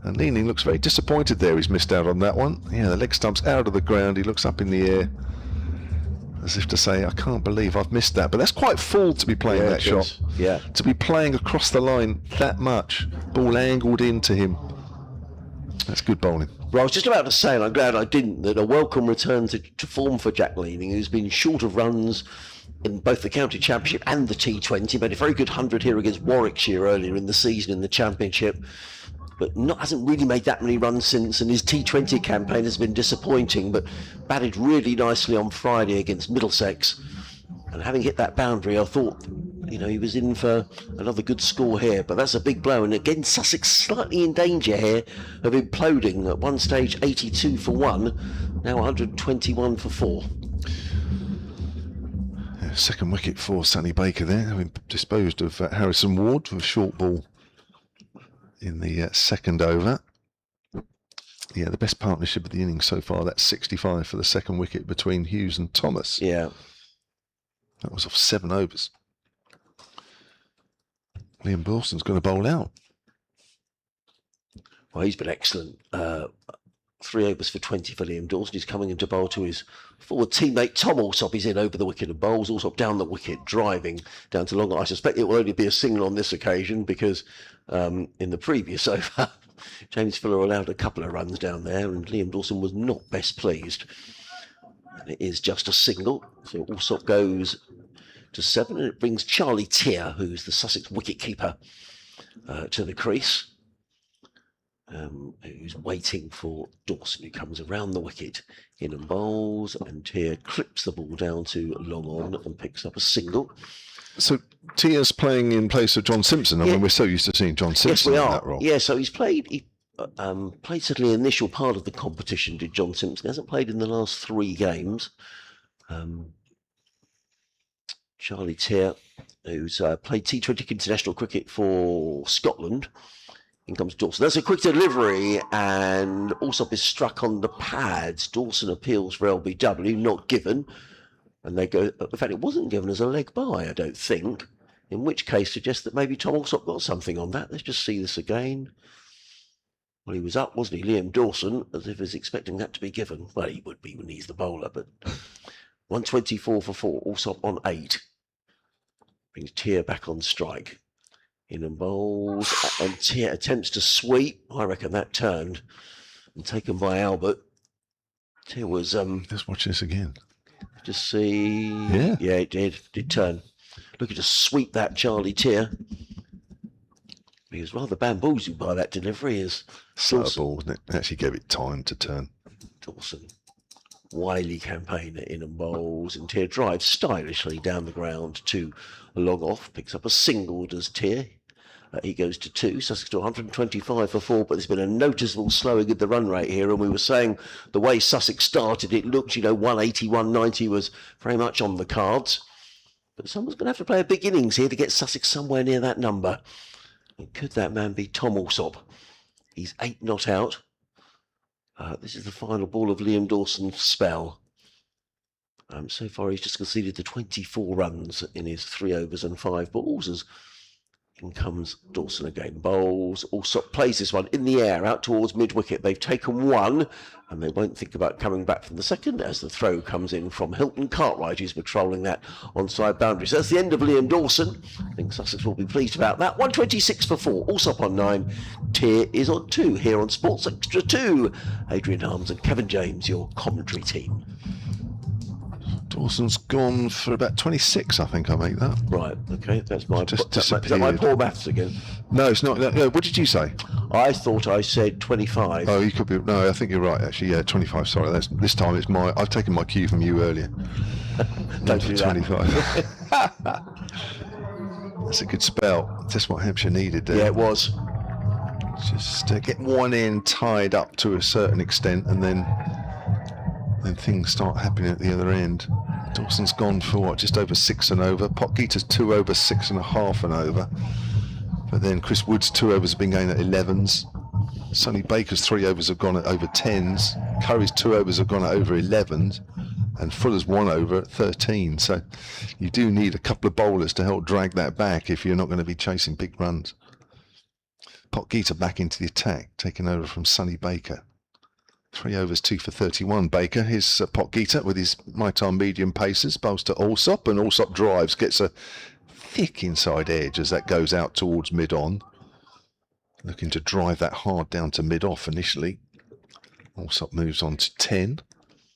And Leaning looks very disappointed there. He's missed out on that one. Yeah, the leg stump's out of the ground. He looks up in the air as if to say, I can't believe I've missed that. But that's quite full to be playing that shot. Yeah. To be playing across the line that much. Ball angled into him. That's good bowling. Well, I was just about to say, and I'm glad I didn't, that a welcome return to form for Jack Leaning, who's been short of runs in both the County Championship and the T20. Made a very good 100 here against Warwickshire earlier in the season in the Championship, but hasn't really made that many runs since, and his T20 campaign has been disappointing, but batted really nicely on Friday against Middlesex. And having hit that boundary, I thought, he was in for another good score here, but that's a big blow. And again, Sussex slightly in danger here of imploding. At one stage, 82 for 1, now 121 for 4. Second wicket for Sonny Baker there, having disposed of Harrison Ward with a short ball in the second over. Yeah, the best partnership of the innings so far. That's 65 for the second wicket between Hughes and Thomas. Yeah. That was off 7 overs. Liam Dawson's going to bowl out. Well, he's been excellent. 3 overs for 20 for Liam Dawson. He's coming into bowl to his forward teammate Tom Alsop. He's in over the wicket and bowls. Alsop down the wicket, driving down to long. I suspect it will only be a single on this occasion because in the previous over, James Fuller allowed a couple of runs down there and Liam Dawson was not best pleased. And it is just a single. So Alsop goes to 7 and it brings Charlie Tier, who's the Sussex wicketkeeper, to the crease. Who's waiting for Dawson, who comes around the wicket in and bowls, and Tier clips the ball down to long on and picks up a single. So Tier's playing in place of John Simpson. I mean, we're so used to seeing John Simpson in that role. Yeah, so he's played. He played certainly the initial part of the competition. Did John Simpson? He hasn't played in the last 3 games. Charlie Tier, who's played T20 international cricket for Scotland. In comes Dawson. That's a quick delivery, and Alsop is struck on the pads. Dawson appeals for LBW, not given. And they go, in fact, it wasn't given as a leg by, I don't think. in which case suggests that maybe Tom Alsop got something on that. Let's just see this again. Well, he was up, wasn't he, Liam Dawson, as if he's expecting that to be given. Well, he would be when he's the bowler, but 124 for 4, Alsop on 8. Brings Tier back on strike. In and bowls, and Tier attempts to sweep. I reckon that turned and taken by Albert. Tier was Let's watch this again. just see. Yeah. Yeah, it did turn. Looking to sweep that Charlie Tier. He was rather bamboozled by that delivery as Slow ball, wasn't it? Actually gave it time to turn. Dawson. Wily campaigner in and bowls, and Tier drives stylishly down the ground to a long off, picks up a single, does Tier. He goes to 2, Sussex to 125 for 4, but there's been a noticeable slowing of the run rate here, and we were saying the way Sussex started, it looked, 180, 190 was very much on the cards. But someone's going to have to play a big innings here to get Sussex somewhere near that number. And could that man be Tom Alsop? He's 8 not out. This is the final ball of Liam Dawson's spell. So far, he's just conceded the 24 runs in his 3 overs and 5 balls. As in comes Dawson again. Bowls. Alsop plays this one in the air out towards mid-wicket. They've taken 1, and they won't think about coming back from the second as the throw comes in from Hilton Cartwright, who's patrolling that onside boundary. So that's the end of Liam Dawson. I think Sussex will be pleased about that. 126 for 4. Alsop on 9. Tier is on 2 here on Sports Extra 2. Adrian Harms and Kevin James, your commentary team. Dawson's gone for about 26, I think I make that. Right, okay, that's my Just is that my disappeared. poor maths again. No, it's not. No, what did you say? I thought I said 25. Oh, you could be. No, I think you're right, actually. Yeah, 25. Sorry. This time it's I've taken my cue from you earlier. Don't do that. 25. That's a good spell. That's what Hampshire needed there. Yeah, it was. Just get one in tied up to a certain extent, and then things start happening at the other end. Dawson's gone for what, just over 6 and over. Potgieter's 2 over 6.5 and over. But then Chris Wood's 2 overs have been going at 11s. Sonny Baker's 3 overs have gone at over 10s. Curry's 2 overs have gone at over 11s. And Fuller's 1 over at 13. So you do need a couple of bowlers to help drag that back if you're not going to be chasing big runs. Potgieter back into the attack, taking over from Sonny Baker. 3 overs, 2 for 31. Baker, his Potgieter with his Maitar medium paces, bowls to Alsop, and Alsop drives, gets a thick inside edge as that goes out towards mid-on. Looking to drive that hard down to mid-off initially. Alsop moves on to 10.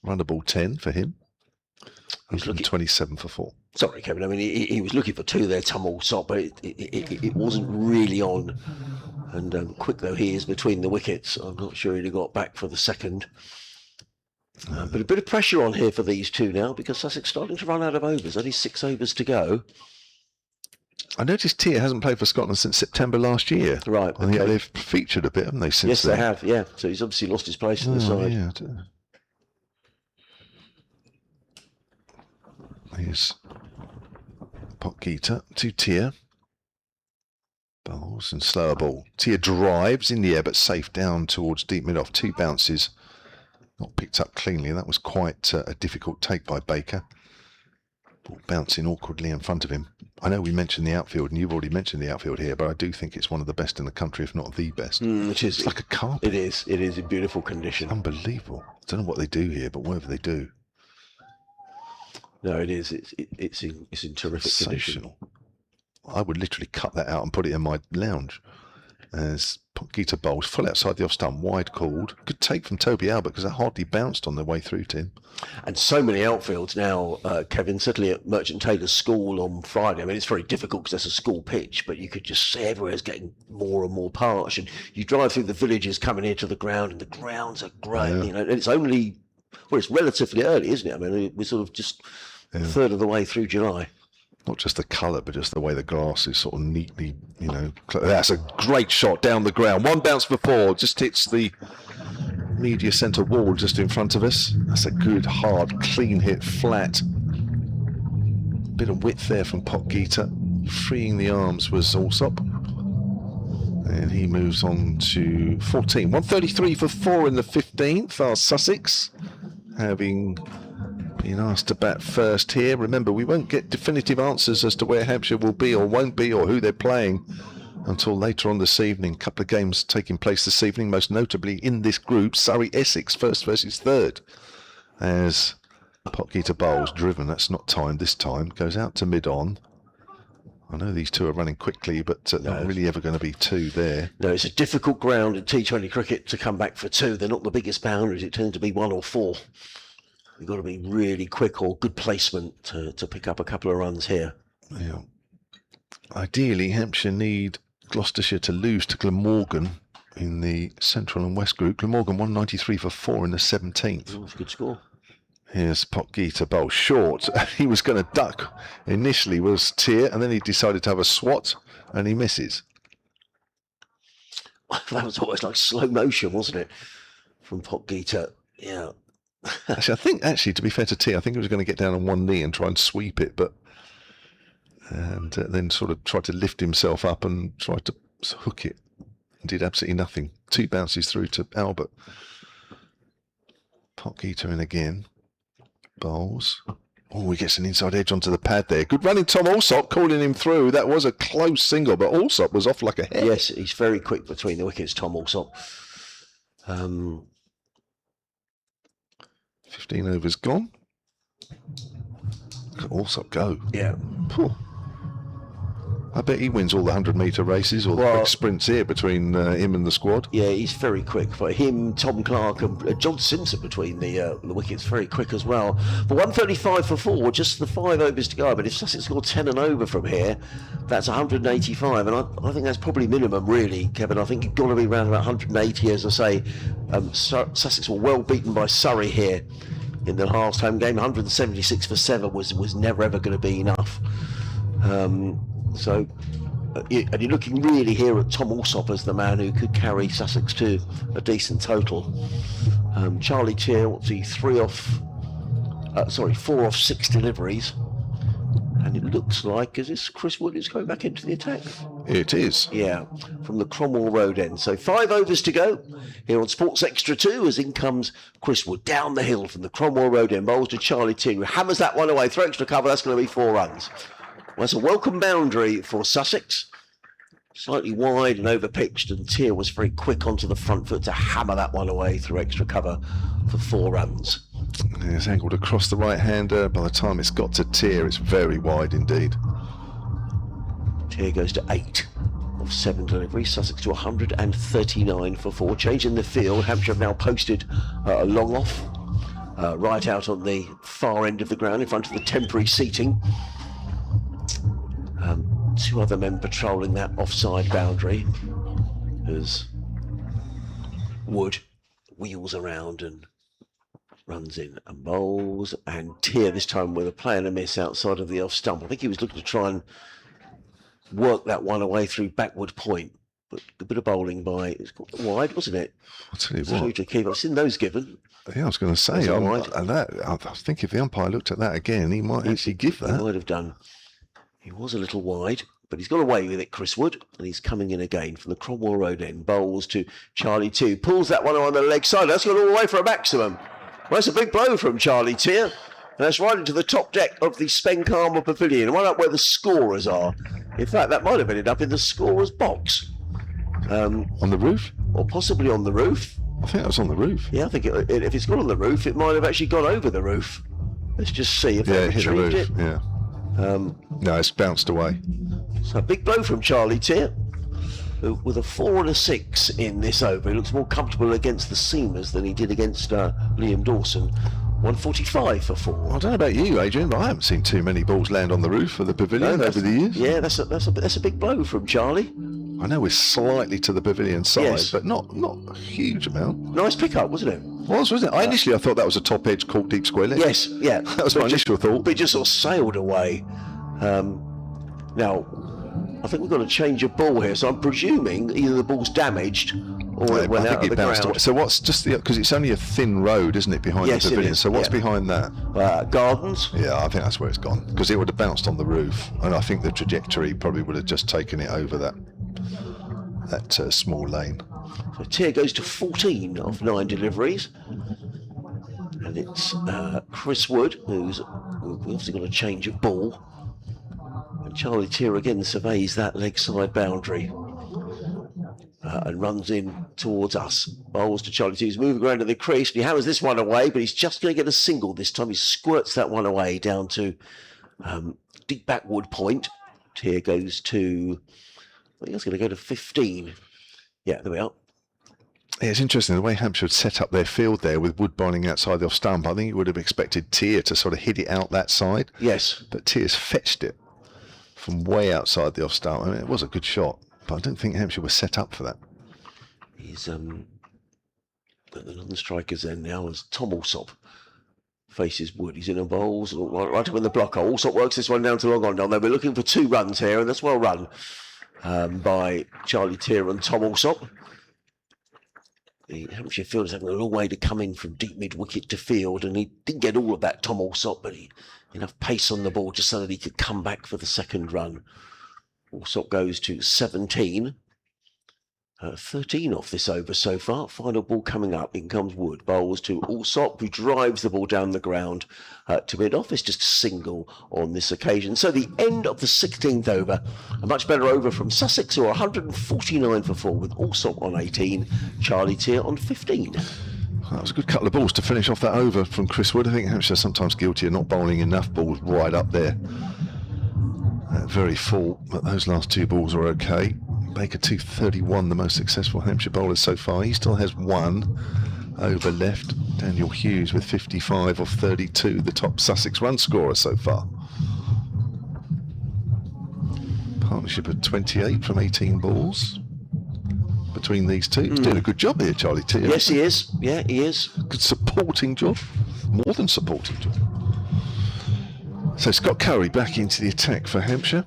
Runnable 10 for him. 127 for 4. Sorry, Kevin. I mean, he was looking for 2 there, Tom Alsop, but it wasn't really on. And quick though he is between the wickets, I'm not sure he'd have got back for the second. But a bit of pressure on here for these two now, because Sussex starting to run out of overs. Only 6 overs to go. I noticed Tier hasn't played for Scotland since September last year. Right. And yet Okay. they've featured a bit, haven't they, since Yes, then? they have. Yeah. So he's obviously lost his place in the side. Yeah. Here's Potgieter to Tier. Bowls and slower ball. Tier drives in the air, but safe down towards deep mid-off. 2 bounces. Not picked up cleanly. That was quite a difficult take by Baker. Ball bouncing awkwardly in front of him. I know we mentioned the outfield, and you've already mentioned the outfield here, but I do think it's one of the best in the country, if not the best. Which is It's like a carpet. It is in beautiful condition. Unbelievable. I don't know what they do here, but whatever they do, No, it is. It's in terrific condition. sensational. I would literally cut that out and put it in my lounge. As Potgieter bowls full outside the off stump, wide called. Good take from Toby Albert, because that hardly bounced on their way through to him. And so many outfields now, Kevin, certainly at Merchant Taylor's school on Friday. I mean, it's very difficult because that's a school pitch, but you could just see everywhere's getting more and more parched. And you drive through the villages coming here to the ground, and the grounds are great. Yeah. You know, and it's only, well, it's relatively early, isn't it? I mean, we're sort of just a third of the way through July. Not just the colour, but just the way the grass is sort of neatly, That's a great shot down the ground. 1 bounce for 4, just hits the media centre wall just in front of us. That's a good, hard, clean hit, flat. Bit of width there from Potgieter. Freeing the arms was Alsop. And he moves on to 14. 133 for 4 in the 15th. Sussex having being asked to bat first here. Remember, we won't get definitive answers as to where Hampshire will be or won't be or who they're playing until later on this evening. A couple of games taking place this evening, most notably in this group, Surrey-Essex, first versus third. As Potgieter bowls, driven, that's not timed this time, goes out to mid-on. I know these two are running quickly, but not really ever going to be two there. No, it's a difficult ground in T20 cricket to come back for two. They're not the biggest boundaries. It tends to be 1 or 4. You've got to be really quick or good placement to pick up a couple of runs here. Yeah. Ideally, Hampshire need Gloucestershire to lose to Glamorgan in the Central and West group. Glamorgan 193 for 4 in the 17th. Oh, that's a good score. Here's Potgieter bowl short. He was going to duck initially, was Tier, and then he decided to have a swat, and he misses. That was almost like slow motion, wasn't it, from Potgieter? Yeah. Actually, to be fair to Tier, I think he was going to get down on one knee and try and sweep it, but then sort of tried to lift himself up and tried to hook it. Did absolutely nothing. 2 bounces through to Albert. Potgieter in again. Bowls. Oh, he gets an inside edge onto the pad there. Good running Tom Alsop, calling him through. That was a close single, but Alsop was off like a head. Yes, he's very quick between the wickets, Tom Alsop. 15 overs gone. Look at Alsop go. Yeah. Phew. I bet he wins all the 100-metre races or the big sprints here between him and the squad. Yeah, he's very quick. But him, Tom Clark, and John Simpson between the wickets, very quick as well. But 135 for 4, just the 5 overs to go. But if Sussex score 10 and over from here, that's 185. And I think that's probably minimum, really, Kevin. I think you've got to be around about 180, as I say. Sussex were well beaten by Surrey here in the last home game. 176 for 7 was never ever going to be enough. And you're looking really here at Tom Alsop as the man who could carry Sussex to a decent total. Charlie Tier, what's he, 4 off 6 deliveries. And it looks like, is this Chris Wood is going back into the attack? It is. Yeah, from the Cromwell Road end. So 5 overs to go here on Sports Extra 2 as in comes Chris Wood down the hill from the Cromwell Road end. Bowls to Charlie Tier, who hammers that one away through extra cover. That's going to be 4 runs. Well, that's a welcome boundary for Sussex. Slightly wide and overpitched, and Tier was very quick onto the front foot to hammer that one away through extra cover for 4 runs. It's angled across the right-hander. By the time it's got to Tier, it's very wide indeed. Tier goes to 8 of 7 deliveries. Sussex to 139 for 4. Changing the field, Hampshire have now posted a long off right out on the far end of the ground in front of the temporary seating. 2 other men patrolling that offside boundary as Wood wheels around and runs in and bowls, and Tier this time with a play and a miss outside of the off stump. I think he was looking to try and work that one away through backward point, but a bit of bowling by, it's wide, wasn't it? I'll tell you what. To keep. I've seen those given. Yeah, I was going to say, I think if the umpire looked at that again, he might actually give that. He might have done. He was a little wide, but he's got away with it, Chris Wood, and he's coming in again from the Cromwell Road end. Bowls to Charlie Tier, pulls that one on the leg side. That's gone all the way for a maximum. Well, that's a big blow from Charlie Tier, and that's right into the top deck of the Spenkarma Pavilion, right up where the scorers are. In fact, that might have ended up in the scorer's box. On the roof? Or possibly on the roof. I think that was on the roof. Yeah, I think if it's gone on the roof, it might have actually gone over the roof. Let's just see if they hit the roof. it. Yeah. No, it's bounced away. So a big blow from Charlie Tier, who with a 4 and a 6 in this over. He looks more comfortable against the seamers than he did against Liam Dawson. 145 for 4. I don't know about you, Adrian, but I haven't seen too many balls land on the roof of the pavilion over the years. Yeah, that's a big blow from Charlie. I know we're slightly to the pavilion side, Yes. but not a huge amount. Nice pickup, wasn't it? Wasn't it? Initially I thought that was a top edge caught deep square leg. Yes, yeah. That was my initial thought. But it just sort of sailed away. Now, I think we've got to change a ball here, so I'm presuming either the ball's damaged or it went out of the ground. Away. So what's just because it's only a thin road, isn't it, behind the pavilion? So what's behind that? Gardens. Yeah, I think that's where it's gone, because it would have bounced on the roof, and I think the trajectory probably would have just taken it over that small lane. So Tier goes to 14 of 9 deliveries. And it's Chris Wood, who's obviously got a change of ball. And Charlie Tier again surveys that leg side boundary and runs in towards us. Bowls to Charlie Tier. He's moving around to the crease, and he hammers this one away, but he's just going to get a single this time. He squirts that one away down to deep backward point. Tier goes to, I think it's going to go to 15. Yeah, there we are. Yeah, it's interesting the way Hampshire had set up their field there with Wood bowling outside the off stump. I think you would have expected Tier to sort of hit it out that side. Yes. But Tier's fetched it from way outside the off stump. I mean, it was a good shot, but I don't think Hampshire was set up for that. He's got the non-strikers then now as Tom Alsop faces Wood. He's in a bowls right up in the blocker. Alsop works this one down to long on. Now they'll be looking for 2 runs here, and that's well run by Charlie Tier and Tom Alsop. The Hampshire fielders having a long way to come in from deep mid-wicket to field, and he didn't get all of that, Tom Alsop, but he enough pace on the ball just so that he could come back for the second run. Alsop goes to 17. 13 off this over so far. Final ball coming up. In comes Wood. Bowls to Alsop, who drives the ball down the ground to mid off. It's just a single on this occasion. So the end of the 16th over. A much better over from Sussex, who are 149 for 4 with Alsop on 18, Charlie Tier on 15. That was a good couple of balls to finish off that over from Chris Wood. I think Hampshire's sometimes guilty of not bowling enough balls right up there. Very full, but those last 2 balls are okay. Baker 231, the most successful Hampshire bowler so far. He still has 1 over left. Daniel Hughes with 55 off 32, the top Sussex run scorer so far. Partnership of 28 from 18 balls between these two. He's doing a good job here, Charlie Tier. Yes, he is. Yeah, he is. Good supporting job. More than supporting job. So Scott Curry back into the attack for Hampshire.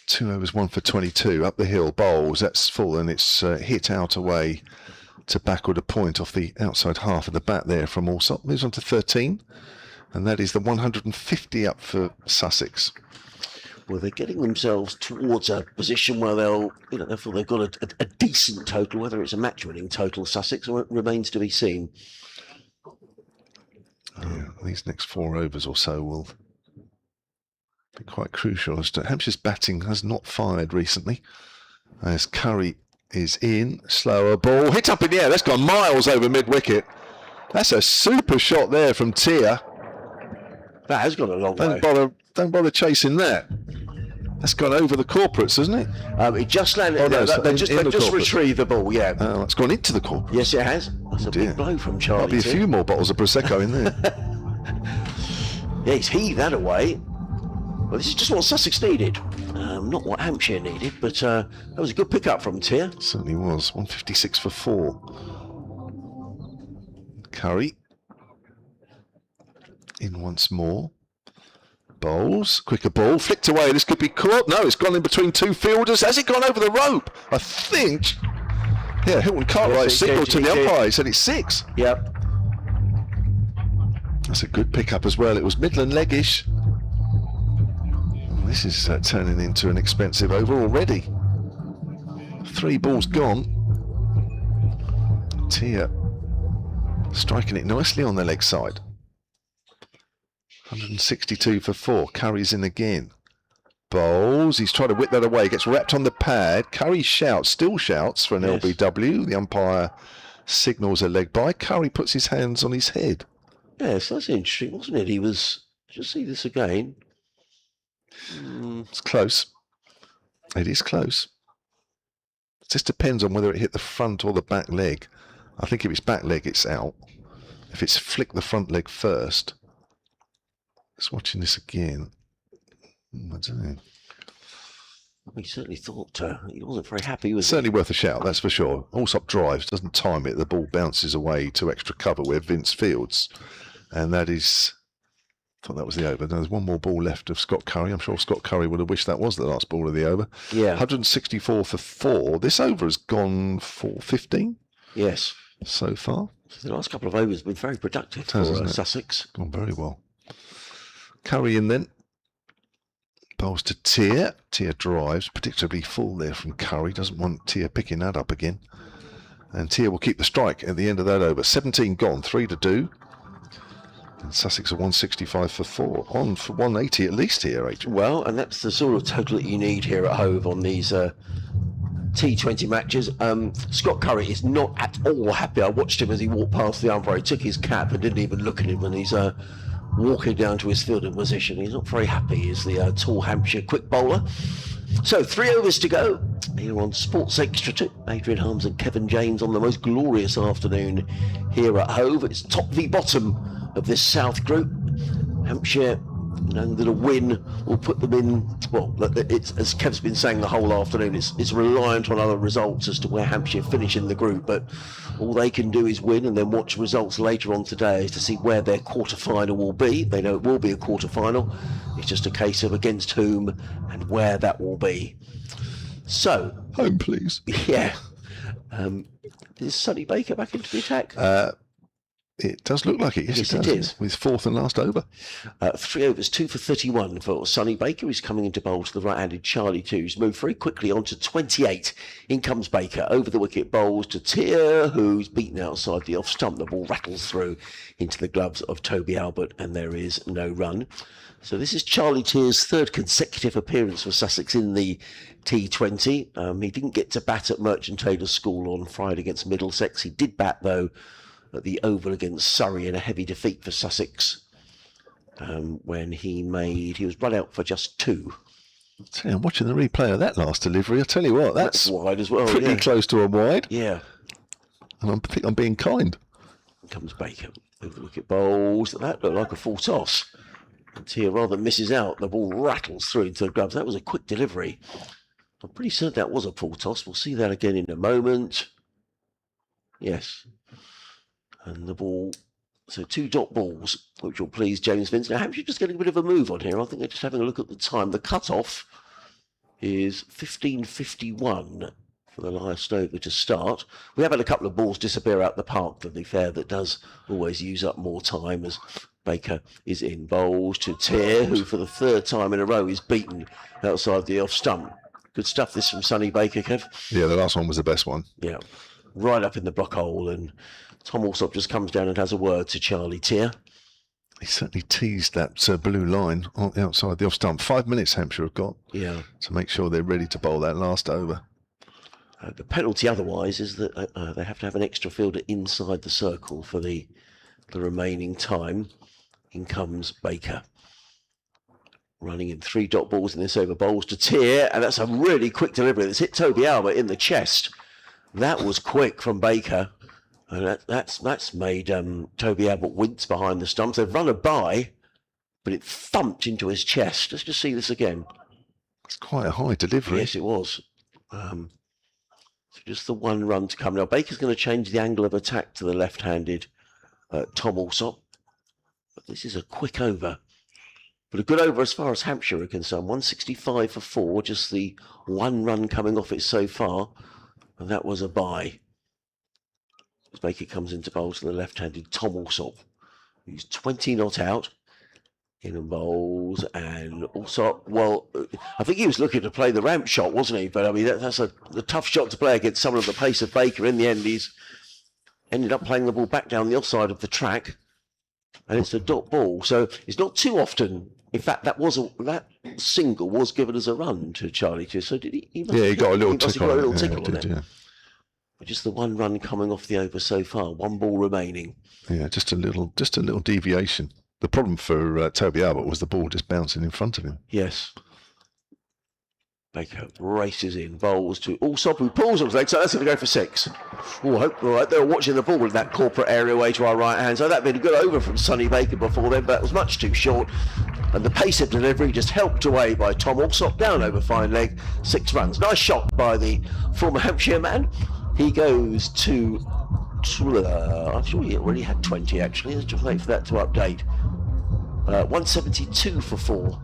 2 overs, 1 for 22. Up the hill, bowls. That's full, and it's hit out away to backward a point off the outside half of the bat there from Alsop. Moves on to 13, and that is the 150 up for Sussex. Well, they're getting themselves towards a position where they'll feel they've got a decent total. Whether it's a match-winning total, Sussex, or it remains to be seen. Yeah, these next 4 overs or so will be quite crucial. Hampshire's batting has not fired recently, as Curry is in. Slower ball, hit up in the air. That's gone miles over mid-wicket. That's a super shot there from Tier. That has gone a long way. Don't bother chasing that. That's gone over the corporates, hasn't it? It just landed. Oh, no, they just retrieved the ball. Yeah. Oh, it's gone into the corporate. Yes, it has. That's a big blow from Charlie. Might be a few more bottles of Prosecco in there. Yeah, he's heaved that away. Well, this is just what Sussex needed. Not what Hampshire needed, but that was a good pick-up from Tier. Certainly was. 156 for 4. Curry in once more. Bowls, quicker ball, flicked away. This could be caught. No, it's gone in between 2 fielders. Has it gone over the rope? I think. Yeah, Hilton Cartwright signalled to the umpire. He said it's 6. Yep. That's a good pickup as well. It was Midland leggish. This is turning into an expensive over already. 3 balls gone. Tier striking it nicely on the leg side. 162 for 4. Curry's in again. Bowls. He's trying to whip that away. Gets wrapped on the pad. Curry still shouts for an LBW. The umpire signals a leg by. Curry puts his hands on his head. Yes, that's interesting, wasn't it? He was. Just see this again. It's close. It is close. It just depends on whether it hit the front or the back leg. I think if it's back leg, it's out. If it's flicked the front leg first. Just watching this again. I don't know. He certainly thought he wasn't very happy with it. Certainly worth a shout, that's for sure. Alsop drives, doesn't time it. The ball bounces away to extra cover where Vince fields. And that is... I thought that was the over. There's 1 more ball left of Scott Curry. I'm sure Scott Curry would have wished that was the last ball of the over. Yeah. 164 for 4. This over has gone for 15. Yes. So far. So the last couple of overs have been very productive for Sussex. Gone very well. Curry in then. Bowls to Tier. Tier drives, particularly full there from Curry. Doesn't want Tier picking that up again. And Tia will keep the strike at the end of that over. 17 gone, 3 to do. And Sussex are 165 for 4. On for 180 at least here, Adrian. Well, and that's the sort of total that you need here at Hove on these T20 matches. Scott Curry is not at all happy. I watched him as he walked past the umpire. He took his cap and didn't even look at him when he's walking down to his fielding position. He's not very happy. Is the tall Hampshire quick bowler. So 3 overs to go here on Sports Extra 2. Adrian Harms and Kevin James on the most glorious afternoon here at Hove. It's top v bottom of this South group. Hampshire, knowing that a win will put them in, well, it's, as Kev's been saying the whole afternoon, it's reliant on other results as to where Hampshire finish in the group, but all they can do is win and then watch results later on today to see where their quarter-final will be. They know it will be a quarter-final. It's just a case of against whom and where that will be. So... Home, please. Yeah. Is Sonny Baker back into the attack? It does look like it. Yes, it is. With 4th and last over. 3 overs, 2 for 31 for Sonny Baker. He's coming into bowl to the right-handed Charlie too. He's moved very quickly on to 28. In comes Baker. Over the wicket bowls to Tia, who's beaten outside the off-stump. The ball rattles through into the gloves of Toby Albert, and there is no run. So this is Charlie Tia's 3rd consecutive appearance for Sussex in the T20. He didn't get to bat at Merchant Taylor's School on Friday against Middlesex. He did bat, though, at the Oval against Surrey in a heavy defeat for Sussex when he was run out for just 2. I'm watching the replay of that last delivery. I tell you what, that's wide as well. Pretty close to a wide. Yeah. And I think I'm being kind. Here comes Baker over the wicket bowls. That looked like a full toss. And Tia rather misses out. The ball rattles through into the gloves. That was a quick delivery. I'm pretty certain that was a full toss. We'll see that again in a moment. Yes. And the ball, so 2 dot balls, which will please James Vince. Now, Hampshire just getting a bit of a move on here. I think they're just having a look at the time. The cut-off is 15:51 for the last over to start. We have had a couple of balls disappear out the park, to be fair. That does always use up more time as Baker is in bowls to Tia, who for the 3rd time in a row is beaten outside the off-stump. Good stuff, this from Sonny Baker, Kev. Yeah, the last one was the best one. Yeah, right up in the block hole, and Tom Alsop just comes down and has a word to Charlie Tia. He certainly teased that blue line on the outside the off stump. 5 minutes Hampshire have got to make sure they're ready to bowl that last over. The penalty otherwise is that they have to have an extra fielder inside the circle for the remaining time. In comes Baker. Running in 3 dot balls in this over, bowls to Tia, and that's a really quick delivery. That's hit Toby Albert in the chest. That was quick from Baker. And that's made Toby Albert wince behind the stumps. They've run a by, but it thumped into his chest. Let's just see this again. It's quite a high delivery. Yes, it was. So just the 1 run to come. Now, Baker's going to change the angle of attack to the left-handed Tom Alsop. But this is a quick over. But a good over as far as Hampshire are concerned. 165 for 4, just the 1 run coming off it so far. And that was a bye. As Baker comes into bowl to the left-handed Tom Alsop, who's 20 not out, in and bowls, and Alsop, well, I think he was looking to play the ramp shot, wasn't he? But I mean, that's a tough shot to play against someone of the pace of Baker. In the end, he's ended up playing the ball back down the offside of the track, and it's a dot ball. So it's not too often. In fact, that single was given as a run to Charlie too. So did he? He got a little tickle on it. Yeah. Just the 1 run coming off the over so far. 1 ball remaining. Yeah, just a little deviation. The problem for Toby Albert was the ball just bouncing in front of him. Yes. Baker races in, bowls to Alsop, who pulls on his leg, so that's going to go for 6. Oh, I hope, all right, they were watching the ball with that corporate area way to our right hand, so that'd been a good over from Sonny Baker before then, but it was much too short. And the pace of delivery just helped away by Tom Alsop, down over fine leg, 6 runs. Nice shot by the former Hampshire man. He goes to, I'm sure he already had 20 actually. Let's just wait for that to update. 172 for 4,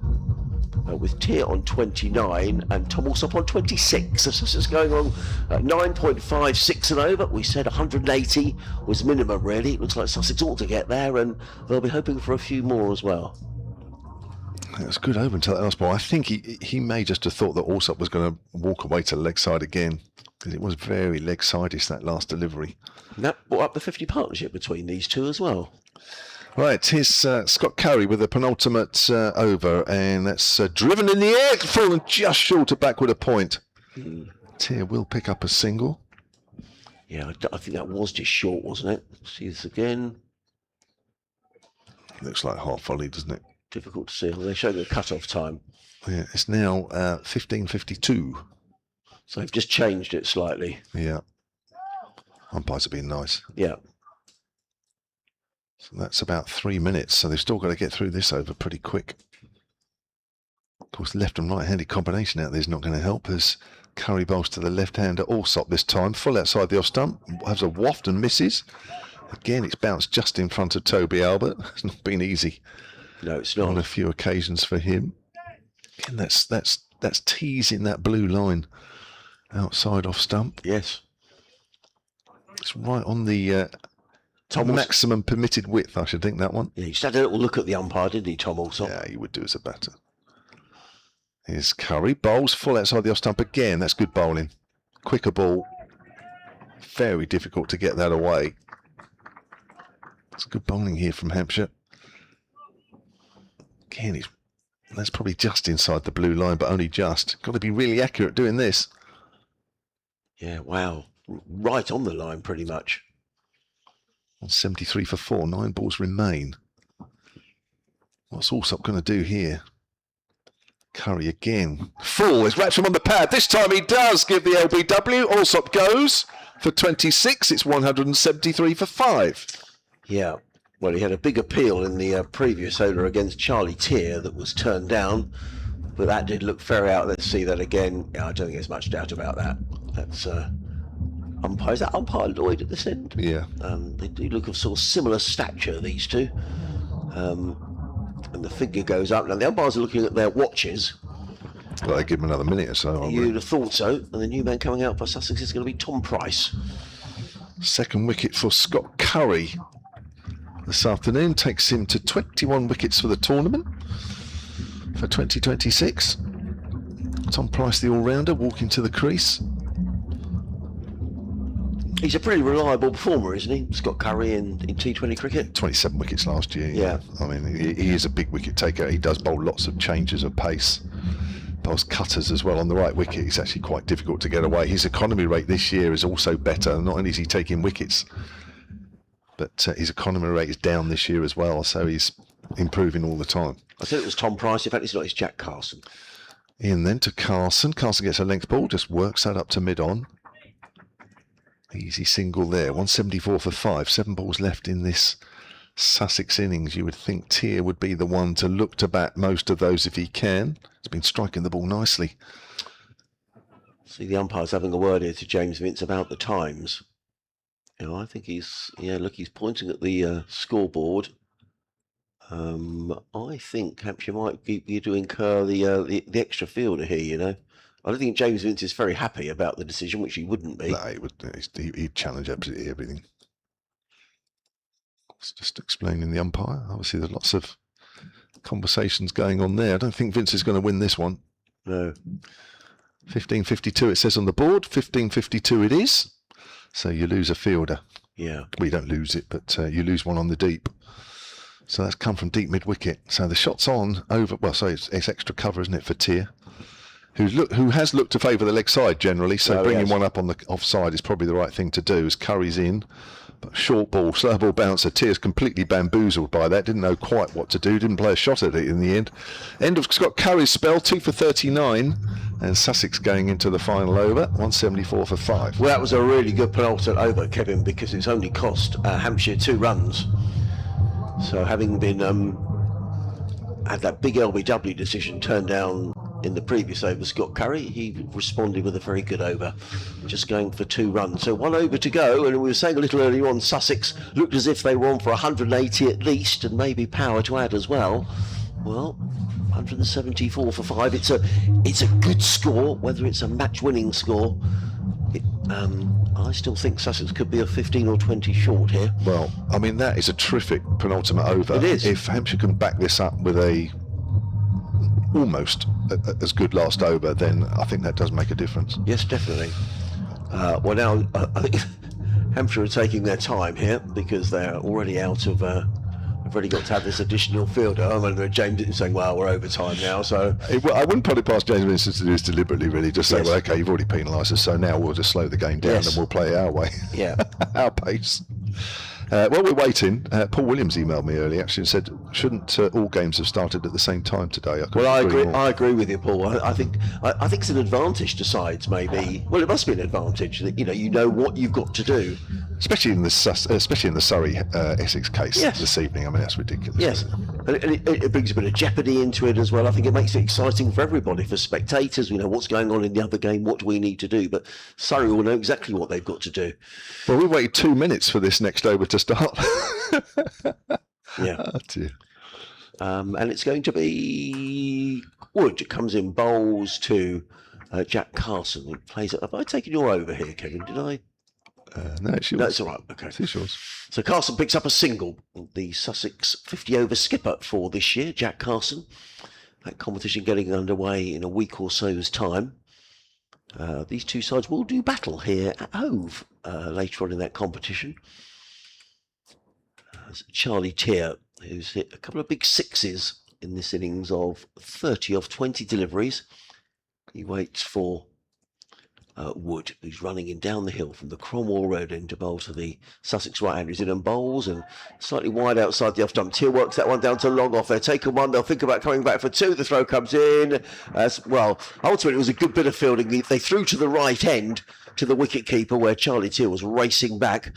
with Tia on 29 and Tom Alsop on 26. So this is going on 9.56 and over. We said 180 was minimum really. It looks like Sussex ought to get there, and they'll be hoping for a few more as well. It was good over until that last ball. I think he may just have thought that Alsop was going to walk away to the leg side again, because it was very leg sideish, that last delivery. And that brought up the 50 partnership between these two as well. Right, here's Scott Curry with the penultimate over, and that's driven in the air, fallen just short of backward a point. Tier will pick up a single. Yeah, I think that was just short, wasn't it? See this again. Looks like half volley, doesn't it? Difficult to see. They show the cut-off time. Yeah, it's now 15:52. So they've just changed it slightly. Yeah. Umpires are being nice. Yeah. So that's about 3 minutes. So they've still got to get through this over pretty quick. Of course, left and right-handed combination out there is not going to help, as Curry bowls to the left-hander Alsop this time. Full outside the off stump. Has a waft and misses. Again, it's bounced just in front of Toby Albert. It's not been easy. No, it's not. On a few occasions for him. Again, that's teasing that blue line outside off stump. Yes. It's right on the maximum permitted width, I should think, that one. Yeah, he just had a little look at the umpire, didn't he, Tom Alsop? Yeah, he would do as a batter. Here's Curry. Bowls full outside the off stump again. That's good bowling. Quicker ball. Very difficult to get that away. It's good bowling here from Hampshire. Again, that's probably just inside the blue line, but only just. Got to be really accurate doing this. Yeah, wow. Right on the line, pretty much. 173 for 4. 9 balls remain. What's Alsop going to do here? Curry again. Full. It's Ratcham on the pad. This time he does give the LBW. Alsop goes for 26. It's 173 for 5. Yeah. Well, he had a big appeal in the previous over against Charlie Tier that was turned down, but that did look fair out. Let's see that again. Yeah, I don't think there's much doubt about that. That's umpire. Is that umpire Lloyd at this end? Yeah. They do look of sort of similar stature, these two. And the figure goes up. Now, the umpires are looking at their watches. Well, they give him another minute or so. You'd have thought so. And the new man coming out for Sussex is going to be Tom Price. Second wicket for Scott Curry this afternoon takes him to 21 wickets for the tournament for 2026. Tom Price, the all-rounder, walking to the crease. He's a pretty reliable performer, isn't he, Scott Curry, in T20 cricket? 27 wickets last year. Yeah. I mean, he is a big wicket taker. He does bowl lots of changes of pace. Bowls cutters as well on the right wicket. It's actually quite difficult to get away. His economy rate this year is also better. Not only is he taking wickets, but his economy rate is down this year as well, so he's improving all the time. I said it was Tom Price. In fact, it's not. It's Jack Carson. In then to Carson. Carson gets a length ball, just works that up to mid-on. Easy single there. 174 for 5. 7 balls left in this Sussex innings. You would think Tier would be the one to look to bat most of those if he can. He's been striking the ball nicely. See the umpires having a word here to James Vince about the times. You know, I think he's pointing at the scoreboard. I think Hampshire might be to incur the extra fielder here, you know. I don't think James Vince is very happy about the decision, which he wouldn't be. No, he'd challenge absolutely everything. It's just explaining the umpire. Obviously, there's lots of conversations going on there. I don't think Vince is going to win this one. No. 15:52 it says on the board. 15:52 it is. So you lose a fielder. Yeah. Well, you don't lose it, but you lose one on the deep. So that's come from deep mid-wicket. So the shot's on over. Well, so it's extra cover, isn't it, for Tier? Who has looked to favour the leg side generally, so bringing one up on the offside is probably the right thing to do, as Curry's in. But short ball, slow ball bouncer. Tier's completely bamboozled by that, didn't know quite what to do, didn't play a shot at it in the end. End of Scott Curry's spell, 2 for 39, and Sussex going into the final over, 174 for 5. Well, that was a really good penultimate over, Kevin, because it's only cost Hampshire 2 runs. So having been had that big LBW decision turned down in the previous over, Scott Curry, he responded with a very good over, just going for 2 runs. So 1 over to go, and we were saying a little earlier on, Sussex looked as if they were on for 180 at least, and maybe power to add as well. Well, 174 for 5. It's a good score, whether it's a match-winning score. I still think Sussex could be a 15 or 20 short here. Well, I mean, that is a terrific penultimate over. It is. If Hampshire can back this up with a almost as good last over, then I think that does make a difference. Yes, definitely. Well, now I think Hampshire are taking their time here because they're already out of. They've already got to have this additional fielder. I remember James is saying, "Well, we're over time now." So I wouldn't put it past James Winston to do this deliberately. Really, just say, Yes. "Well, okay, you've already penalised us, so now we'll just slow the game down Yes. and we'll play it our way, yeah, our pace." While we're waiting, Paul Williams emailed me earlier actually and said, "Shouldn't all games have started at the same time today?" well, I agree. more. I agree with you, Paul. I think it's an advantage to sides. Maybe. Well, it must be an advantage that you know what you've got to do. Especially in the Surrey Essex case Yes. this evening. I mean, that's ridiculous. Yes, and it brings a bit of jeopardy into it as well. I think it makes it exciting for everybody, for spectators. We know what's going on in the other game. What do we need to do? But Surrey will know exactly what they've got to do. Well, we waited 2 minutes for this next over to start. Yeah. Oh, dear. And it's going to be Wood comes in, bowls to Jack Carson, who plays it. Have I taken your over here, Kevin? Did I? No, it's yours. No, it's all right. Okay. It's yours. So Carson picks up a single, the Sussex 50-over skipper for this year, Jack Carson. That competition getting underway in a week or so's time. These two sides will do battle here at Hove later on in that competition. Charlie Tier, who's hit a couple of big sixes in this innings of 30 of 20 deliveries. He waits for Wood, who's running in down the hill from the Cromwell Road end to bowl to the Sussex right-handers in and bowls, and slightly wide outside the off stump. Tier works that one down to long off. They're taking one. They'll think about coming back for two. The throw comes in. Well, ultimately it was a good bit of fielding. They threw to the right end to the wicket keeper where Charlie Tier was racing back.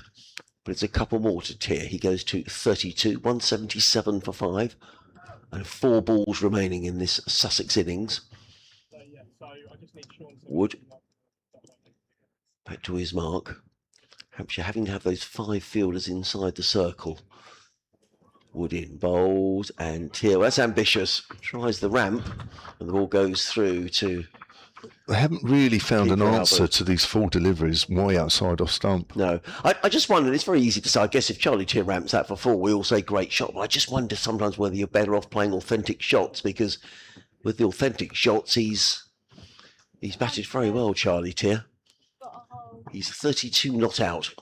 But it's a couple more to Tier. He goes to 32, 177 for 5, and 4 balls remaining in this Sussex innings. Wood back to his mark. Hampshire having to have those 5 fielders inside the circle. Wood in, bowls, and Tier. Well, that's ambitious. Tries the ramp, and the ball goes through to. They haven't really found an Keeper answer Albert. to these 4 deliveries way outside off stump. No, I just wonder, it's very easy to say, I guess if Charlie Tier ramps that for 4, we all say great shot, but I just wonder sometimes whether you're better off playing authentic shots, because with the authentic shots, he's batted very well, Charlie Tier. He's 32 not out.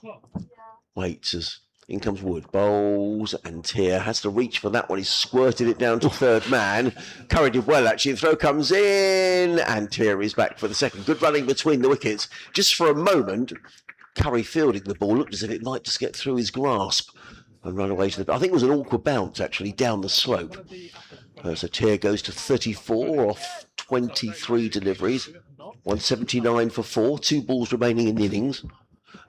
Waits as in comes Wood, bowls, and Tier has to reach for that one. He's squirted it down to third man. Curry did well, actually. The throw comes in, and Tier is back for the second. Good running between the wickets. Just for a moment, Curry fielding the ball looked as if it might just get through his grasp and run away to the. I think it was an awkward bounce, actually, down the slope. So Tier goes to 34 off 23 deliveries. 179 for 4, 2 balls remaining in the innings.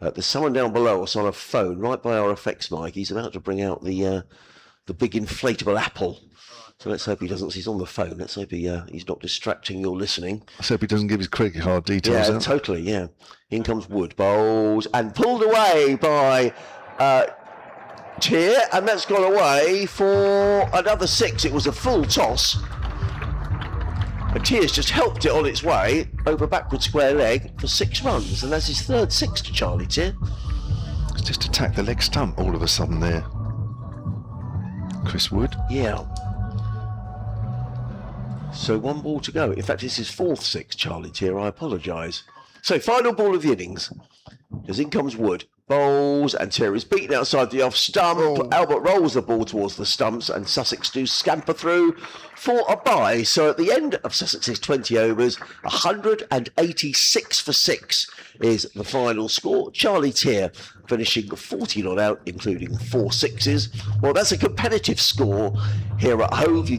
There's someone down below us on a phone, right by our effects mic. He's about to bring out the big inflatable apple. So let's hope he doesn't. He's on the phone. Let's hope he's not distracting your listening. I hope he doesn't give his cricket card details Yeah, out. totally. Yeah. In comes Wood, bowls, and pulled away by Tier, and that's gone away for another 6. It was a full toss. And Tier's just helped it on its way over backward square leg for 6 runs, and that's his third 6 to Charlie Tier. It's just attacked the leg stump all of a sudden there. Chris Wood. Yeah. So 1 ball to go. In fact, it's his 4th 6, Charlie Tier. I apologise. So final ball of the innings. As in comes Wood. Bowls, and Tier is beaten outside the off stump. Albert rolls the ball towards the stumps, and Sussex do scamper through for a bye. So at the end of Sussex's 20 overs, 186 for 6 is the final score. Charlie Tier finishing 40 not out, including 4 sixes. Well, that's a competitive score here at Hove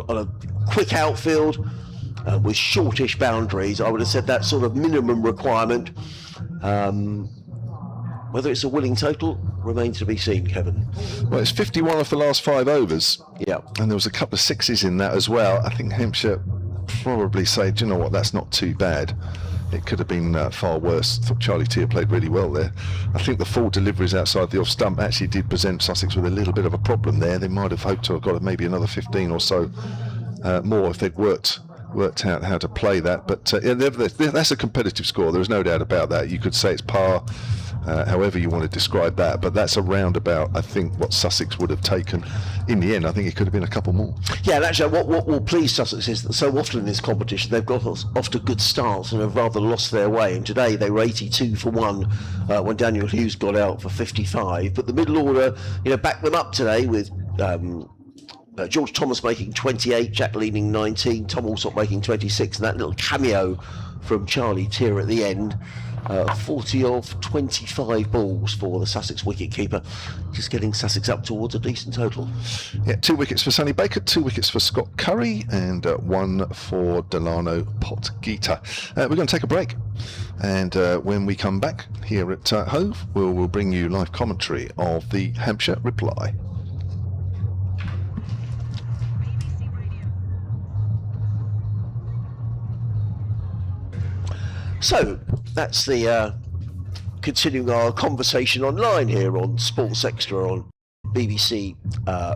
on a quick outfield with shortish boundaries. I would have said that sort of minimum requirement. Whether it's a winning total remains to be seen, Kevin. Well, it's 51 off the last 5 overs. Yeah. And there was a couple of sixes in that as well. I think Hampshire probably say, do you know what, that's not too bad. It could have been far worse. I thought Charlie Tier played really well there. I think the 4 deliveries outside the off stump actually did present Sussex with a little bit of a problem there. They might have hoped to have got maybe another 15 or so more if they'd worked out how to play that. But yeah, that's a competitive score. There's no doubt about that. You could say it's par however you want to describe that. But that's around about, I think, what Sussex would have taken. In the end, I think it could have been a couple more. Yeah, and actually, what will please Sussex is that so often in this competition they've got off to good starts and have rather lost their way. And today they were 82 for 1 when Daniel Hughes got out for 55. But the middle order, backed them up today with George Thomas making 28, Jack Leading 19, Tom Alsop making 26, and that little cameo from Charlie Tier at the end. 40 of 25 balls for the Sussex wicketkeeper, just getting Sussex up towards a decent total. Yeah, 2 wickets for Sonny Baker, 2 wickets for Scott Curry, and 1 for Delano Potgieter. We're going to take a break, and when we come back here at Hove, we'll bring you live commentary of the Hampshire reply. So that's the continuing our conversation online here on Sports Extra on BBC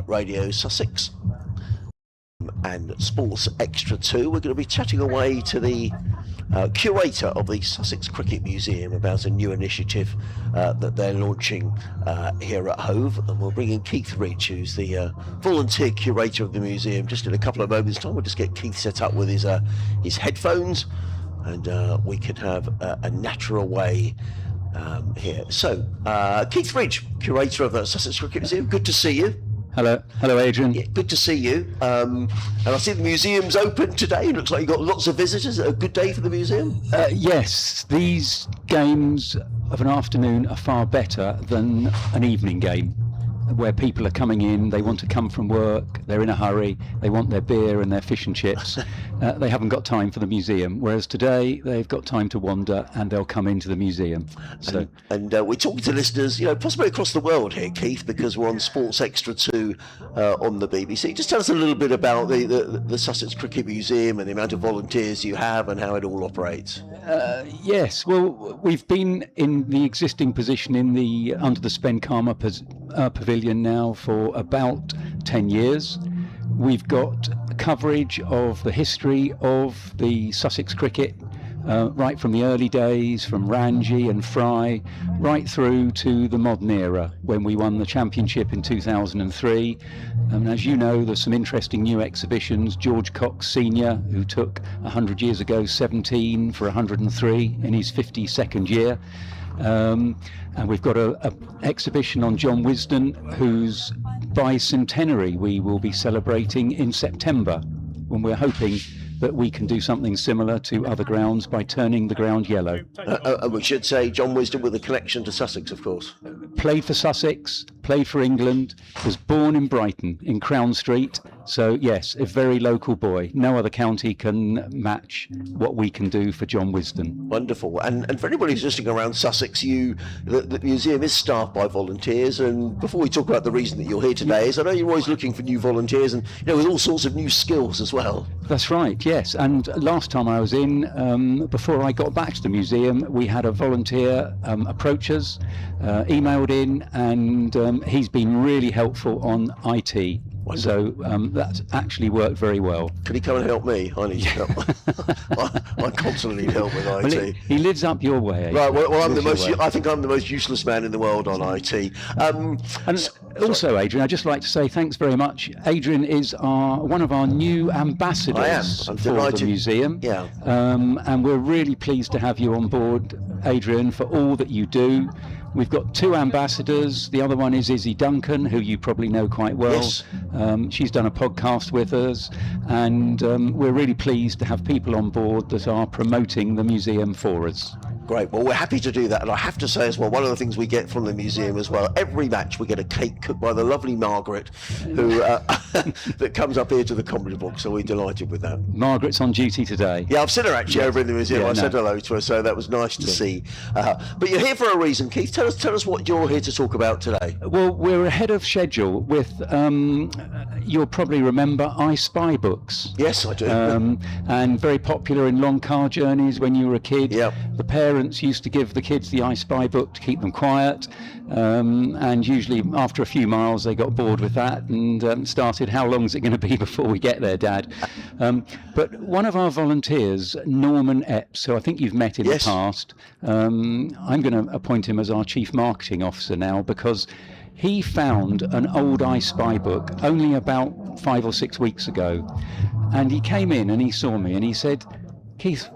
Radio Sussex and Sports Extra 2. We're going to be chatting away to the curator of the Sussex Cricket Museum about a new initiative that they're launching here at Hove, and we'll bring in Keith Ridge, who's the volunteer curator of the museum, just in a couple of moments' time. We'll just get Keith set up with his headphones, and we can have a natural way here. So, Keith Ridge, curator of the Sussex Cricket Museum, good to see you. Hello, Adrian. Yeah, good to see you. And I see the museum's open today. It looks like you've got lots of visitors. A good day for the museum? Yes, these games of an afternoon are far better than an evening game, where people are coming in, they want to come from work, they're in a hurry, they want their beer and their fish and chips. They haven't got time for the museum, whereas today they've got time to wander and they'll come into the museum. So, and we're talking to listeners, possibly across the world here, Keith, because we're on Sports Extra 2 on the BBC. Just tell us a little bit about the Sussex Cricket Museum and the amount of volunteers you have and how it all operates. Yes, well, we've been in the existing position in the under the Spenkarma pavilion now for about 10 years. We've got coverage of the history of the Sussex cricket, right from the early days, from Ranji and Fry, right through to the modern era, when we won the championship in 2003. And as you know, there's some interesting new exhibitions. George Cox Sr., who took 100 years ago 17 for 103 in his 52nd year. And we've got an exhibition on John Wisden, whose bicentenary we will be celebrating in September, when we're hoping that we can do something similar to other grounds by turning the ground yellow. And we should say John Wisden with a connection to Sussex, of course. Played for Sussex, played for England, was born in Brighton, in Crown Street. So yes, a very local boy. No other county can match what we can do for John Wisden. Wonderful. And for anybody who's listening around Sussex, the museum is staffed by volunteers. And before we talk about the reason that you're here today, is I know you're always looking for new volunteers and with all sorts of new skills as well. That's right, yes. And last time I was in, before I got back to the museum, we had a volunteer approach us, emailed in, and he's been really helpful on IT. So that's actually worked very well. Can he come and help me? I need help. I constantly need help with IT. Well, he lives up your way. Right. Well, I think I'm the most useless man in the world on IT. Also, Adrian, I'd just like to say thanks very much. Adrian is one of our new ambassadors I'm for delighted. the museum. Yeah. And we're really pleased to have you on board, Adrian, for all that you do. We've got 2 ambassadors. The other one is Izzy Duncan, who you probably know quite well. Yes. She's done a podcast with us, and we're really pleased to have people on board that are promoting the museum for us. Great. Well, we're happy to do that. And I have to say as well, one of the things we get from the museum as well, every match we get a cake cooked by the lovely Margaret, who that comes up here to the comedy box. So we're delighted with that. Margaret's on duty today. Yeah, I've seen her actually over in the museum. Yeah, I said hello to her, so that was nice to see. But you're here for a reason, Keith. Tell us what you're here to talk about today. Well, we're ahead of schedule with, you'll probably remember, I Spy books. Yes, I do. And very popular in long car journeys when you were a kid. Yep. The parents parents used to give the kids the I Spy book to keep them quiet, and usually after a few miles they got bored with that and started, how long is it going to be before we get there, Dad? But one of our volunteers, Norman Epps, who I think you've met in Yes. the past, I'm going to appoint him as our Chief Marketing Officer now, because he found an old I Spy book only about 5 or 6 weeks ago, and he came in and he saw me and he said, Keith,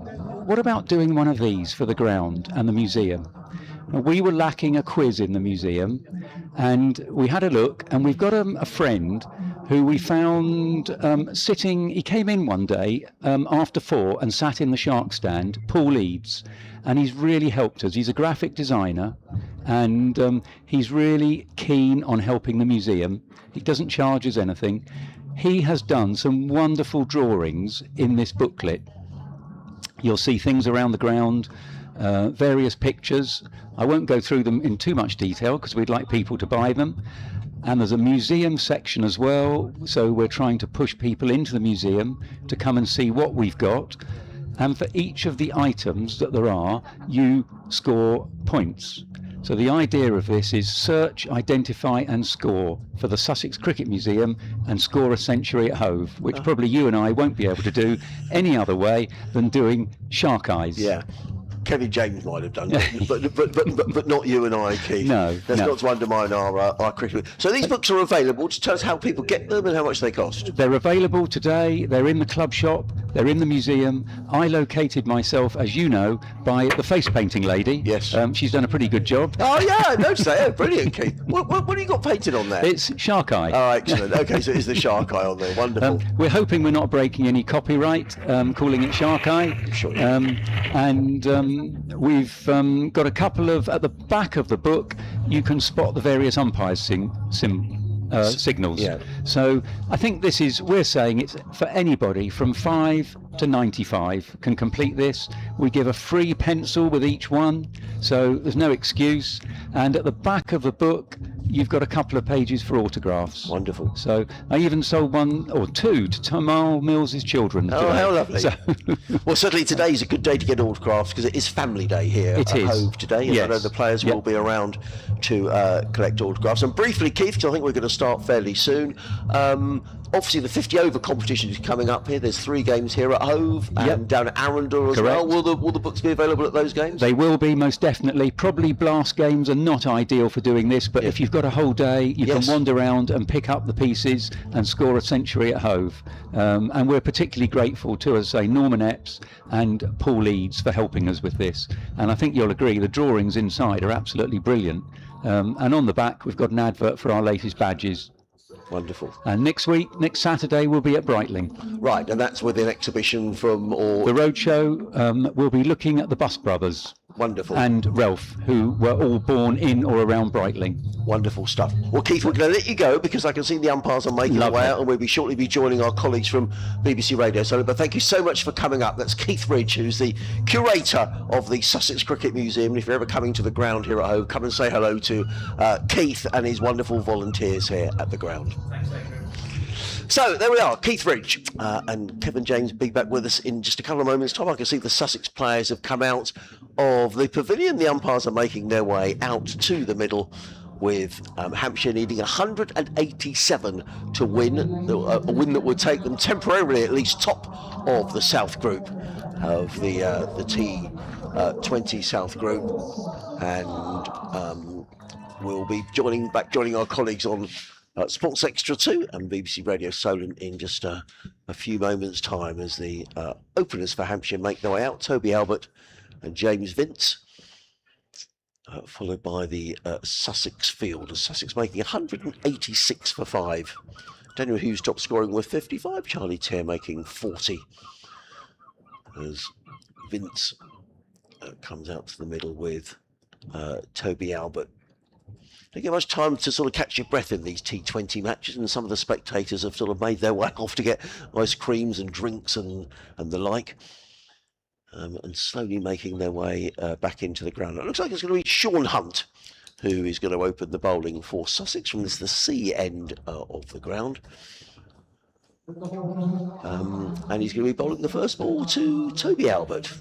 what about doing one of these for the ground and the museum? Now, we were lacking a quiz in the museum, and we had a look, and we've got a friend who we found sitting. He came in one day after 4 and sat in the shark stand, Paul Eads, and he's really helped us. He's a graphic designer, and he's really keen on helping the museum. He doesn't charge us anything. He has done some wonderful drawings in this booklet. You'll see things around the ground, various pictures. I won't go through them in too much detail because we'd like people to buy them. And there's a museum section as well, so we're trying to push people into the museum to come and see what we've got. And for each of the items that there are, you score points. So the idea of this is search, identify and score for the Sussex Cricket Museum and score a century at Hove, which probably you and I won't be able to do any other way than doing shark eyes. Yeah. Kevin James might have done, but not you and I, Keith. No, That's no. not to undermine our cricket. So these books are available. Just tell us how people get them and how much they cost. They're available today. They're in the club shop. They're in the museum. I located myself, as you know, by the face painting lady. Yes. She's done a pretty good job. Oh yeah, I noticed that. Yeah, brilliant, Keith. What have you got painted on there? It's shark eye. Oh, excellent. Okay, so it's the shark eye on there. Wonderful. We're hoping we're not breaking any copyright, calling it Shark Eye. Sure. We've got a couple of, at the back of the book, you can spot the various umpires signals. Yeah. So I think this is, we're saying it's for anybody from 5 to 95 can complete this. We give a free pencil with each one, so there's no excuse. And at the back of the book, you've got a couple of pages for autographs. Wonderful. So I even sold 1 or 2 to Tamal Mills's children. Oh, today. how lovely. So, Well, certainly today's a good day to get autographs because it is family day here It at is. Hove today. And I Yes. know the players Yep. will be around to collect autographs. And briefly, Keith, because I think we're going to start fairly soon. Obviously, the 50 over competition is coming up here. There's 3 games here at Hove and Yep. down at Arundel as Correct. well. Will the books be available at those games? They will be, most definitely. Probably blast games are not ideal for doing this, but if you've got a whole day, you Yes. can wander around and pick up the pieces and score a century at Hove. And we're particularly grateful to, as I say, Norman Epps and Paul Eads for helping us with this. And I think you'll agree, the drawings inside are absolutely brilliant. And on the back, we've got an advert for our latest badges. Wonderful. And next Saturday, we'll be at Brightling. Right, and that's with an exhibition from The roadshow, we'll be looking at the Bus Brothers Wonderful. and Ralph, who were all born in or around Brightling. Wonderful stuff. Well, Keith, we're going to let you go because I can see the umpires are making their way Lovely. out, and we'll be shortly be joining our colleagues from BBC Radio. So, but thank you so much for coming up. That's Keith Ridge, who's the curator of the Sussex Cricket Museum. And if you're ever coming to the ground here at Hove, come and say hello to Keith and his wonderful volunteers here at the ground. So there we are, Keith Ridge and Kevin James will be back with us in just a couple of moments' time. I can see the Sussex players have come out of the pavilion. The umpires are making their way out to the middle with Hampshire needing 187 to win, a win that would take them temporarily at least top of the South Group of the T20 South Group. And we'll be joining our colleagues on Sports Extra 2 and BBC Radio Solent in just a few moments' time as the openers for Hampshire make their way out. Toby Albert and James Vince, followed by the Sussex field. Sussex making 186 for 5. Daniel Hughes top scoring with 55. Charlie Tear making 40. As Vince comes out to the middle with Toby Albert. Don't get much time to sort of catch your breath in these T20 matches, and some of the spectators have sort of made their way off to get ice creams and drinks and the like, and slowly making their way back into the ground. It looks like it's going to be Sean Hunt who is going to open the bowling for Sussex from the C end of the ground. And he's going to be bowling the first ball to Toby Albert.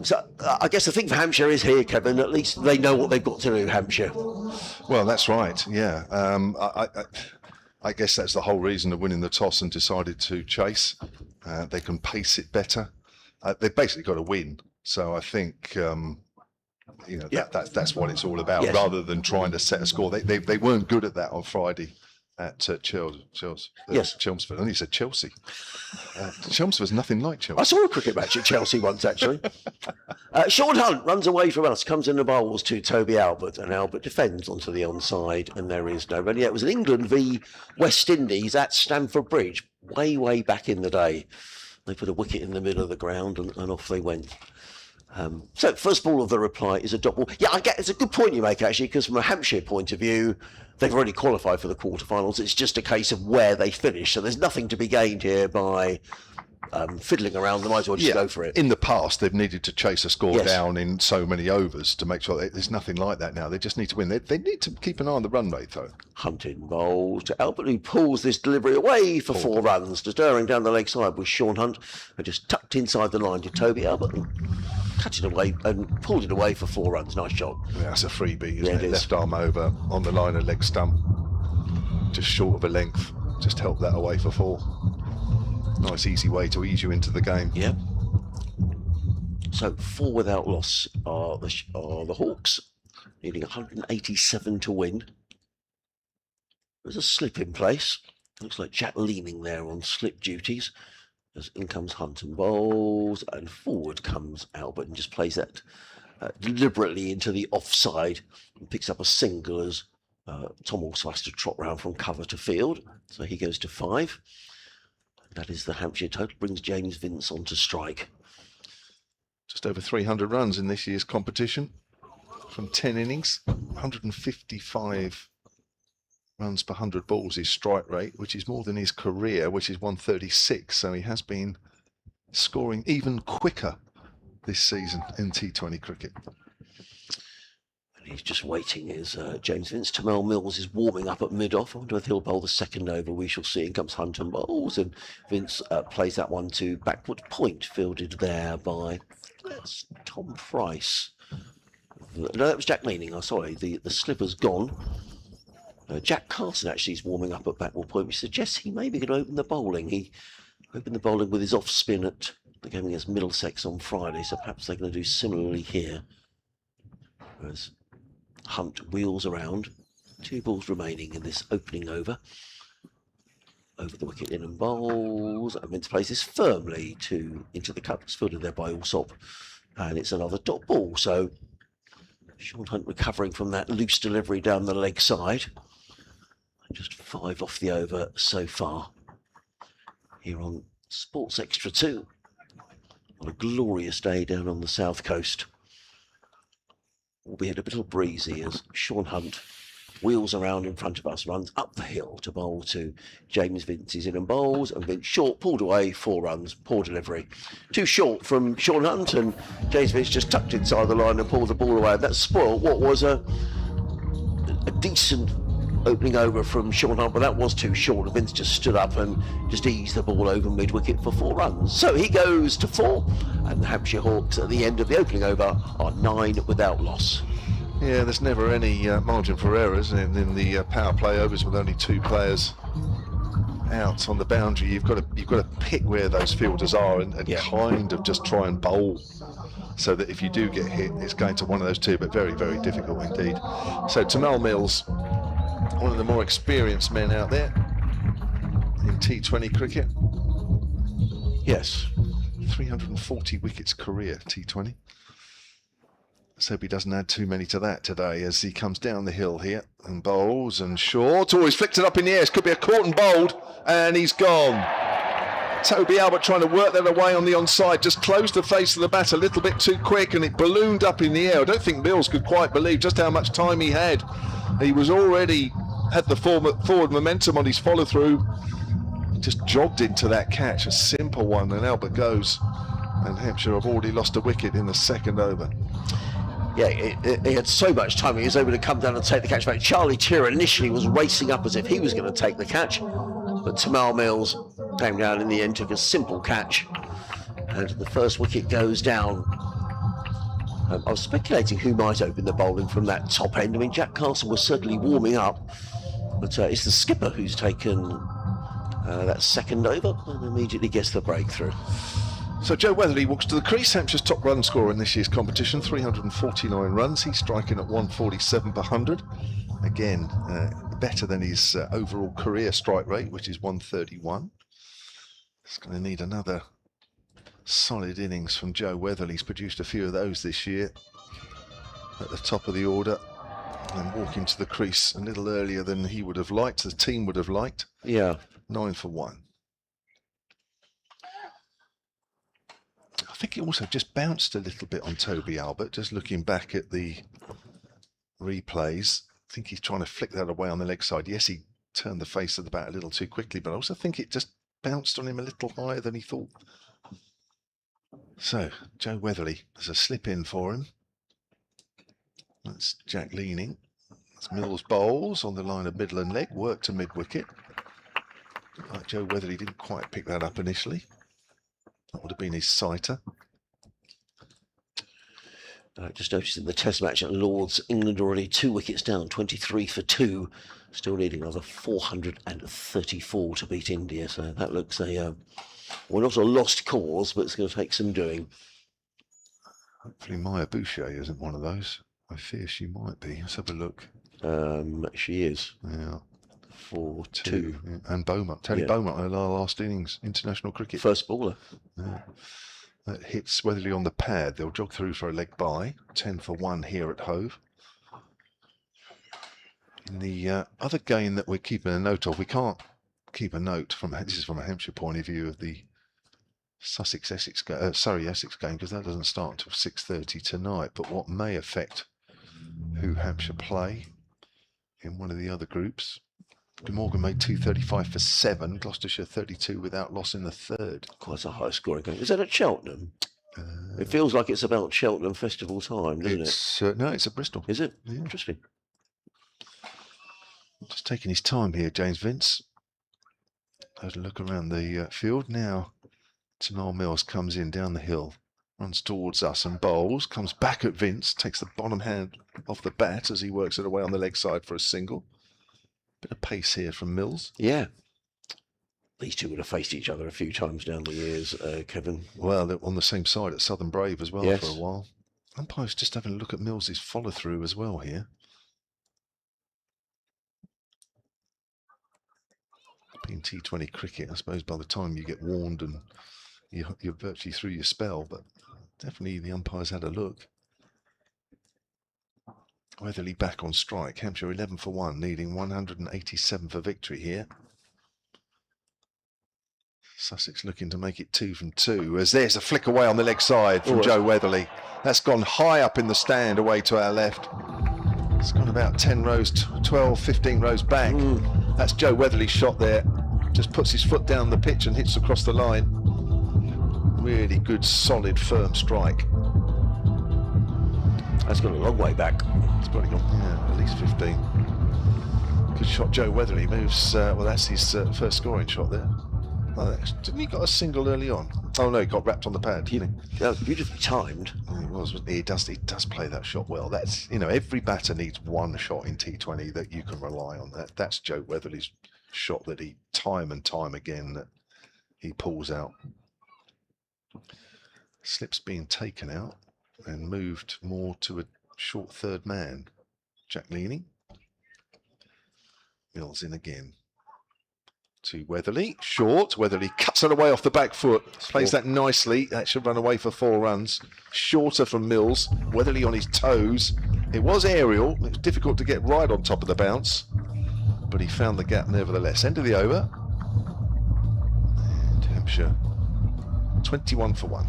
So I guess the thing for Hampshire is here, Kevin, at least they know what they've got to do, Hampshire. Well, that's right. Yeah. I guess that's the whole reason of winning the toss and decided to chase. They can pace it better. They've basically got to win. So I think, that's what it's all about, Yes. rather than trying to set a score. They weren't good at that on Friday at Chelmsford. I only said Chelsea. Chelmsford's nothing like Chelsea. I saw a cricket match at Chelsea once, actually. Sean Hunt runs away from us, comes in the bowls to Toby Albert, and Albert defends onto the onside, and there is no run. Yeah, it was in England v West Indies at Stamford Bridge, way back in the day. They put a wicket in the middle of the ground, and off they went. So first ball of the reply is a dot ball. Yeah, I get it's a good point you make, actually, because from a Hampshire point of view, they've already qualified for the quarterfinals. It's just a case of where they finish. So there's nothing to be gained here by fiddling around. They might as well just go for it. In the past, they've needed to chase a score Yes. down in so many overs to make sure there's nothing like that now. They just need to win. They need to keep an eye on the run rate, though. Hunting bowls to Albert, who pulls this delivery away for 4 runs. Stirring down the leg side with Sean Hunt, and just tucked inside the line to Toby Albert and cut it away and pulled it away for 4 runs. Nice shot. Yeah, that's a freebie, isn't Yeah, it? it is. Left arm over on the line of leg stump, just short of a length. Just help that away for 4. Nice easy way to ease you into the game. Yeah. So 4 without loss are the Hawks, needing 187 to win. There's a slip in place. Looks like Jack leaning there on slip duties. As in comes Hunt and bowls, and forward comes Albert and just plays that deliberately into the offside and picks up a single as Tom also has to trot round from cover to field. So he goes to 5. That is the Hampshire total, brings James Vince on to strike. Just over 300 runs in this year's competition from 10 innings. 155 runs per 100 balls his strike rate, which is more than his career, which is 136. So he has been scoring even quicker this season in T20 cricket. And he's just waiting as James Vince. Tamel Mills is warming up at mid-off. I wonder if he'll bowl the second over. We shall see. In comes Hunt and bowls, and Vince plays that one to backward point, fielded there by that's Tom Price. No, that was Jack Leaning. Oh, sorry, the slipper's gone. Jack Carson actually is warming up at backward point, which suggests he may be going to open the bowling. He opened the bowling with his off spin at the game against Middlesex on Friday, so perhaps they're going to do similarly here. As Hunt wheels around, 2 balls remaining in this opening over. Over the wicket in and bowls, and Vince plays this firmly into the cup. It's fielded there by Alsop, and it's another dot ball. So Sean Hunt recovering from that loose delivery down the leg side. Just 5 off the over so far here on Sports Extra 2 on a glorious day down on the south coast, albeit a little breezy as Sean Hunt wheels around in front of us, runs up the hill to bowl to James Vince. He's in and bowls, and Vince short, pulled away, 4 runs, poor delivery. Too short from Sean Hunt, and James Vince just tucked inside the line and pulled the ball away. That spoiled what was a decent opening over from Sean Hunt, but that was too short. Vince just stood up and just eased the ball over mid-wicket for 4 runs. So he goes to 4, and the Hampshire Hawks at the end of the opening over are 9 without loss. Yeah, there's never any margin for errors in the power play overs with only 2 players out on the boundary. You've got to pick where those fielders are and kind of just try and bowl so that if you do get hit, it's going to one of those 2, but very, very difficult indeed. So Tamel Mills, one of the more experienced men out there in T20 cricket. Yes. 340 wickets career, T20. Let's hope he doesn't add too many to that today as he comes down the hill here and bowls and short. Oh, he's flicked it up in the air. This could be a caught and bowled, and he's gone. Toby Albert trying to work that away on the onside, just closed the face of the bat a little bit too quick, and it ballooned up in the air. I don't think Mills could quite believe just how much time he had. He was already had the forward momentum on his follow through. Just jogged into that catch, a simple one, and Albert goes. And Hampshire have already lost a wicket in the second over. Yeah, he had so much time. He was able to come down and take the catch back. Charlie Shearer initially was racing up as if he was going to take the catch, but Tamel Mills came down in the end, took a simple catch, and the first wicket goes down I was speculating who might open the bowling from that top end. I mean, Jack Carson was certainly warming up, but it's the skipper who's taken that second over and immediately gets the breakthrough. So Joe Weatherly walks to the crease, Hampshire's top run scorer in this year's competition, 349 runs. He's striking at 147 per 100. Again, better than his overall career strike rate, which is 131. It's going to need another solid innings from Joe Weatherly. He's produced a few of those this year at the top of the order, and walking to the crease a little earlier than he would have liked, the team would have liked. Yeah. 9 for 1. I think he also just bounced a little bit on Toby Albert, just looking back at the replays. I think he's trying to flick that away on the leg side. Yes, he turned the face of the bat a little too quickly, but I also think it just bounced on him a little higher than he thought. So, Joe Weatherly, there's a slip in for him. That's Jack leaning. That's Mills bowls on the line of middle and leg, work to mid-wicket. Like Joe Weatherly didn't quite pick that up initially. That would have been his sighter. Just noticed in the test match at Lords, England already 2 wickets down, 23 for 2. Still needing another 434 to beat India. So that looks well, not a lost cause, but it's going to take some doing. Hopefully Maya Boucher isn't one of those. I fear she might be. Let's have a look. She is. Yeah. 4-2. Yeah. And Beaumont. Tony Beaumont in our last innings, international cricket. First baller. Yeah. That hits Weatherly on the pad. They'll jog through for a leg bye. 10 for 1 here at Hove. In the other game that we're keeping a note of, we can't keep a note from, this is from a Hampshire point of view, of the Essex game, because that doesn't start until 6:30 tonight. But what may affect who Hampshire play in one of the other groups. Glamorgan made 235 for 7, Gloucestershire 32 without loss in the third. Quite a high scoring game. Is that at Cheltenham? It feels like it's about Cheltenham festival time, doesn't it? No, it's at Bristol. Is it? Yeah. Interesting. Just taking his time here, James Vince. Has a look around the field. Now, Jamal Mills comes in down the hill, runs towards us and bowls, comes back at Vince, takes the bottom hand off the bat as he works it away on the leg side for a single. Bit of pace here from Mills. Yeah. These two would have faced each other a few times down the years, Kevin. Well, they're on the same side at Southern Brave as well Yes. for a while. Umpire's just having a look at Mills's follow through as well here. Being T20 cricket, I suppose by the time you get warned and you're virtually through your spell, but definitely the umpires had a look. Weatherly back on strike. Hampshire 11 for 1, needing 187 for victory here. Sussex looking to make it 2 from 2, as there's a flick away on the leg side from Joe Weatherly. That's gone high up in the stand away to our left. It's gone about 10 rows, 12, 15 rows back. That's Joe Weatherly's shot there. Just puts his foot down the pitch and hits across the line. Really good, solid, firm strike. That's gone a long way back. It's probably gone, at least 15. Good shot, Joe Weatherly moves. Well, that's his first scoring shot there. Oh, didn't he got a single early on? Oh no, he got wrapped on the pad, didn't he? That was beautifully timed. He was, wasn't he? He does play that shot well. That's, every batter needs one shot in T20 that you can rely on. That's Joe Weatherly's shot that he time and time again that he pulls out. Slip's being taken out and moved more to a short third man. Jack leaning. Mills in again. To Weatherly, short. Weatherly cuts it away off the back foot. Plays that nicely. That should run away for 4 runs. Shorter from Mills. Weatherly on his toes. It was aerial. It was difficult to get right on top of the bounce, but he found the gap nevertheless. End of the over. And Hampshire 21 for 1.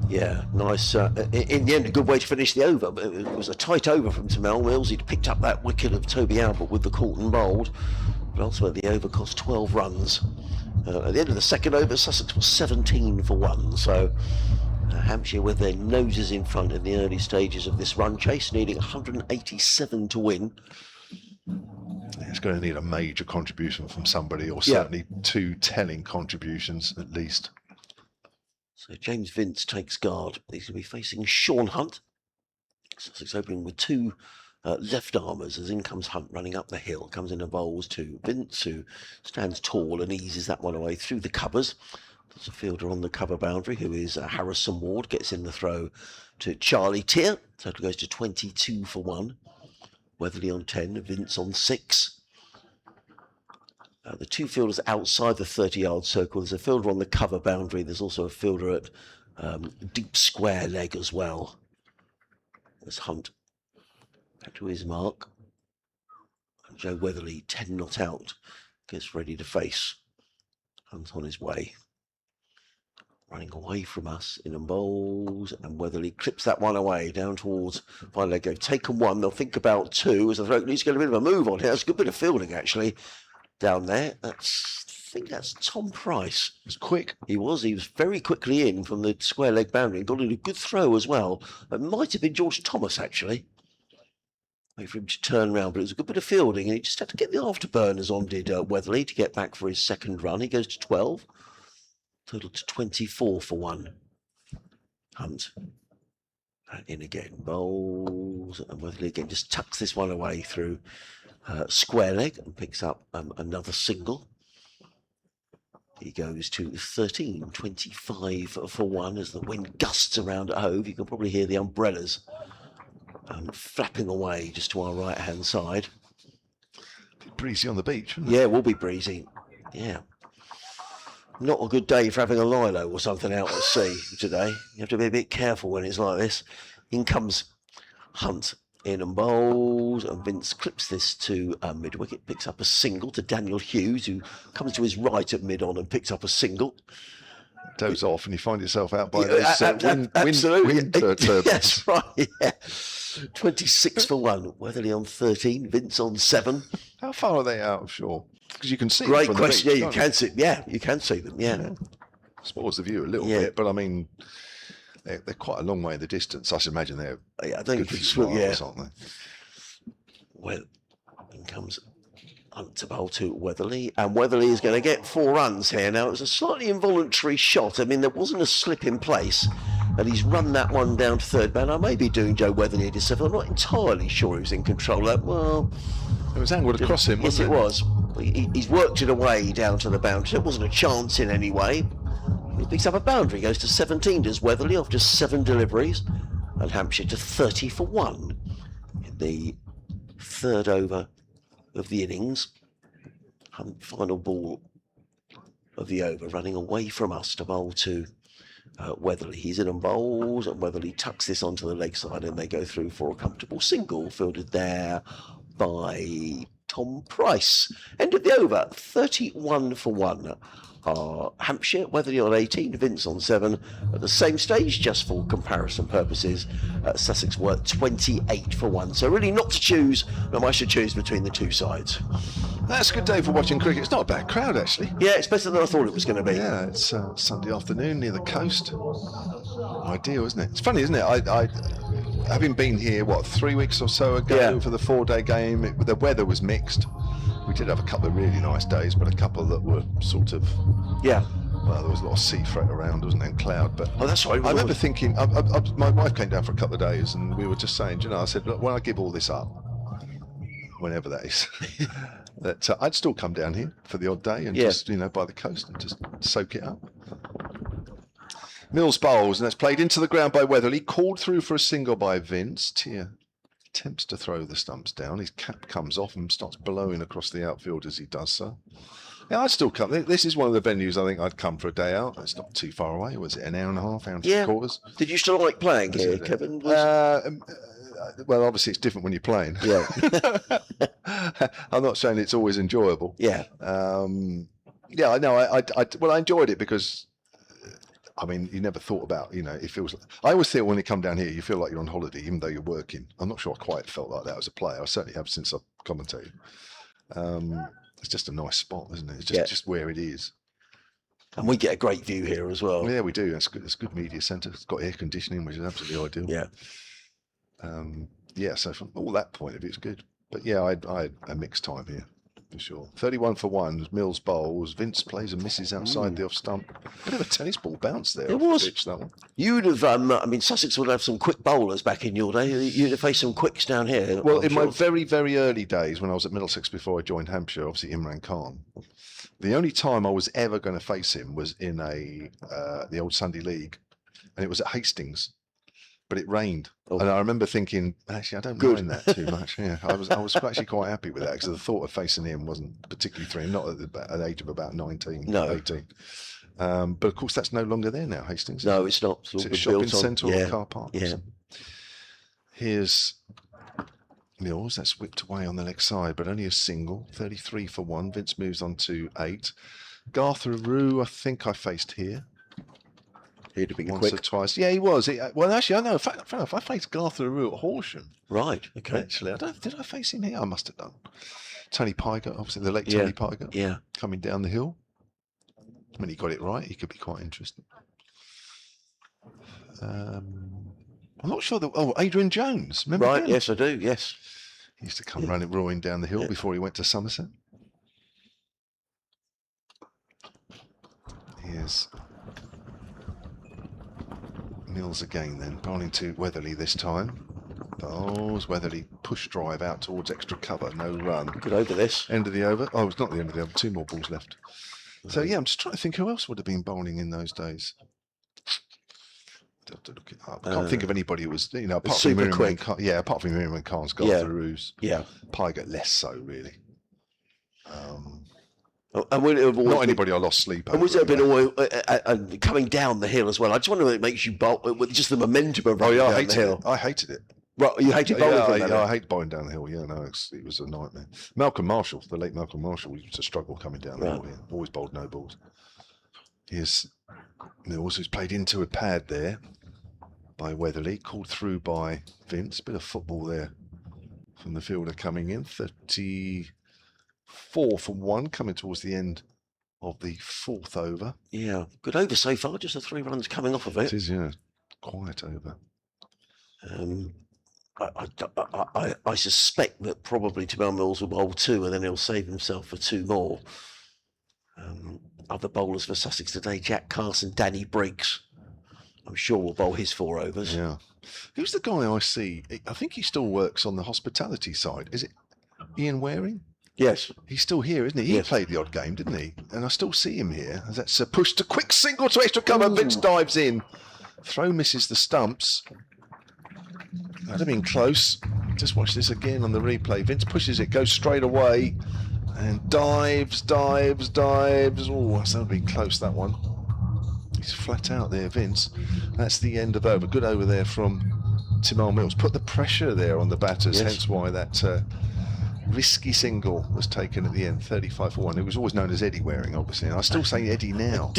Yeah, nice. In the end, a good way to finish the over. But it was a tight over from Jamal Mills. He'd picked up that wicket of Toby Albert with the Corton bowled. But elsewhere, the over cost 12 runs. At the end of the second over, Sussex was 17 for 1. So Hampshire with their noses in front in the early stages of this run chase, needing 187 to win. It's going to need a major contribution from somebody, or certainly 2 telling contributions at least. So James Vince takes guard. He's going to be facing Sean Hunt. Sussex opening with two left armers as in comes Hunt running up the hill. Comes in and bowls to Vince, who stands tall and eases that one away through the covers. There's a fielder on the cover boundary who is Harrison Ward. Gets in the throw to Charlie Tier. Total goes to 22 for 1. Weatherly on 10, Vince on 6. The two fielders outside the 30-yard circle. There's a fielder on the cover boundary. There's also a fielder at deep square leg as well. There's Hunt back to his mark. And Joe Weatherly, 10 not out, gets ready to face. Hunt on his way. Running away from us in and bowls, and Weatherly clips that one away down towards by leg. They've taken one, they'll think about two as the throat needs to get a bit of a move on here. That's a good bit of fielding actually down there. I think that's Tom Price. It was quick. He was very quickly in from the square leg boundary and got in a good throw as well. It might have been George Thomas actually. Wait for him to turn around, but it was a good bit of fielding and he just had to get the afterburners on, did Weatherly, to get back for his second run. He goes to 12. Total to 24 for 1. Hunt. And in again. Bowls. And Weatherly again just tucks this one away through square leg and picks up another single. He goes to 13, 25 for 1 as the wind gusts around at Hove. You can probably hear the umbrellas flapping away just to our right-hand side. Bit breezy on the beach, wouldn't it? Yeah, it will be breezy. Yeah. Not a good day for having a lilo or something out at sea today. You have to be a bit careful when it's like this. In comes Hunt in and bowls, and Vince clips this to mid-wicket, picks up a single to Daniel Hughes, who comes to his right at mid-on and picks up a single. Doze off and you find yourself out by Yeah, those wind turbines. That's right, yeah. 26 for 1. Weatherly on 13, Vince on 7. How far are they out of shore? Because you can see them Great from question. the beach, Yeah, you can't can see. Yeah, you can see them. Yeah. Spoils the view a little Yeah. bit, but I mean, they're quite a long way in the distance. I should imagine they're Yeah, I think good you could few swim. Yeah. miles, aren't they? Well, in comes Hunt to bowl to Weatherly, and Weatherly is going to get 4 runs here. Now, it was a slightly involuntary shot. I mean, there wasn't a slip in place, and he's run that one down to third man. I may be doing Joe Weatherly a disservice. I'm not entirely sure he was in control. Well, It was angled across him, yes, wasn't it was. He's worked it away down to the boundary. There wasn't a chance in any way. He picks up a boundary, goes to 17, does Weatherly, after 7 deliveries, and Hampshire to 30 for 1 in the third over of the innings. Final ball of the over, running away from us to bowl to Weatherly. He's in and bowls, and Weatherly tucks this onto the leg side, and they go through for a comfortable single, fielded there by Tom Price. End of the over, 31 for 1. Hampshire, Weatherly on 18, Vince on 7. At the same stage, just for comparison purposes, Sussex were 28 for 1. So really not to choose, no, I should choose between the two sides. That's a good day for watching cricket. It's not a bad crowd, actually. Yeah, it's better than I thought it was going to be. Yeah, it's Sunday afternoon near the coast. Ideal, isn't it? It's funny, isn't it? I having been here, 3 weeks or so ago for the 4-day game, the weather was mixed. We did have a couple of really nice days, but a couple that were sort of... Yeah. Well, there was a lot of sea fret around, wasn't there, and cloud. But Oh, that's right. I remember thinking, my wife came down for a couple of days, and we were just saying, I said, look, when I give all this up, whenever that is, that I'd still come down here for the odd day and just, by the coast and just soak it up. Mills bowls, and that's played into the ground by Weatherly, called through for a single by Vince. Tier attempts to throw the stumps down. His cap comes off and starts blowing across the outfield as he does so. Yeah, I'd still come. This is one of the venues I think I'd come for a day out. It's not too far away. Was it an hour and a half, hour and 3/4? Did you still like playing here, Kevin? Well, obviously it's different when you're playing. Yeah. I'm not saying it's always enjoyable. Yeah. I know. I enjoyed it because, I mean, you never thought about, it feels. I always feel when you come down here, you feel like you're on holiday, even though you're working. I'm not sure I quite felt like that as a player. I certainly have since I've commentated. It's just a nice spot, isn't it? It's just where it is. And we get a great view here as well. Yeah, we do. It's good. It's a good media centre. It's got air conditioning, which is absolutely ideal. Yeah. So from all that point of view, it's good. But yeah, I had a mixed time here. for sure. 31 for 1. Mills bowls. Vince plays and misses outside the off stump. Bit of a tennis ball bounce there. It off was. The pitch, that one. You'd have, I mean, Sussex would have some quick bowlers back in your day. You'd have faced some quicks down here. Well, I'm in my sure. very, very early days when I was at Middlesex before I joined Hampshire, obviously Imran Khan, the only time I was ever going to face him was in the old Sunday League, and it was at Hastings. But it rained, and I remember thinking, actually, I don't mind that too much. Yeah, I was actually quite happy with that because the thought of facing him wasn't particularly thrilling. Not at an age of about 19, 18. But of course, that's no longer there now. Hastings. No, it's not. It's a shopping centre or a car park. Yeah. Here's Mills. That's whipped away on the leg side, but only a single. 33 for 1. Vince moves on to 8. Gartharu, I think I faced here. He'd have been Once quick. or twice. Yeah, he was. Well, actually, I know. Fair enough. I faced Gartharu at Horsham. Right. Okay. Actually, did I face him here? I must have done. Tony Piger, obviously the late Tony Piger. Yeah. Coming down the hill. When he got it right, he could be quite interesting. I'm not sure that. Oh, Adrian Jones. Remember Right. him? Yes, I do. Yes. He used to come running, roaring down the hill before he went to Somerset. Here's Mills again then, bowling to Weatherly this time. Bowls, Weatherly push drive out towards extra cover, no run. Good over this. End of the over. Oh, it's not the end of the over, 2 more balls left. So yeah, I'm just trying to think who else would have been bowling in those days. I'd have to look it up. I can't think of anybody who was, apart from super Miriam quick. Khan, apart from Miriam Khan's Gartharu's. Yeah. Piger less so really. And would it have always Not been- anybody I lost sleep over. And was it a bit anyway. always coming down the hill as well? I just wonder if it makes you bowl with just the momentum of Oh running yeah, down I hated the hill. it. I hated it. Right, you hated bowling from that. I hate bowling down the hill. Yeah, no, it was a nightmare. Malcolm Marshall, the late Malcolm Marshall, used to struggle coming down the hill. Yeah. Always bowled no balls. Here's Mills, who's played into a pad there by Weatherly, called through by Vince. Bit of football there from the fielder coming in. 34 for 1, coming towards the end of the 4th over. Yeah, good over so far. Just the 3 runs coming off of It it. is, yeah, quiet over. I suspect that probably Jamal Mills will bowl 2 and then he'll save himself for 2 more. Other bowlers for Sussex today, Jack Carson, Danny Briggs. I'm sure will bowl his 4 overs. Yeah. Who's the guy I see? I think he still works on the hospitality side. Is it Ian Waring? Yes. He's still here, isn't he? He Yes. played the odd game, didn't he? And I still see him here. That's a push to quick single to extra cover. Vince dives in. Throw misses the stumps. That'd have been close. Just watch this again on the replay. Vince pushes it, goes straight away, and dives. Oh, that would have been close, that one. He's flat out there, Vince. That's the end of over. Good over there from Timon Mills. Put the pressure there on the batters, Yes. hence why that risky single was taken at the end, 35 for 1. It was always known as Eddie Waring, obviously, and I still say Eddie now.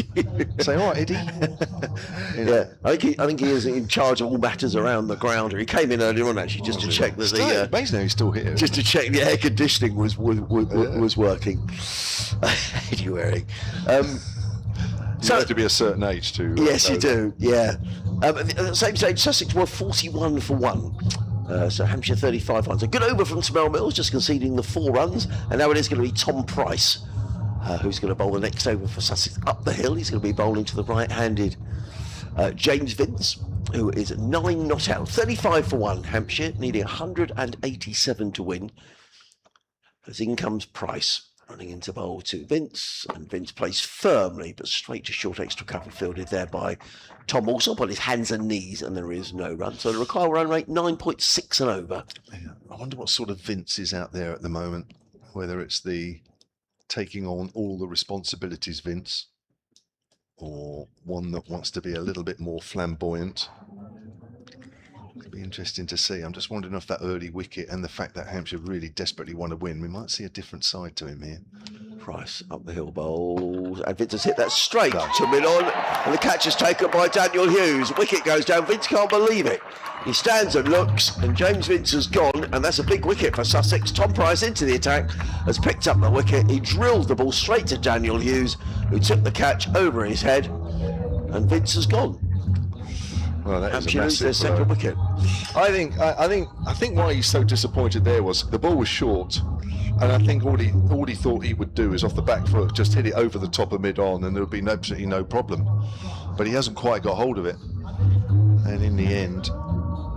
Say, all right, Eddie. Yeah, I think he is in charge of all matters around the ground. He came in earlier on actually just to check that the amazing how he's still here. just to check the air conditioning was working. Eddie Waring. You have to be a certain age to. Yes, know you do. Yeah. At the same stage, Sussex were 41 for 1. So Hampshire 35 runs. A good over from Smell Mills, just conceding the 4 runs. And now it is going to be Tom Price, who's going to bowl the next over for Sussex up the hill. He's going to be bowling to the right-handed James Vince, who is 9 not out. 35 for 1. Hampshire needing 187 to win. As in comes Price, running into bowl to Vince, and Vince plays firmly but straight to short extra cover, fielded there by Tom also on his hands and knees, and there is no run. So the required run rate 9.6 and over. Yeah. I wonder what sort of Vince is out there at the moment, whether it's the taking on all the responsibilities Vince, or one that wants to be a little bit more flamboyant. It'll be interesting to see. I'm just wondering if that early wicket and the fact that Hampshire really desperately want to win, we might see a different side to him here. Price up the hill bowls, and Vince has hit that straight to mid-on, and the catch is taken by Daniel Hughes. Wicket goes down. Vince can't believe it. He stands and looks, and James Vince has gone, and that's a big wicket for Sussex. Tom Price into the attack, has picked up the wicket. He drilled the ball straight to Daniel Hughes, who took the catch over his head, and Vince has gone. Well, that is a Hampshire lose their massive second wicket. I think why he's so disappointed there was the ball was short, and I think all he thought he would do is off the back foot just hit it over the top of mid on, and there would be absolutely no problem. But he hasn't quite got hold of it, and in the end,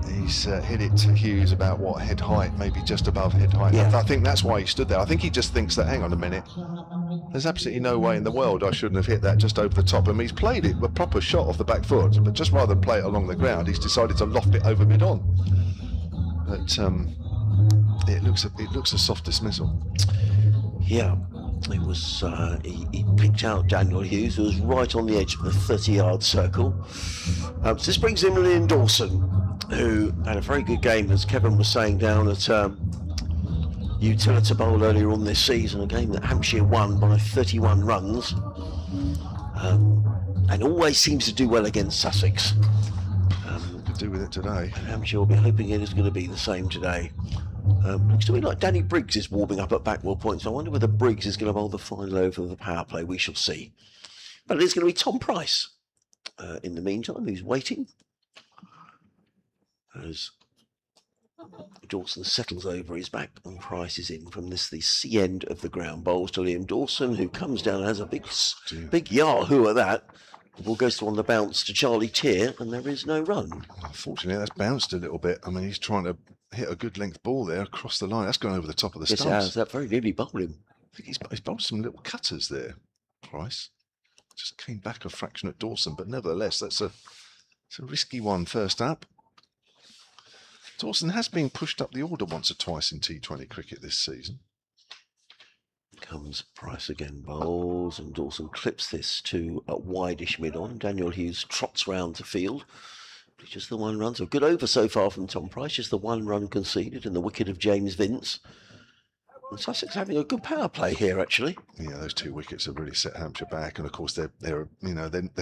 he's hit it to Hughes about what, head height, maybe just above head height. Yeah. I think that's why he stood there. I think he just thinks that, hang on a minute, there's absolutely no way in the world I shouldn't have hit that just over the top. I mean, he's played it a proper shot off the back foot, but just rather than play it along the ground, he's decided to loft it over mid on. But it looks a soft dismissal. Yeah, it was. He picked out Daniel Hughes, who was right on the edge of the 30-yard circle. So this brings in Liam Dawson, who had a very good game, as Kevin was saying, down at Utility Bowl earlier on this season, a game that Hampshire won by 31 runs, and always seems to do well against Sussex. Could do with it today. And Hampshire will be hoping it is going to be the same today. Looks to me like Danny Briggs is warming up at backward point, so I wonder whether Briggs is going to hold the final over of the power play. We shall see. But it is going to be Tom Price in the meantime, who's waiting as Dawson settles over his back and Price is in from the C end of the ground. Bowls to Liam Dawson, who comes down and has a big yahoo at that. The ball goes to on the bounce to Charlie Tier, and there is no run. Unfortunately, that's bounced a little bit. I mean, he's trying to hit a good length ball there across the line. That's gone over the top of the Yes, stumps. it has. That very nearly bowled him. I think he's bowled some little cutters there, Price. Just came back a fraction at Dawson, but nevertheless, it's a risky one first up. Dawson has been pushed up the order once or twice in T20 cricket this season. Comes Price again, bowls, and Dawson clips this to a wide-ish mid-on. Daniel Hughes trots round to field. Just the one run. So a good over so far from Tom Price. Just the one run conceded in the wicket of James Vince. And Sussex having a good power play here, actually. Yeah, those 2 wickets have really set Hampshire back, and of course their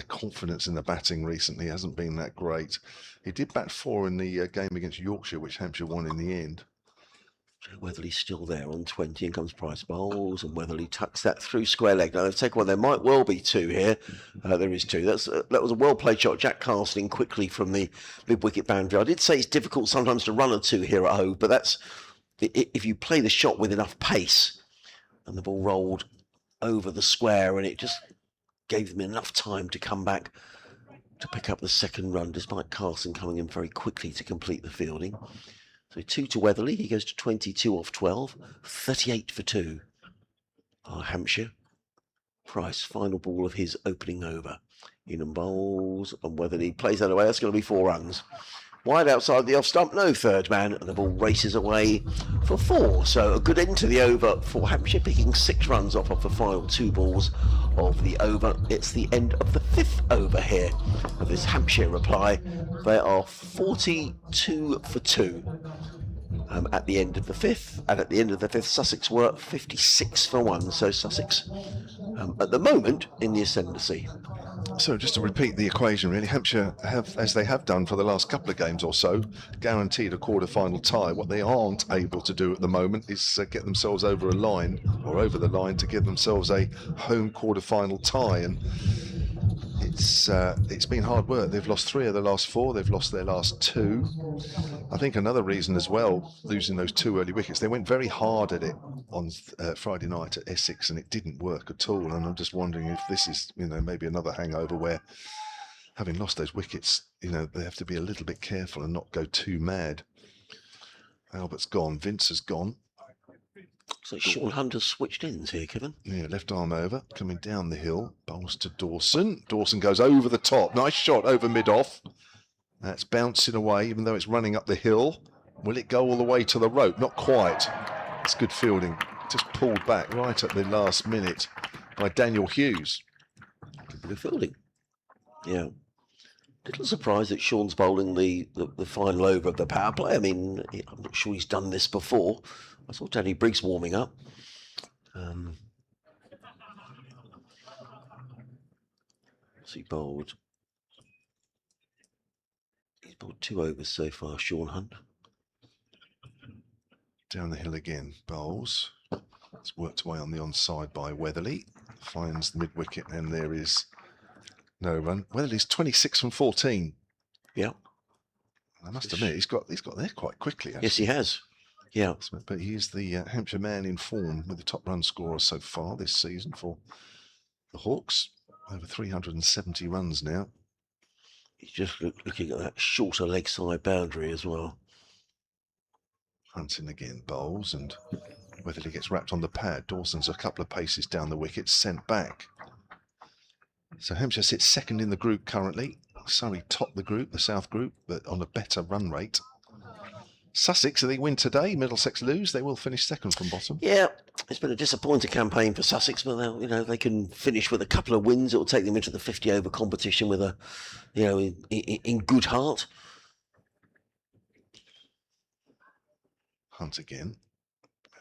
confidence in the batting recently hasn't been that great. He did bat 4 in the game against Yorkshire, which Hampshire won in the end. Weatherly's still there on 20, and comes Price bowls, and Weatherly tucks that through square leg. Now they've taken one. There might well be 2 here. There is 2. That was a well played shot. Jack casting quickly from the mid wicket boundary. I did say it's difficult sometimes to run a 2 here at Hove, but that's if you play the shot with enough pace, and the ball rolled over the square, and it just gave them enough time to come back to pick up the second run, despite Carson coming in very quickly to complete the fielding. So 2 to Weatherly, he goes to 22 off 12, 38 for 2. Hampshire. Price, final ball of his opening over. In and bowls, and Weatherly plays that away. That's going to be 4 runs. Wide outside the off stump, no third man, and the ball races away for 4. So a good end to the over for Hampshire, picking 6 runs off the final 2 balls of the over. It's the end of the 5th over here of this Hampshire reply. They are 42 for 2 at the end of the 5th, and at the end of the 5th, Sussex were 56 for 1. So Sussex, at the moment, in the ascendancy. So just to repeat the equation, really, Hampshire have, as they have done for the last couple of games or so, guaranteed a quarter-final tie. What they aren't able to do at the moment is get themselves over a line, or over the line, to give themselves a home quarter-final tie. And it's been hard work. They've lost 3 of the last 4. They've lost their last 2. I think another reason as well, losing those 2 early wickets, they went very hard at it on Friday night at Essex, and it didn't work at all. And I'm just wondering if this is, maybe another hangover where, having lost those wickets, they have to be a little bit careful and not go too mad. Albert's gone. Vince has gone. So Sean Hunter's switched ends here, Kevin. Yeah, left arm over, coming down the hill. Bowls to Dawson. Dawson goes over the top. Nice shot over mid-off. That's bouncing away, even though it's running up the hill. Will it go all the way to the rope? Not quite. It's good fielding. Just pulled back right at the last minute by Daniel Hughes. Good bit of fielding. Yeah. Little surprised that Sean's bowling the final over of the power play. I mean, I'm not sure he's done this before. I saw Danny Briggs warming up. So he bowled. He's bowled 2 overs so far, Sean Hunt. Down the hill again, bowls. It's worked away on the onside by Weatherly. Finds the mid-wicket, and there is no run. Weatherly's 26 from 14. Yeah. I must admit, he's got there quite quickly. Actually. Yes, he has. Yeah. But he is the Hampshire man in form with the top run scorer so far this season for the Hawks. Over 370 runs now. He's just looking at that shorter leg side boundary as well. Hunting again, bowls, and whether he gets wrapped on the pad. Dawson's a couple of paces down the wicket, sent back. So Hampshire sits second in the group currently. Surrey top the group, the South group, but on a better run rate. Sussex, if they win today, Middlesex lose, they will finish second from bottom. Yeah, it's been a disappointing campaign for Sussex, but they can finish with a couple of wins. It will take them into the 50-over competition with a, in good heart. Hunt again.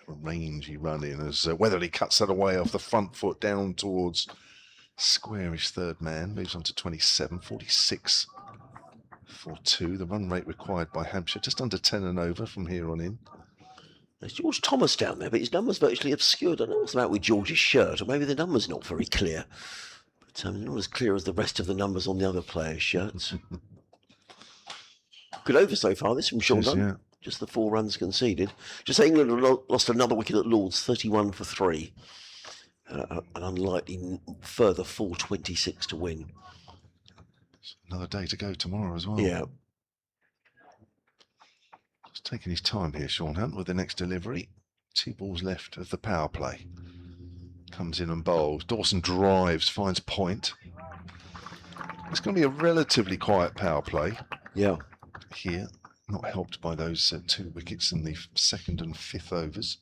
A rangy run in as Weatherly cuts that away off the front foot down towards squarish third man. Moves on to 27, 46 for 2. The run rate required by Hampshire, just under 10 and over from here on in. There's George Thomas down there, but his number's virtually obscured. I don't know what's about with George's shirt, or maybe the number's not very clear. But not as clear as the rest of the numbers on the other players' shirts. Good over so far, this from Sean Dunn. Yeah. Just the 4 runs conceded. Just England lost another wicket at Lord's, 31 for 3. An unlikely further 426 to win. Another day to go tomorrow as well. Yeah. Just taking his time here, Sean Hunt, with the next delivery. 2 balls left of the power play. Comes in and bowls. Dawson drives, finds point. It's going to be a relatively quiet power play. Yeah. Here, not helped by those 2 wickets in the 2nd and 5th overs.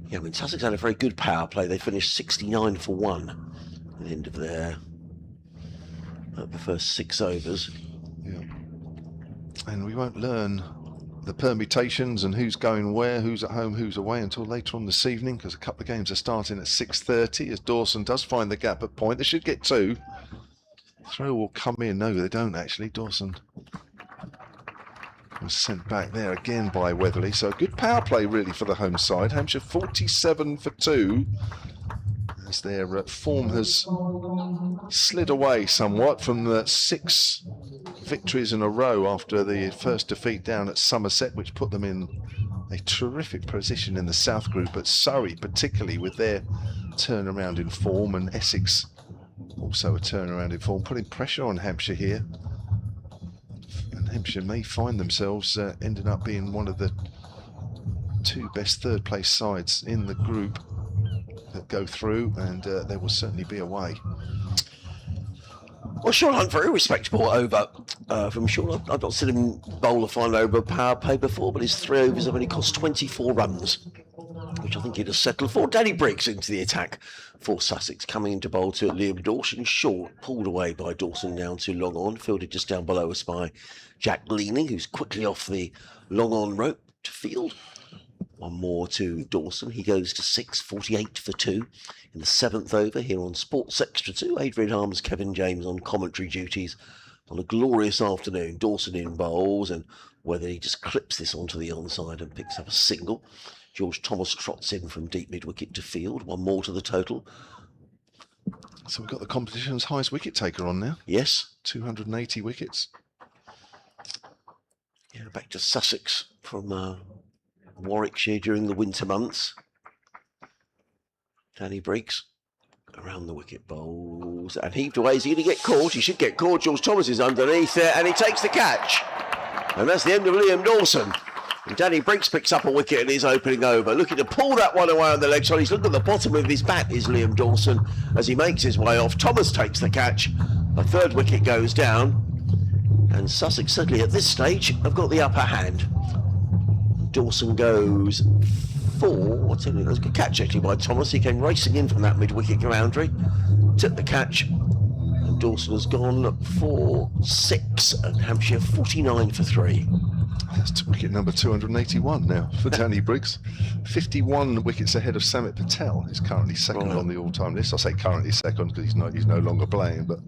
Yeah, I mean, Sussex had a very good power play. They finished 69 for 1 at the end of the first 6 overs. Yeah. And we won't learn the permutations and who's going where, who's at home, who's away until later on this evening, because a couple of games are starting at 6:30 as Dawson does find the gap at point. They should get 2. Throw will come in. No, they don't actually. Dawson was sent back there again by Weatherly. So a good power play really for the home side. Hampshire 47 for 2. As their form has slid away somewhat from the 6 victories in a row after the first defeat down at Somerset, which put them in a terrific position in the South group. But Surrey, particularly with their turnaround in form, and Essex also a turnaround in form, putting pressure on Hampshire here. And Hampshire may find themselves ending up being one of the 2 best third place sides in the group that go through, and there will certainly be a way. Well, Sean Hunt, very respectable over from Sean. I've not seen him bowl a final over a power play before, but his 3 overs have only cost 24 runs, which I think he'd have settled for. Danny Briggs into the attack for Sussex, coming into bowl to Liam Dawson. Short, pulled away by Dawson down to long on, fielded just down below us by Jack Leaning, who's quickly off the long on rope to field. 1 more to Dawson. He goes to 6, 48 for 2 in the 7th over here on Sports Extra 2. Adrian Harms, Kevin James on commentary duties on a glorious afternoon. Dawson in bowls, and whether he just clips this onto the onside and picks up a single. George Thomas trots in from deep mid-wicket to field. 1 more to the total. So we've got the competition's highest wicket taker on now. Yes. 280 wickets. Yeah, back to Sussex from Warwickshire during the winter months. Danny Briggs around the wicket, bowls and heaved away. Is he going to get caught? He should get caught. George Thomas is underneath it and he takes the catch. And that's the end of Liam Dawson. And Danny Briggs picks up a wicket in his opening over. Looking to pull that one away on the leg side. He's looking at the bottom of his bat, is Liam Dawson, as he makes his way off. Thomas takes the catch. A 3rd wicket goes down. And Sussex, certainly at this stage, have got the upper hand. Dawson goes 4. It was a good catch actually by Thomas. He came racing in from that mid-wicket boundary, took the catch, and Dawson has gone for 6, and Hampshire 49 for 3. That's wicket number 281 now for Danny Briggs. 51 wickets ahead of Samit Patel. He's currently second on the all-time list. I say currently second because he's no longer playing, but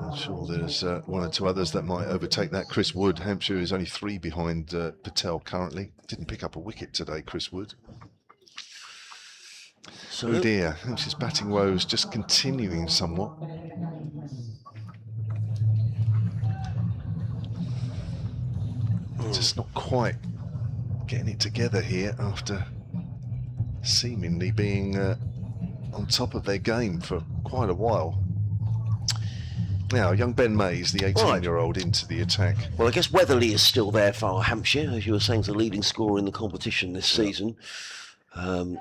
I'm sure there's 1 or 2 others that might overtake that. Chris Wood, Hampshire is only 3 behind Patel currently. Didn't pick up a wicket today, Chris Wood. So, oh dear, Hampshire's batting woes just continuing somewhat. Just not quite getting it together here after seemingly being on top of their game for quite a while. Now, young Ben Mays, the 18-year-old, into the attack. Well, I guess Weatherly is still there for Hampshire, as you were saying, is the leading scorer in the competition this season. And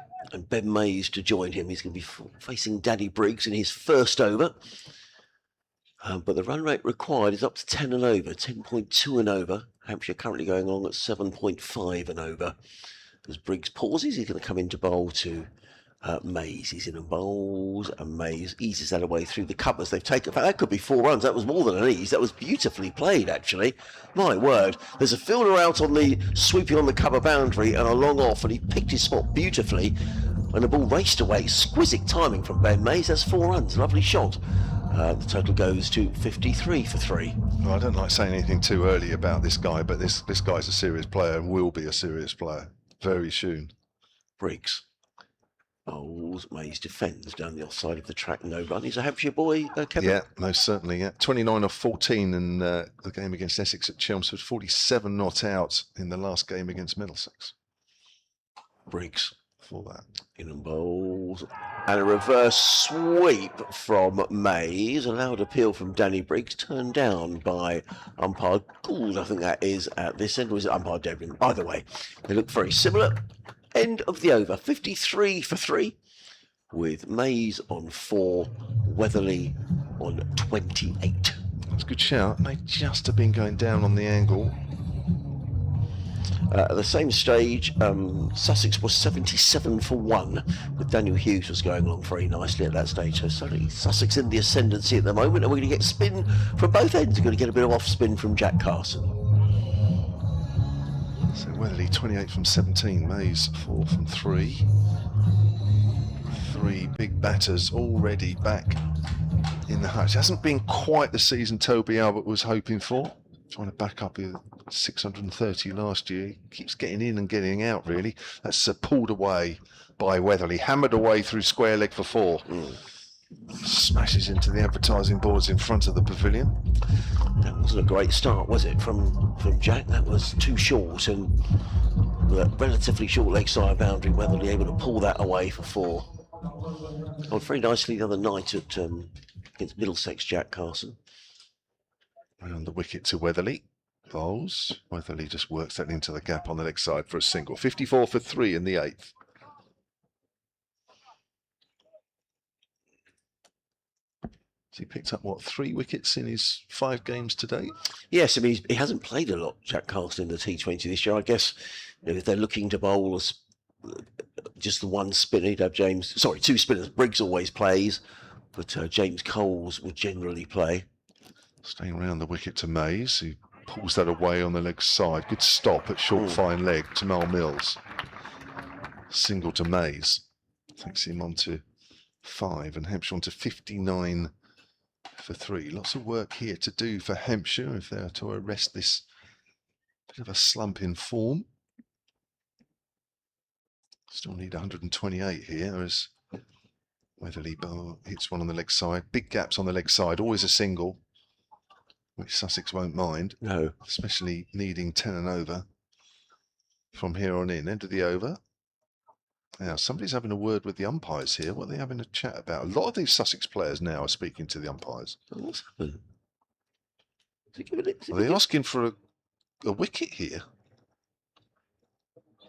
Ben Mays to join him. He's going to be facing Danny Briggs in his first over. But the run rate required is up to 10 and over, 10.2 and over. Hampshire currently going along at 7.5 and over. As Briggs pauses, he's going to come into bowl to Mays. He's in and bowls, and Mays eases that away through the covers. They've taken, that could be 4 runs. That was more than an ease. That was beautifully played, actually. My word. There's a fielder out on the, sweeping on the cover boundary and a long off, and he picked his spot beautifully. And the ball raced away. Exquisite timing from Ben Mays. That's 4 runs. Lovely shot. The total goes to 53 for 3. Well, I don't like saying anything too early about this guy, but this guy's a serious player and will be a serious player very soon. Briggs bowls, Mays defends down the offside of the track, no run. He's a Hampshire boy, Kevin. Yeah, most certainly. Yeah, 29 of 14 in the game against Essex at Chelmsford, 47 not out in the last game against Middlesex. Briggs For that. in and bowls, and a reverse sweep from Mays. Allowed appeal from Danny Briggs, turned down by umpire Gould, I think that is at this end, or is it umpire Devlin? Either way, they look very similar. End of the over, 53 for 3, with Mays on 4, Weatherly on 28. That's a good shout. May just have been going down on the angle. At the same stage, Sussex was 77 for 1, with Daniel Hughes was going along very nicely at that stage. So suddenly Sussex in the ascendancy at the moment, and we're going to get spin from both ends. We're going to get a bit of off spin from Jack Carson. So Weatherly 28 from 17, Mays 4 from 3. 3 big batters already back in the hutch. Hasn't been quite the season Toby Albert was hoping for. Trying to back up with 630 last year. He keeps getting in and getting out, really. That's pulled away by Weatherly. Hammered away through square leg for 4. Smashes into the advertising boards in front of the pavilion. That wasn't a great start, was it, from Jack? That was too short, and with a relatively short leg side boundary, Weatherly able to pull that away for 4. Oh, very nicely the other night at against Middlesex, Jack Carson. Round the wicket to Weatherly. Bowls. Weatherly just works that into the gap on the leg side for a single. 54 for 3 in the 8th. So he picked up, what, 3 wickets in his 5 games to date? Yes, I mean, he hasn't played a lot, Jack Carson, in the T20 this year. I guess if they're looking to bowl as just the one spinner, he'd have 2 spinners. Briggs always plays, but James Coles would generally play. Staying around the wicket to Mays, who pulls that away on the leg side. Good stop at short fine leg to Mal Mills. Single to Mays. Takes him on to 5, and Hampshire on to 59 for 3. Lots of work here to do for Hampshire if they're to arrest this bit of a slump in form. Still need 128 here as Weatherly hits one on the leg side. Big gaps on the leg side, always a single, which Sussex won't mind. No. Especially needing 10 and over from here on in. End of the over. Now, somebody's having a word with the umpires here. What are they having a chat about? A lot of these Sussex players now are speaking to the umpires. What's happened? Are they asking for a wicket here?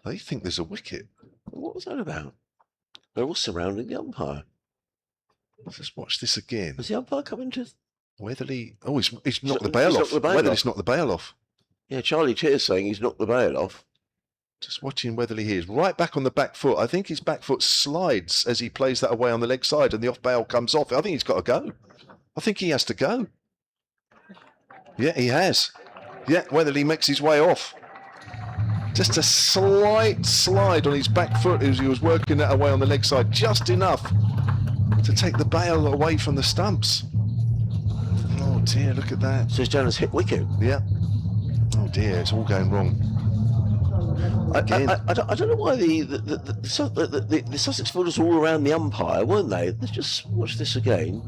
They think there's a wicket. What was that about? They're all surrounding the umpire. Let's just watch this again. Was the umpire coming to... Weatherly... Oh, he's knocked the bail off. Weatherly's knocked the bail off. Yeah, Charlie Cheer's saying he's knocked the bail off. Just watching Weatherly here. He's right back on the back foot. I think his back foot slides as he plays that away on the leg side and the off bail comes off. I think he's got to go. I think he has to go. Yeah, he has. Yeah, Weatherly makes his way off. Just a slight slide on his back foot as he was working that away on the leg side. Just enough to take the bail away from the stumps. Oh dear, look at that. So Jonas hit wicket. Yeah. Oh dear, it's all going wrong. I don't know why the Sussex fielders were all around the umpire, weren't they? Let's just watch this again.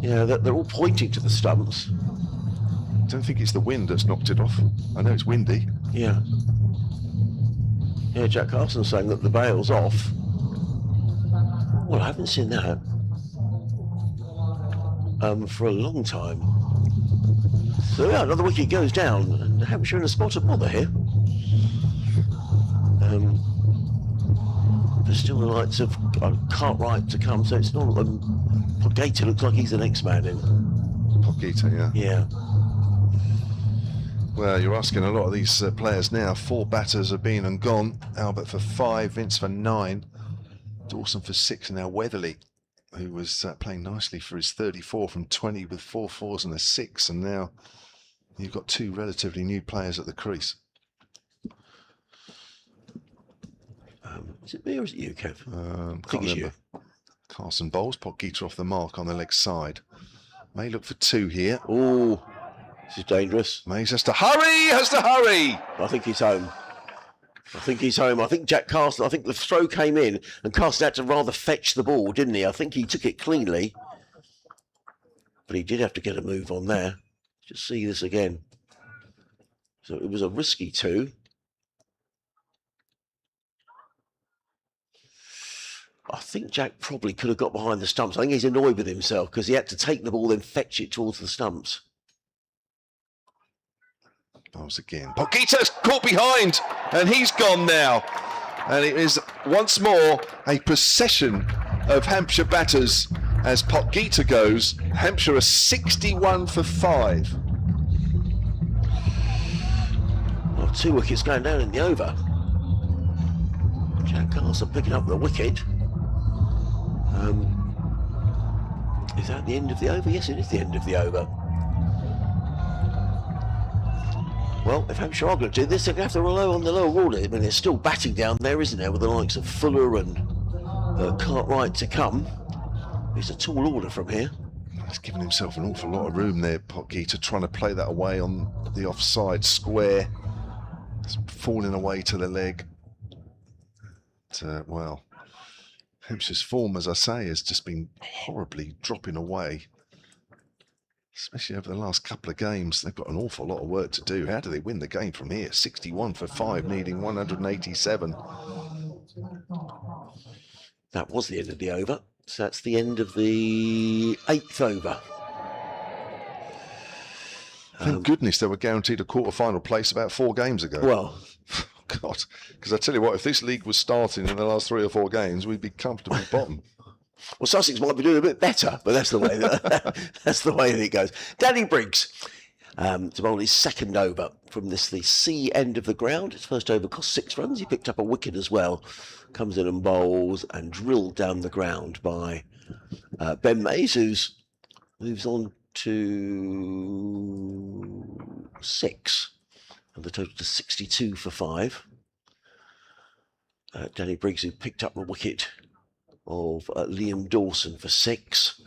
Yeah, they're all pointing to the stumps. don't think it's the wind that's knocked it off. I know it's windy. Yeah. Yeah, Jack Carson's saying that the bail's off. Well, I haven't seen that for a long time. So yeah, another wicket goes down, and Hampshire in a spot of bother here. There's still the lights of Cartwright to come, so it's not. Gator looks like he's the next man in. Gator, yeah. Yeah. Well, you're asking a lot of these players now. 4 batters have been and gone. Albert for 5, Vince for 9, Dawson for 6, and now Weatherly, who was playing nicely for his 34 from 20 with 4 fours and a 6, and now you've got 2 relatively new players at the crease. Is it me or is it you, Kev? Can't I think it's remember. you. Carson bowls, Potgieter off the mark on the leg side. May look for 2 here. Oh, this is dangerous. Mays has to hurry, I think he's home. I think Jack Carson, I think the throw came in and Carson had to rather fetch the ball, didn't he? I think he took it cleanly. But he did have to get a move on there. Just see this again. So it was a risky 2. I think Jack probably could have got behind the stumps. I think he's annoyed with himself because he had to take the ball then fetch it towards the stumps. Bowls again. Potgieter's caught behind, and he's gone now. And it is once more a procession of Hampshire batters as Potgieter goes. Hampshire are 61 for 5. Well, 2 wickets going down in the over. Jack Carson picking up the wicket. Is that the end of the over? Yes, it is the end of the over. Well, if Hampshire are going to do this, they're going to have to rely on the lower order. I mean, there's still batting down there, isn't there, with the likes of Fuller and Cartwright to come. It's a tall order from here. He's given himself an awful lot of room there, Potgieter, trying to play that away on the offside square. It's falling away to the leg. But, well, Hampshire's form, as I say, has just been horribly dropping away. Especially over the last couple of games. They've got an awful lot of work to do. How do they win the game from here? 61 for 5, needing 187. That was the end of the over. So that's the end of the 8th over. Thank goodness they were guaranteed a quarter-final place about 4 games ago. Well, God, because I tell you what, if this league was starting in the last 3 or 4 games, we'd be comfortably bottom. well, Sussex might be doing a bit better, but that's the way that's the way that it goes. Danny Briggs to bowl his 2nd over from the C end of the ground. His first over cost 6 runs. He picked up a wicket as well. Comes in and bowls and drilled down the ground by Ben Mays, who moves on to 6. And the total to 62 for 5. Danny Briggs, who picked up the wicket of Liam Dawson for 6.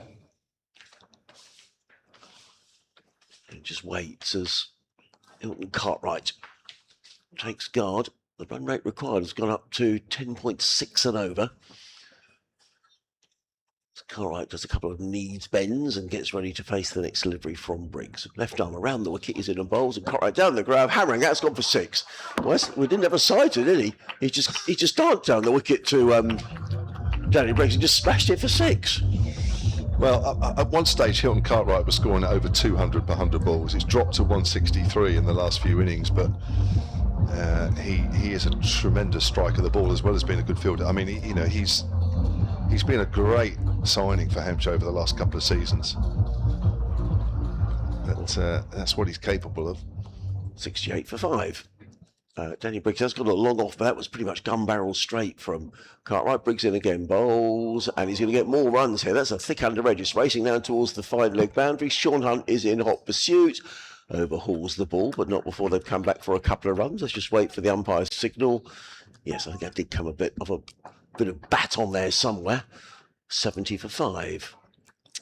And just waits as Hilton Cartwright takes guard. The run rate required has gone up to 10.6 and over. Cartwright does a couple of knees bends and gets ready to face the next delivery from Briggs. Left arm around the wicket, is in and bowls, and Cartwright down the ground, hammering. That's gone for 6. Well, we didn't have a sighter, did he? He just danced down the wicket to Danny Briggs and just smashed it for 6. Well, at one stage, Hilton Cartwright was scoring at over 200 per 100 balls. It's dropped to 163 in the last few innings, but he is a tremendous striker of the ball as well as being a good fielder. I mean, he's been a great signing for Hampshire over the last couple of seasons. That's what he's capable of. 68 for 5. Danny Briggs has got a long off, but that was pretty much gun barrel straight from Cartwright. Briggs in again, bowls, and he's going to get more runs here. That's a thick under edge. It's racing down towards the 5-leg boundary. Sean Hunt is in hot pursuit. Overhauls the ball, but not before they've come back for a couple of runs. Let's just wait for the umpire's signal. Yes, I think that did come a bit of bat on there somewhere. 70 for 5.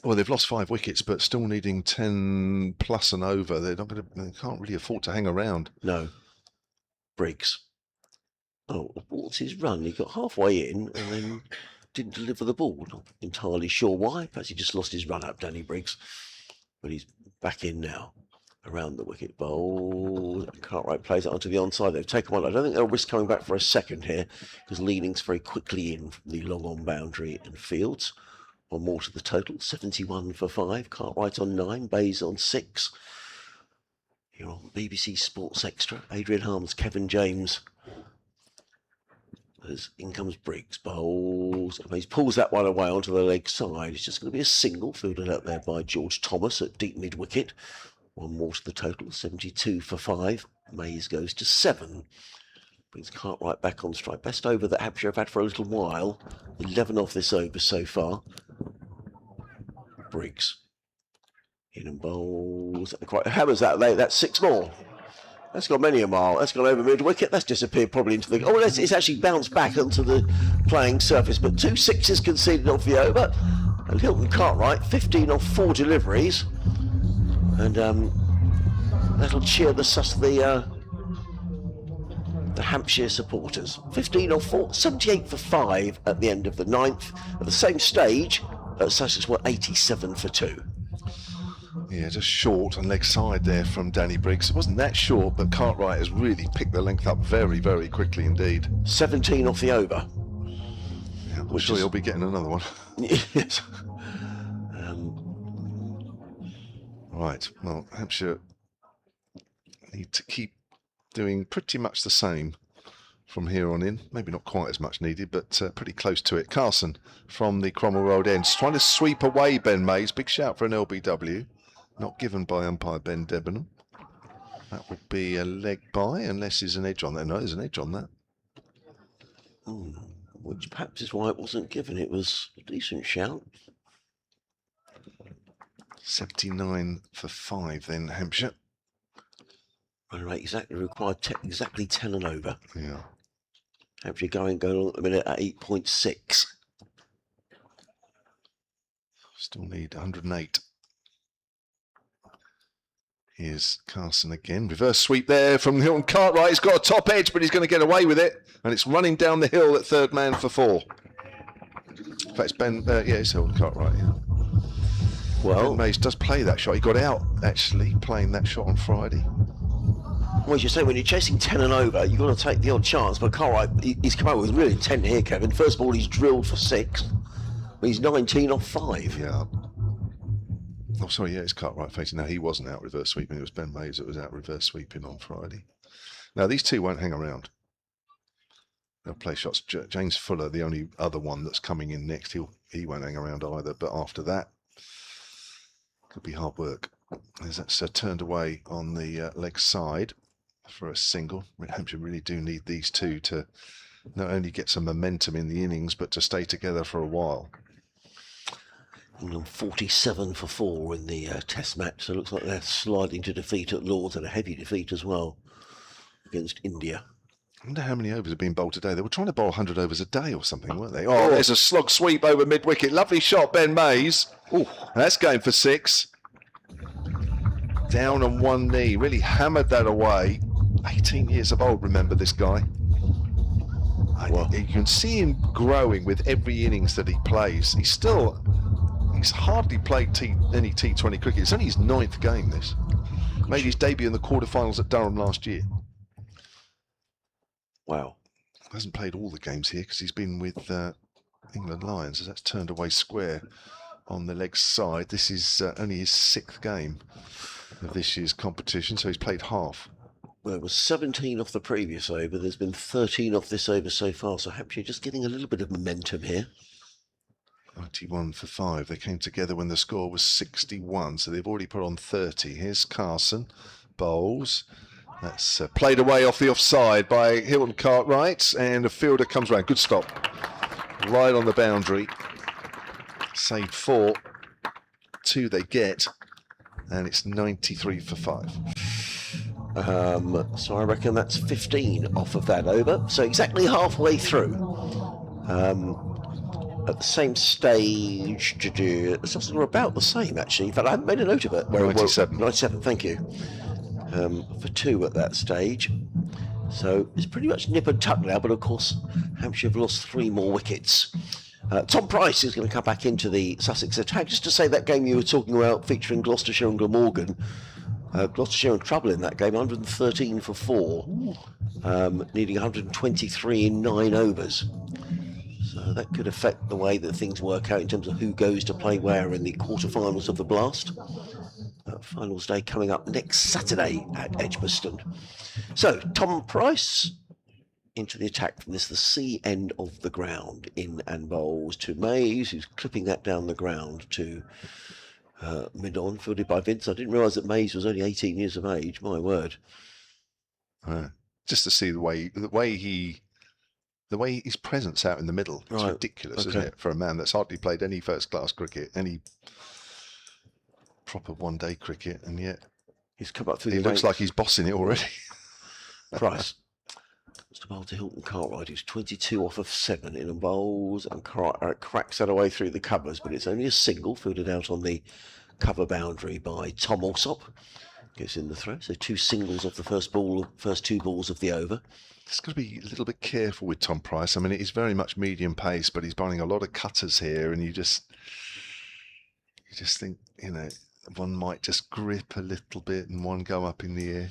Well, they've lost 5 wickets, but still needing 10 plus and over. They can't really afford to hang around. No. Briggs. Oh, what's his run? He got halfway in and then didn't deliver the ball. Not entirely sure why. Perhaps he just lost his run up, Danny Briggs. But he's back in now. around the wicket bowl. Cartwright plays it onto the onside. They've taken one. I don't think they'll risk coming back for a second here because Leading's very quickly in from the long on boundary and Fields. One more to the total, 71 for 5. Cartwright on 9, Bays on 6. Here on BBC Sports Extra, Adrian Harms, Kevin James. As in comes Briggs, bowls. He pulls that one away onto the leg side. It's just going to be a single, fielded out there by George Thomas at deep mid wicket. One more to the total, 72 for 5. Mays goes to 7. Brings Cartwright back on strike. Best over that Hampshire have had for a little while. 11 off this over so far. Briggs. In and bowls. Hammers that late. That's 6 more. That's got many a mile. That's gone over mid wicket. That's disappeared probably into the... Oh, it's actually bounced back onto the playing surface. But 2 sixes conceded off the over. And Hilton Cartwright, 15 off 4 deliveries. And that'll cheer the Hampshire supporters. 15 off 4, 78 for 5 at the end of the 9th. At the same stage, Sussex were 87 for 2. Yeah, just short and leg side there from Danny Briggs. It wasn't that short, but Cartwright has really picked the length up very, very quickly indeed. 17 off the over. Yeah, I'm sure he'll be getting another one. Yes. Right, well, Hampshire need to keep doing pretty much the same from here on in. Maybe not quite as much needed, but pretty close to it. Carson from the Cromwell Road end, trying to sweep away Ben Mays. Big shout for an LBW. Not given by umpire Ben Debenham. That would be a leg by, unless there's an edge on that. No, there's an edge on that. Which perhaps is why it wasn't given. It was a decent shout. 79 for 5 then, Hampshire. Run rate exactly required exactly 10 and over. Yeah. Hampshire going on at the minute at 8.6. Still need 108. Here's Carson again. Reverse sweep there from Hilton Cartwright. He's got a top edge, but he's going to get away with it. And it's running down the hill at third man for 4. In fact, it's Ben, yeah, it's Hilton Cartwright, yeah. Well, Ben Mays does play that shot. He got out, actually, playing that shot on Friday. well, as you say, when you're chasing 10 and over, you've got to take the odd chance. But Cartwright, he's come out with real intent here, Kevin. First of all, he's drilled for 6. He's 19 off 5. Yeah. Oh, sorry, yeah, it's Cartwright facing. Now, he wasn't out reverse sweeping. It was Ben Mays that was out reverse sweeping on Friday. Now, these two won't hang around. They'll play shots. James Fuller, the only other one that's coming in next, he won't hang around either. But after that, could be hard work. As that's turned away on the leg side for a single. Hampshire really do need these two to not only get some momentum in the innings, but to stay together for a while. England 47 for 4 in the test match, so it looks like they're sliding to defeat at Lord's, and a heavy defeat as well against India. I wonder how many overs have been bowled today. They were trying to bowl 100 overs a day or something, weren't they? Oh, there's a slog sweep over mid-wicket. Lovely shot, Ben Mays. Oh, that's going for 6. Down on one knee, really hammered that away. 18 years of old, remember this guy. You can see him growing with every innings that he plays. He's hardly played any T20 cricket. It's only his 9th game, this. Made his debut in the quarterfinals at Durham last year. Wow. Hasn't played all the games here because he's been with England Lions, as that's turned away square on the leg side. This is only his 6th game of this year's competition, so he's played half. Well, it was 17 off the previous over. There's been 13 off this over so far, so Hampshire just getting a little bit of momentum here. 91 for 5. They came together when the score was 61, so they've already put on 30. Here's Carson, bowls. That's played away off the offside by Hilton Cartwright, and a fielder comes round. Good stop. Right on the boundary. Saved 4. 2 they get, and it's 93 for 5. So I reckon that's 15 off of that over. So exactly halfway through. At the same stage, it's about the same actually. In fact, I haven't made a note of it. 97. 97, thank you. For 2 at that stage. So it's pretty much nip and tuck now, but of course, Hampshire have lost 3 more wickets. Tom Price is going to come back into the Sussex attack. Just to say that game you were talking about featuring Gloucestershire and Glamorgan, Gloucestershire in trouble in that game, 113 for 4, needing 123 in 9 overs. So that could affect the way that things work out in terms of who goes to play where in the quarterfinals of the Blast. Finals day coming up next Saturday at Edgbaston. So Tom Price into the attack from the C end of the ground, in and bowls to Mays, who's clipping that down the ground to mid-on, fielded by Vince. I didn't realise that Mays was only 18 years of age. My word! Just to see the way his presence out in the middle, it's ridiculous, isn't it, for a man that's hardly played any first-class cricket, any proper one-day cricket, and yet he's come up through. He looks like he's bossing it already. Price. Mr. Bowl to Hilton Cartwright, who's 22 off of 7 in a bowls, and cracks that away through the covers, but it's only a single fielded out on the cover boundary by Tom Alsop. Gets in the throw, so 2 singles off the first 2 balls of the over. Just got to be a little bit careful with Tom Price. I mean, it is very much medium pace, but he's bowling a lot of cutters here, and you just think, one might just grip a little bit and one go up in the air.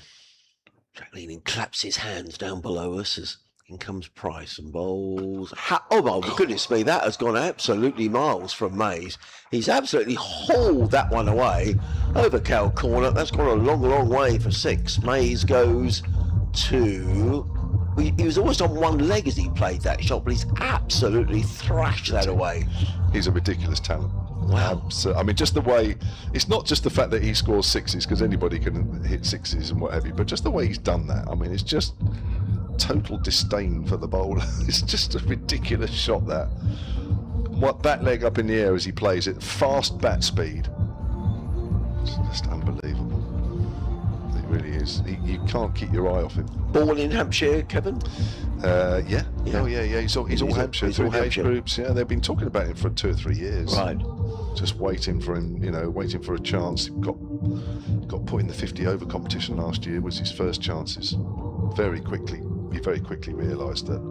Jack Leaning claps his hands down below us as in comes Price and bowls. Oh my goodness me, that has gone absolutely miles from Mays. He's absolutely hauled that one away over cow corner. That's gone a long, long way for 6. Mays goes to... He was almost on one leg as he played that shot, but he's absolutely thrashed that away. He's a ridiculous talent. Wow. I mean, just the way, it's not just the fact that he scores 6s, because anybody can hit 6s and what have you, but just the way he's done that. I mean, it's just total disdain for the bowler. It's just a ridiculous shot, that. What bat leg up in the air as he plays it, fast bat speed. It's just unbelievable. It really is. You can't keep your eye off him. Born in Hampshire, Kevin? Yeah. Oh, yeah. He's all Hampshire. He's all Hampshire. Groups. Yeah, they've been talking about him for 2 or 3 years. Right. Just waiting for him, waiting for a chance. Got put in the 50 over competition last year. Was his first chances. He very quickly realised that,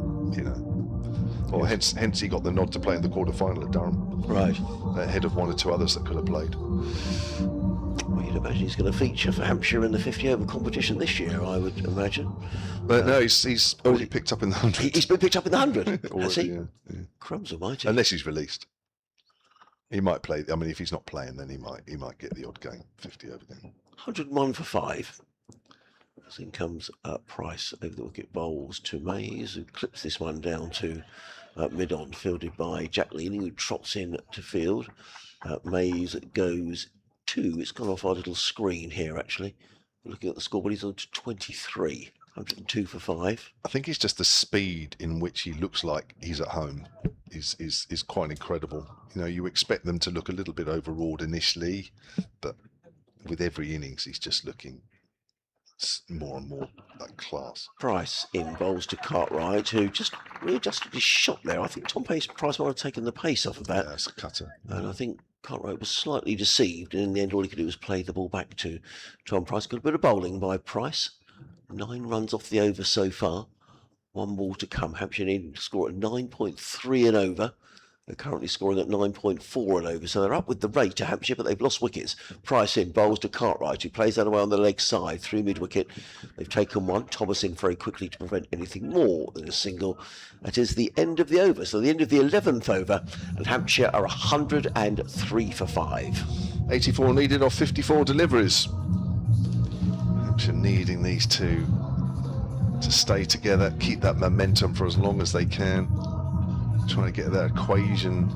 or hence he got the nod to play in the quarter-final at Durham. Right. Ahead of 1 or 2 others that could have played. Well, you'd imagine he's going to feature for Hampshire in the 50 over competition this year, I would imagine. But no, he's already picked up in the 100. He's been picked up in the 100, has he? Yeah. Crumbs almighty. Unless he's released. He might play. I mean, if he's not playing, then he might get the odd game, 50 over game. 101 for 5. As in comes Price over the wicket, bowls to Mays, who clips this one down to mid-on, fielded by Jack Leaning, who trots in to field. Mays goes 2. It's gone off our little screen here, actually. Looking at the scoreboard, he's on to 23. 102 for 5. I think it's just the speed in which he looks like he's at home is quite incredible. You expect them to look a little bit overawed initially, but with every innings, he's just looking more and more like class. Price in bowls to Cartwright, who just readjusted his shot there. I think Tom Price might have taken the pace off of that. Yeah, it's a cutter. And I think Cartwright was slightly deceived, and in the end, all he could do was play the ball back to Tom Price. Got a bit of bowling by Price. 9 runs off the over so far. 1 ball to come. Hampshire needing to score at 9.3 and over. They're currently scoring at 9.4 and over, so they're up with the rate to Hampshire, but they've lost wickets. Price in, bowls to Cartwright, who plays that away on the leg side through mid-wicket. They've taken 1. Thomas in very quickly to prevent anything more than a single. That is the end of the over, so the end of the 11th over, and Hampshire are 103 for 5. 84 needed off 54 deliveries. Hampshire needing these two to stay together, keep that momentum for as long as they can. Trying to get that equation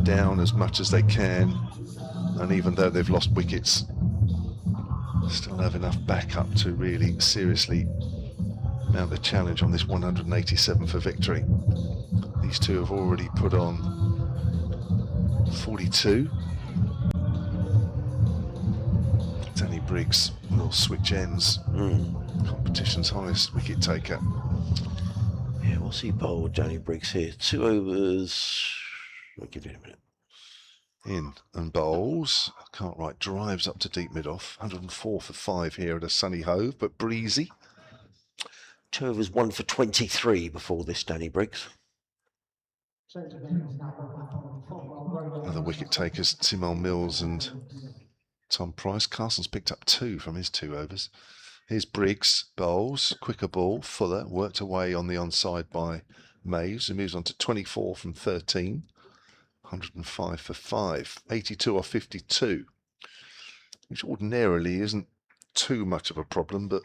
down as much as they can, and even though they've lost wickets, still have enough backup to really seriously mount the challenge on this 187 for victory. These two have already put on 42. Danny Briggs will switch ends. Competition's highest wicket taker. Yeah, what's he bowled, Danny Briggs here? 2 overs. I'll give you a minute. In and bowls. Cartwright drives up to deep mid-off. 104 for 5 here at a sunny Hove, but breezy. 2 overs, 1 for 23 before this, Danny Briggs. Other wicket takers, Timol Mills and Tom Price. Carson's picked up 2 from his 2 overs. Here's Briggs, bowls, quicker ball. Fuller worked away on the onside by Maves, who moves on to 24 from 13. 105 for 5. 82 off 52. Which ordinarily isn't too much of a problem, but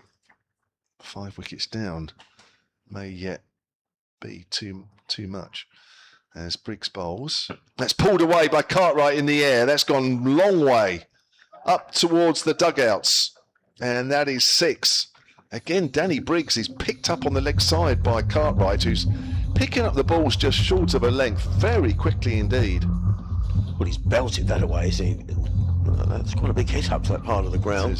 5 wickets down may yet be too much. As Briggs bowls. That's pulled away by Cartwright in the air. That's gone a long way up towards the dugouts. And that is 6. Again, Danny Briggs is picked up on the leg side by Cartwright, who's picking up the balls just short of a length very quickly indeed. Well, he's belted that away, see. That's quite a big hit up to that part of the ground.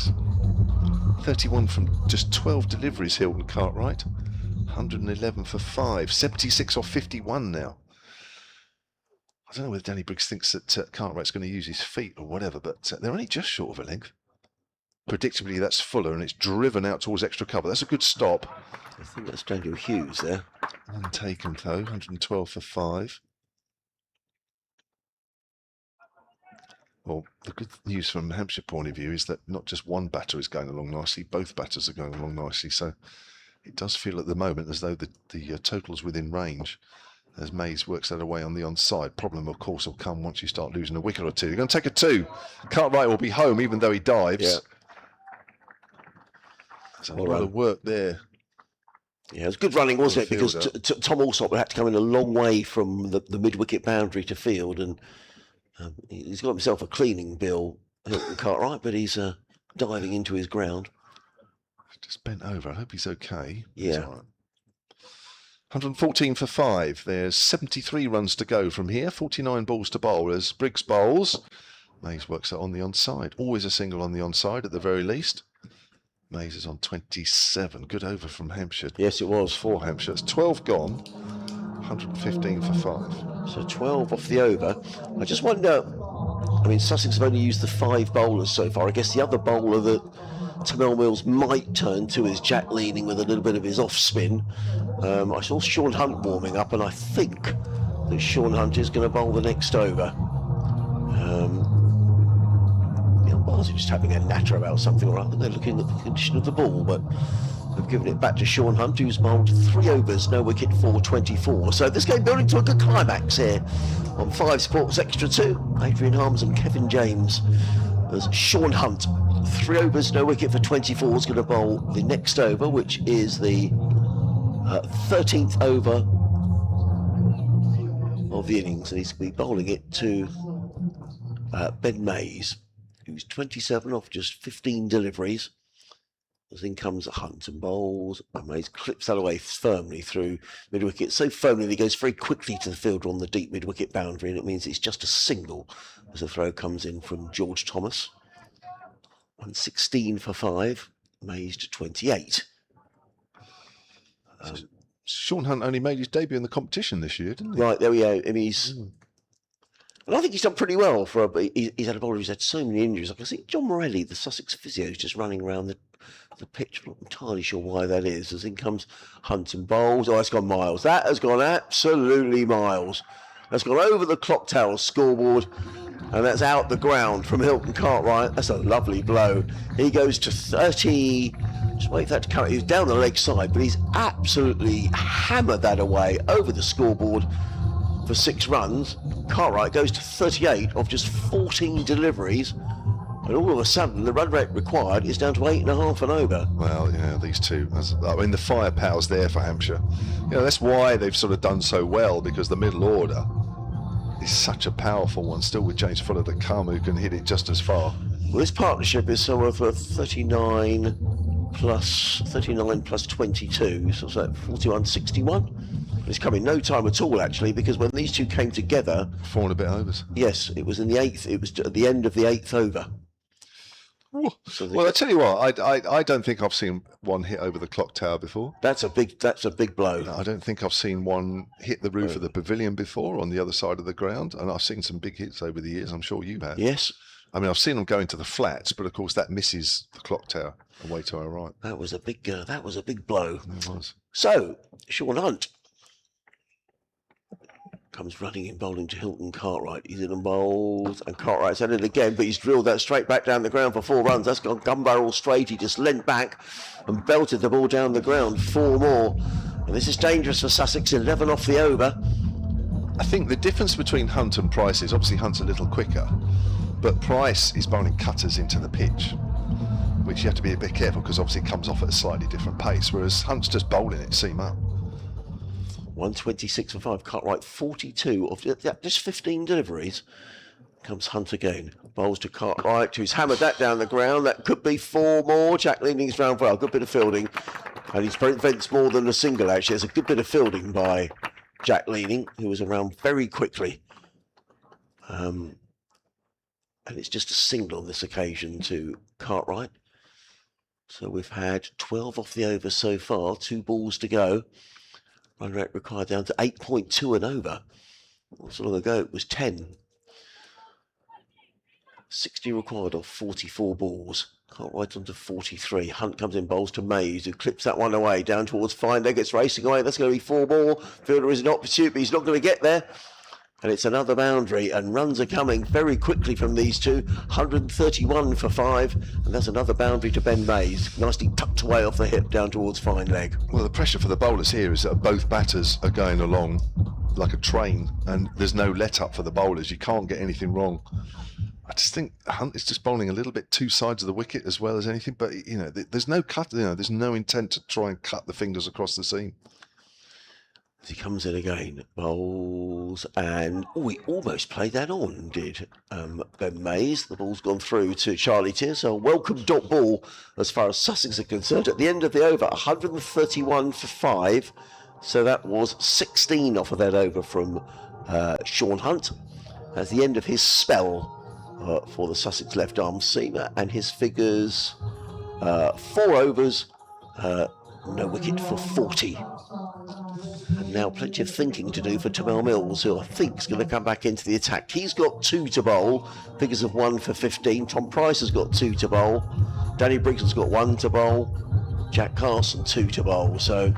31 from just 12 deliveries, Hilton Cartwright. 111 for 5. 76 off 51 now. I don't know whether Danny Briggs thinks that Cartwright's going to use his feet or whatever, but they're only just short of a length. Predictably, that's Fuller, and it's driven out towards extra cover. That's a good stop. I think that's Daniel Hughes there. Untaken, though. 112 for 5. Well, the good news from Hampshire point of view is that not just one batter is going along nicely, both batters are going along nicely. So it does feel at the moment as though the total's within range as Mays works that away on the onside. Problem, of course, will come once you start losing a wicket or two. They're going to take a 2. Cartwright will be home, even though he dives. Yeah. There's a lot of work there. Yeah, it was good running, wasn't it? Because Tom Alsop had to come in a long way from the mid-wicket boundary to field, and he's got himself a cleaning bill, Hilton Cartwright, but he's diving into his ground. Just bent over. I hope he's okay. Yeah. He's all right. 114 for 5. There's 73 runs to go from here. 49 balls to bowl as Briggs bowls. Mays works it on the onside. Always a single on the onside at the very least. Mays is on 27. Good over from Hampshire. Yes, it was. For Hampshire. It's 12 gone. 115 for 5. So 12 off the over. I just wonder, I mean, Sussex have only used the 5 bowlers so far. I guess the other bowler that Tamel Mills might turn to is Jack Leading with a little bit of his off spin. I saw Sean Hunt warming up, and I think that Sean Hunt is going to bowl the next over. The umpires are just having a natter about something or other. They're looking at the condition of the ball, but they've given it back to Sean Hunt, who's bowled 3 overs, no wicket for 24. So this game building to a good climax here on 5 Sports Extra 2. Adrian Harms and Kevin James as Sean Hunt, 3 overs, no wicket for 24, is going to bowl the next over, which is the 13th over of the innings, and he's going to be bowling it to Ben Mays, who's 27 off just 15 deliveries. As in comes Hunt and bowls, and Mays clips that away firmly through mid-wicket, so firmly that he goes very quickly to the fielder on the deep mid-wicket boundary, and it means it's just a single as the throw comes in from George Thomas. 116 for 5, Mays to 28. Sean Hunt only made his debut in the competition this year, didn't he? Right, there we go. And and I think he's done pretty well for he's had a bowler who's had so many injuries. Like I see John Morelli, the Sussex physio, is just running around the pitch. I'm not entirely sure why that is. As in comes Hunt and bowls. Oh, it's gone miles. That has gone absolutely miles. That's gone over the clock tower scoreboard, and that's out the ground from Hilton Cartwright. That's a lovely blow. He goes to 30. Just wait for that to come. He's down the leg side, but he's absolutely hammered that away over the scoreboard for 6 runs. Cartwright goes to 38 off just 14 deliveries, and all of a sudden the run rate required is down to 8.5 and over. Well, yeah, these two. I mean, the firepower's there for Hampshire. You know, that's why they've sort of done so well, because the middle order is such a powerful one. Still with James Fuller to come, who can hit it just as far. Well, this partnership is somewhere for 39 plus 22, so it's like 41-61. It's come in no time at all, actually, because when these two came together, 4 and a bit overs. Yes, it was in the 8th. It was at the end of the 8th over. So well, I tell you what, I don't think I've seen one hit over the clock tower before. That's a big blow. I don't think I've seen one hit the roof of the pavilion before on the other side of the ground, and I've seen some big hits over the years. I'm sure you have. Yes. I mean, I've seen them go into the flats, but of course that misses the clock tower away to our right. That was a big blow. It was. So, Sean Hunt. Comes running in bowling to Hilton Cartwright. He's in and bowls, and Cartwright's at it again, but he's drilled that straight back down the ground for 4 runs. That's gone gun barrel straight. He just leant back and belted the ball down the ground. 4 more. And this is dangerous for Sussex. 11 off the over. I think the difference between Hunt and Price is obviously Hunt's a little quicker, but Price is bowling cutters into the pitch, which you have to be a bit careful because obviously it comes off at a slightly different pace, whereas Hunt's just bowling it seam up. 126 for 5. Cartwright 42 of just 15 deliveries. Comes Hunt again. Bowls to Cartwright, who's hammered that down the ground. That could be 4 more. Jack Leaning's round well. Good bit of fielding. And he's prevents more than a single, actually. There's a good bit of fielding by Jack Leaning, who was around very quickly. And it's just a single on this occasion to Cartwright. So we've had 12 off the over so far. 2 balls to go. Run rate required down to 8.2 and over. Not so long ago it was 10. 60 required off 44 balls. Cartwright on to 43. Hunt comes in, bowls to Mays, who clips that one away down towards Finder, gets racing away. That's going to be 4 more. Fielder is not pursuit, but he's not going to get there. And it's another boundary, and runs are coming very quickly from these two. 131 for 5, and that's another boundary to Ben Mays. Nicely tucked away off the hip down towards fine leg. Well, the pressure for the bowlers here is that both batters are going along like a train, and there's no let up for the bowlers. You can't get anything wrong. I just think Hunt is just bowling a little bit 2 sides of the wicket as well as anything, but you know, there's no cut. You know, there's no intent to try and cut the fingers across the seam. As he comes in again, bowls, and he almost played that on, did Ben Mays. The ball's gone through to Charlie Tier, so a welcome dot ball as far as Sussex are concerned. At the end of the over, 131 for 5, so that was 16 off of that over from Sean Hunt. That's the end of his spell for the Sussex left arm seamer, and his figures 4 overs, no wicket for 40. And now plenty of thinking to do for Tamel Mills, who I think is going to come back into the attack. He's got 2 to bowl, figures of 1 for 15. Tom Price has got 2 to bowl. Danny Briggs has got 1 to bowl. Jack Carson 2 to bowl. So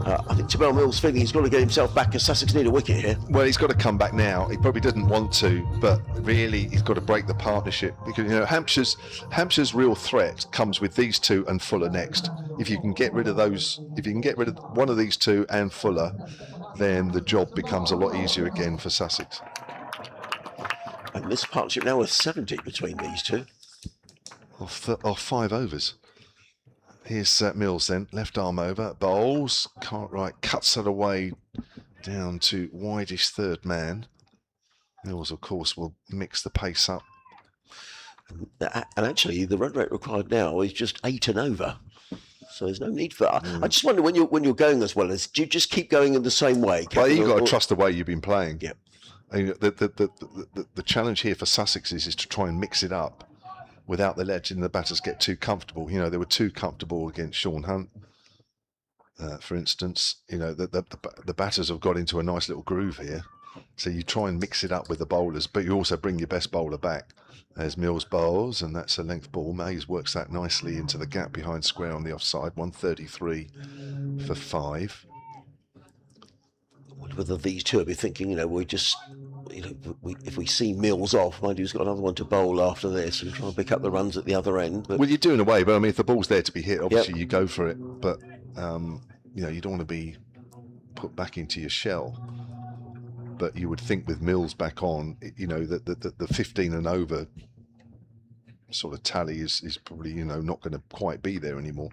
I think Tamel Mills feeling he's got to get himself back, because Sussex need a wicket here. Well, he's got to come back now. He probably didn't want to, but really he's got to break the partnership, because you know Hampshire's real threat comes with these 2 and Fuller next. If you can get rid of those, if you can get rid of one of these 2 and Fuller, then the job becomes a lot easier again for Sussex. And this partnership now with 70 between these 2. Off 5 overs. Here's Mills then, left arm over, bowls, Cartwright cuts it away down to wideish third man. Mills, of course, will mix the pace up. And actually, the run rate required now is just 8 and over. So there's no need for. I just wonder, when you're going as well, do you just keep going in the same way? Well, you've got to trust the way you've been playing. Yep. I mean, the challenge here for Sussex is to try and mix it up without letting the batters get too comfortable. You know, they were too comfortable against Sean Hunt, for instance. You know, the batters have got into a nice little groove here. So you try and mix it up with the bowlers, but you also bring your best bowler back. There's Mills bowls, and that's a length ball. Mays works that nicely into the gap behind square on the offside. 133 for 5. I wonder whether these 2 will be thinking, you know, if we see Mills off, mind you, he's got another one to bowl after this, and try and pick up the runs at the other end. But... Well, you're doing away, but I mean, if the ball's there to be hit, obviously you go for it. But you know, you don't want to be put back into your shell. But you would think with Mills back on, you know, that the 15 and over sort of tally is probably, you know, not going to quite be there anymore.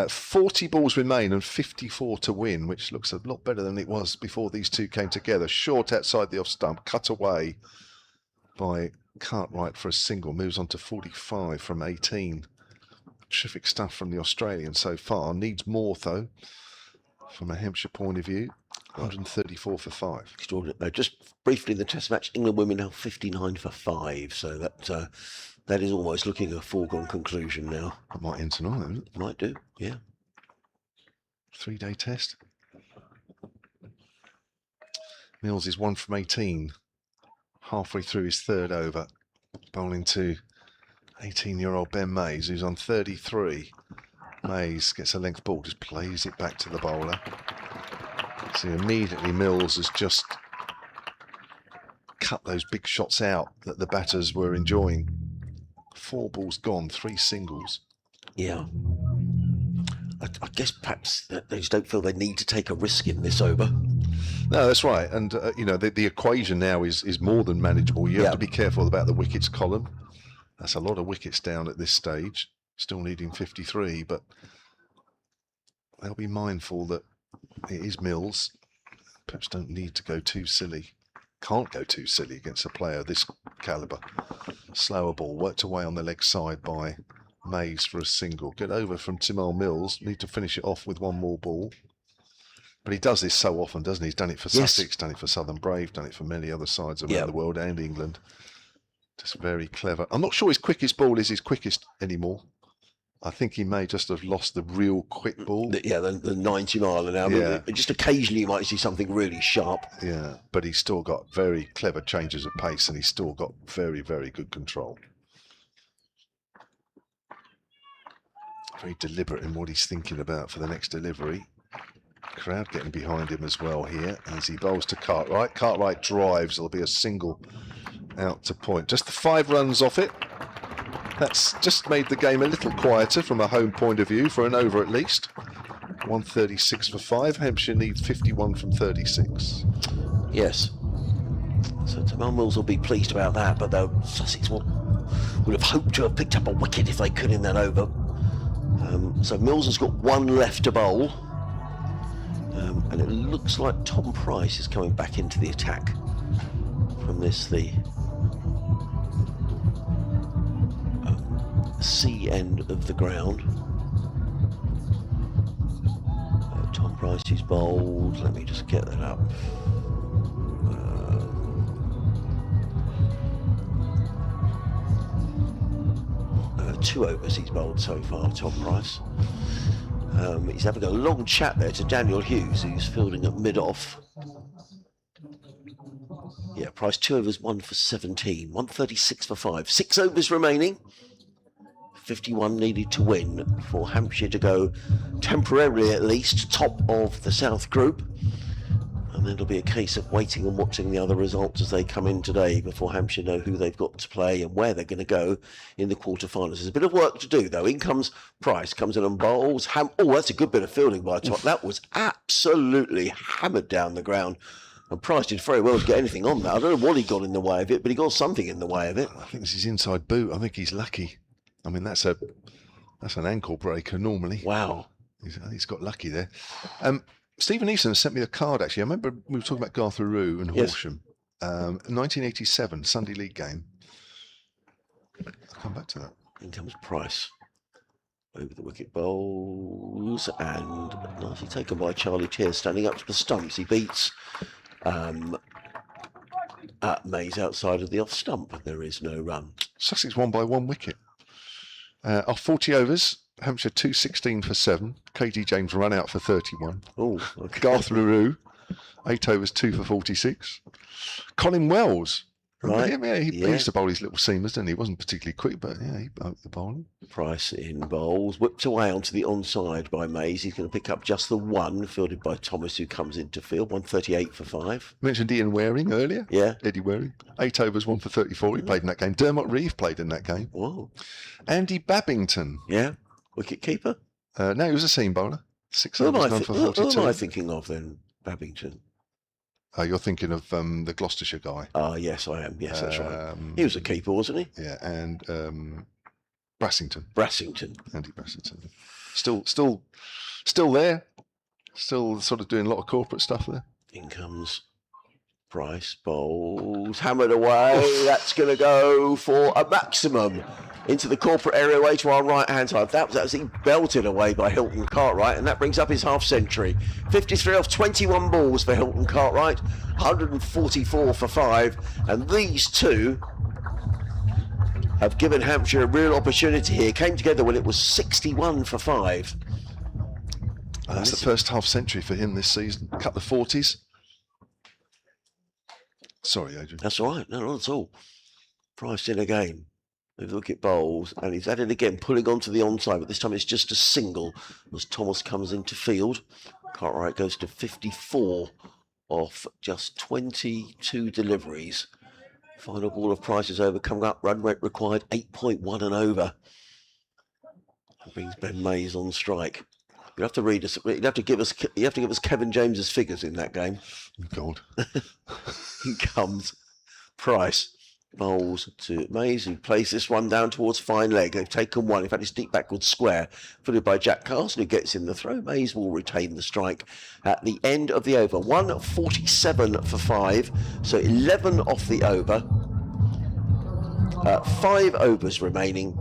40 balls remain and 54 to win, which looks a lot better than it was before these 2 came together. Short outside the off stump, cut away by Cartwright for a single. Moves on to 45 from 18. Terrific stuff from the Australian so far. Needs more, though, from a Hampshire point of view. 134 for 5. Extraordinary. Just briefly, the Test match, England women now 59 for 5. So that is almost looking a foregone conclusion now. That might end tonight, isn't it? Might do, yeah. 3-day test. Mills is 1 from 18. Halfway through his 3rd over. Bowling to 18-year-old Ben Mays, who's on 33. Mays gets a length ball, just plays it back to the bowler. So immediately Mills has just cut those big shots out that the batters were enjoying. 4 balls gone, 3 singles. Yeah. I guess perhaps they just don't feel they need to take a risk in this over. No, that's right. And, you know, the equation now is more than manageable. You have to be careful about the wickets column. That's a lot of wickets down at this stage. Still needing 53, but they'll be mindful that it is Mills. Perhaps don't need to go too silly. Can't go too silly against a player of this calibre. Slower ball, worked away on the leg side by Mays for a single. Get over from Timol Mills. Need to finish it off with 1 more ball. But he does this so often, doesn't he? He's done it for Sussex, done it for Southern Brave, done it for many other sides around the world and England. Just very clever. I'm not sure his quickest ball is his quickest anymore. I think he may just have lost the real quick ball. The 90 mile an hour. Yeah. Just occasionally you might see something really sharp. Yeah, but he's still got very clever changes of pace and he's still got very, very good control. Very deliberate in what he's thinking about for the next delivery. Crowd getting behind him as well here as he bowls to Cartwright. Cartwright drives. There'll be a single out to point. Just the 5 runs off it. That's just made the game a little quieter from a home point of view for an over at least. 136 for 5. Hampshire need 51 from 36. Yes. So Timon Mills will be pleased about that, but though Sussex would have hoped to have picked up a wicket if they could in that over. So Mills has got 1 left to bowl. And it looks like Tom Price is coming back into the attack from this, the C end of the ground. Tom Price is bowled. Let me just get that up. 2 overs he's bowled so far, Tom Price. He's having a long chat there to Daniel Hughes, who's fielding at mid-off. Yeah, Price 2 overs, 1 for 17, 136 for 5. 6 overs remaining. 51 needed to win for Hampshire to go temporarily at least top of the South Group. And then it'll be a case of waiting and watching the other results as they come in today before Hampshire know who they've got to play and where they're going to go in the quarterfinals. There's a bit of work to do though. In comes Price, comes in and bowls. Oh, that's a good bit of fielding by Top. That was absolutely hammered down the ground. And Price did very well to get anything on that. I don't know what he got in the way of it, but he got something in the way of it. I think it's his inside boot. I think he's lucky. I mean, that's an ankle breaker normally. Wow. He's got lucky there. Stephen Easton sent me a card, actually. I remember we were talking about Garth Rue and Horsham. 1987, Sunday League game. I'll come back to that. In comes Price. Over the wicket bowls. And nicely taken by Charlie Tiers, standing up to the stumps. He beats Mays outside of the off stump. There is no run. Sussex won by 1 wicket. Off 40 overs. Hampshire 216 for 7. KD James run out for 31. Oh, okay. Garth Rue, 8 overs, 2 for 46. Colin Wells. Right. He used to bowl his little seamers, didn't he? He wasn't particularly quick, but yeah, he bowled the bowling. Price in bowls, whipped away onto the onside by Mays. He's going to pick up just the 1, fielded by Thomas, who comes into field. 138 for 5. Mentioned Ian Waring earlier. Yeah. Eddie Waring. 8 overs, 1 for 34. He played in that game. Dermot Reeve played in that game. Whoa. Andy Babington. Yeah. Wicket keeper? No, he was a seam bowler. 6 overs, 9 for 42. Who am I thinking of then, Babington? You're thinking of the Gloucestershire guy. Yes, I am. Yes, that's right. He was a keeper, wasn't he? Yeah, and Brassington. Andy Brassington. Still there. Still sort of doing a lot of corporate stuff there. In comes Price, bowls, hammered away. That's going to go for a maximum into the corporate area away to our right-hand side. That was actually belted away by Hilton Cartwright, and that brings up his half-century. 53 off 21 balls for Hilton Cartwright, 144 for 5, and these two have given Hampshire a real opportunity here. Came together when it was 61 for 5. And that's the first half-century for him this season. Cut the 40s. Sorry, Adrian. That's all right. No, not at all. Price in again. Look at bowls, and he's at it again, pulling onto the onside, but this time it's just a single as Thomas comes into field. Cartwright goes to 54 off just 22 deliveries. Final ball of Price's over coming up. Run rate required 8.1 and over. That brings Ben Mays on strike. You have to read us. You have to give us Kevin James's figures in that game. God. In comes Price. Bowls to Mays, who plays this one down towards fine leg. They've taken one. In fact, it's deep backward square, followed by Jack Carson, who gets in the throw. Mays will retain the strike at the end of the over. 147 for 5, so 11 off the over. 5 overs remaining.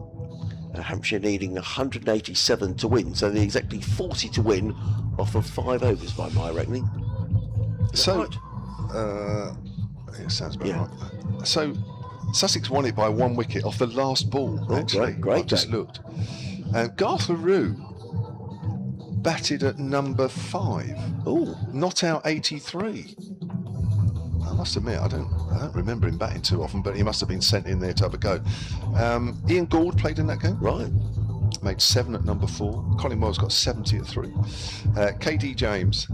Hampshire needing 187 to win, so they're exactly 40 to win off of 5 overs by my reckoning. So, right? it sounds about right. So, Sussex won it by 1 wicket off the last ball. Oh, actually, great I've just looked. Garth LaRue batted at number 5. Oh, Not out 83. I must admit, I don't remember him batting too often, but he must have been sent in there to have a go. Ian Gould played in that game. right. Made 7 at number 4. Colin Wells got 70 at 3. KD James,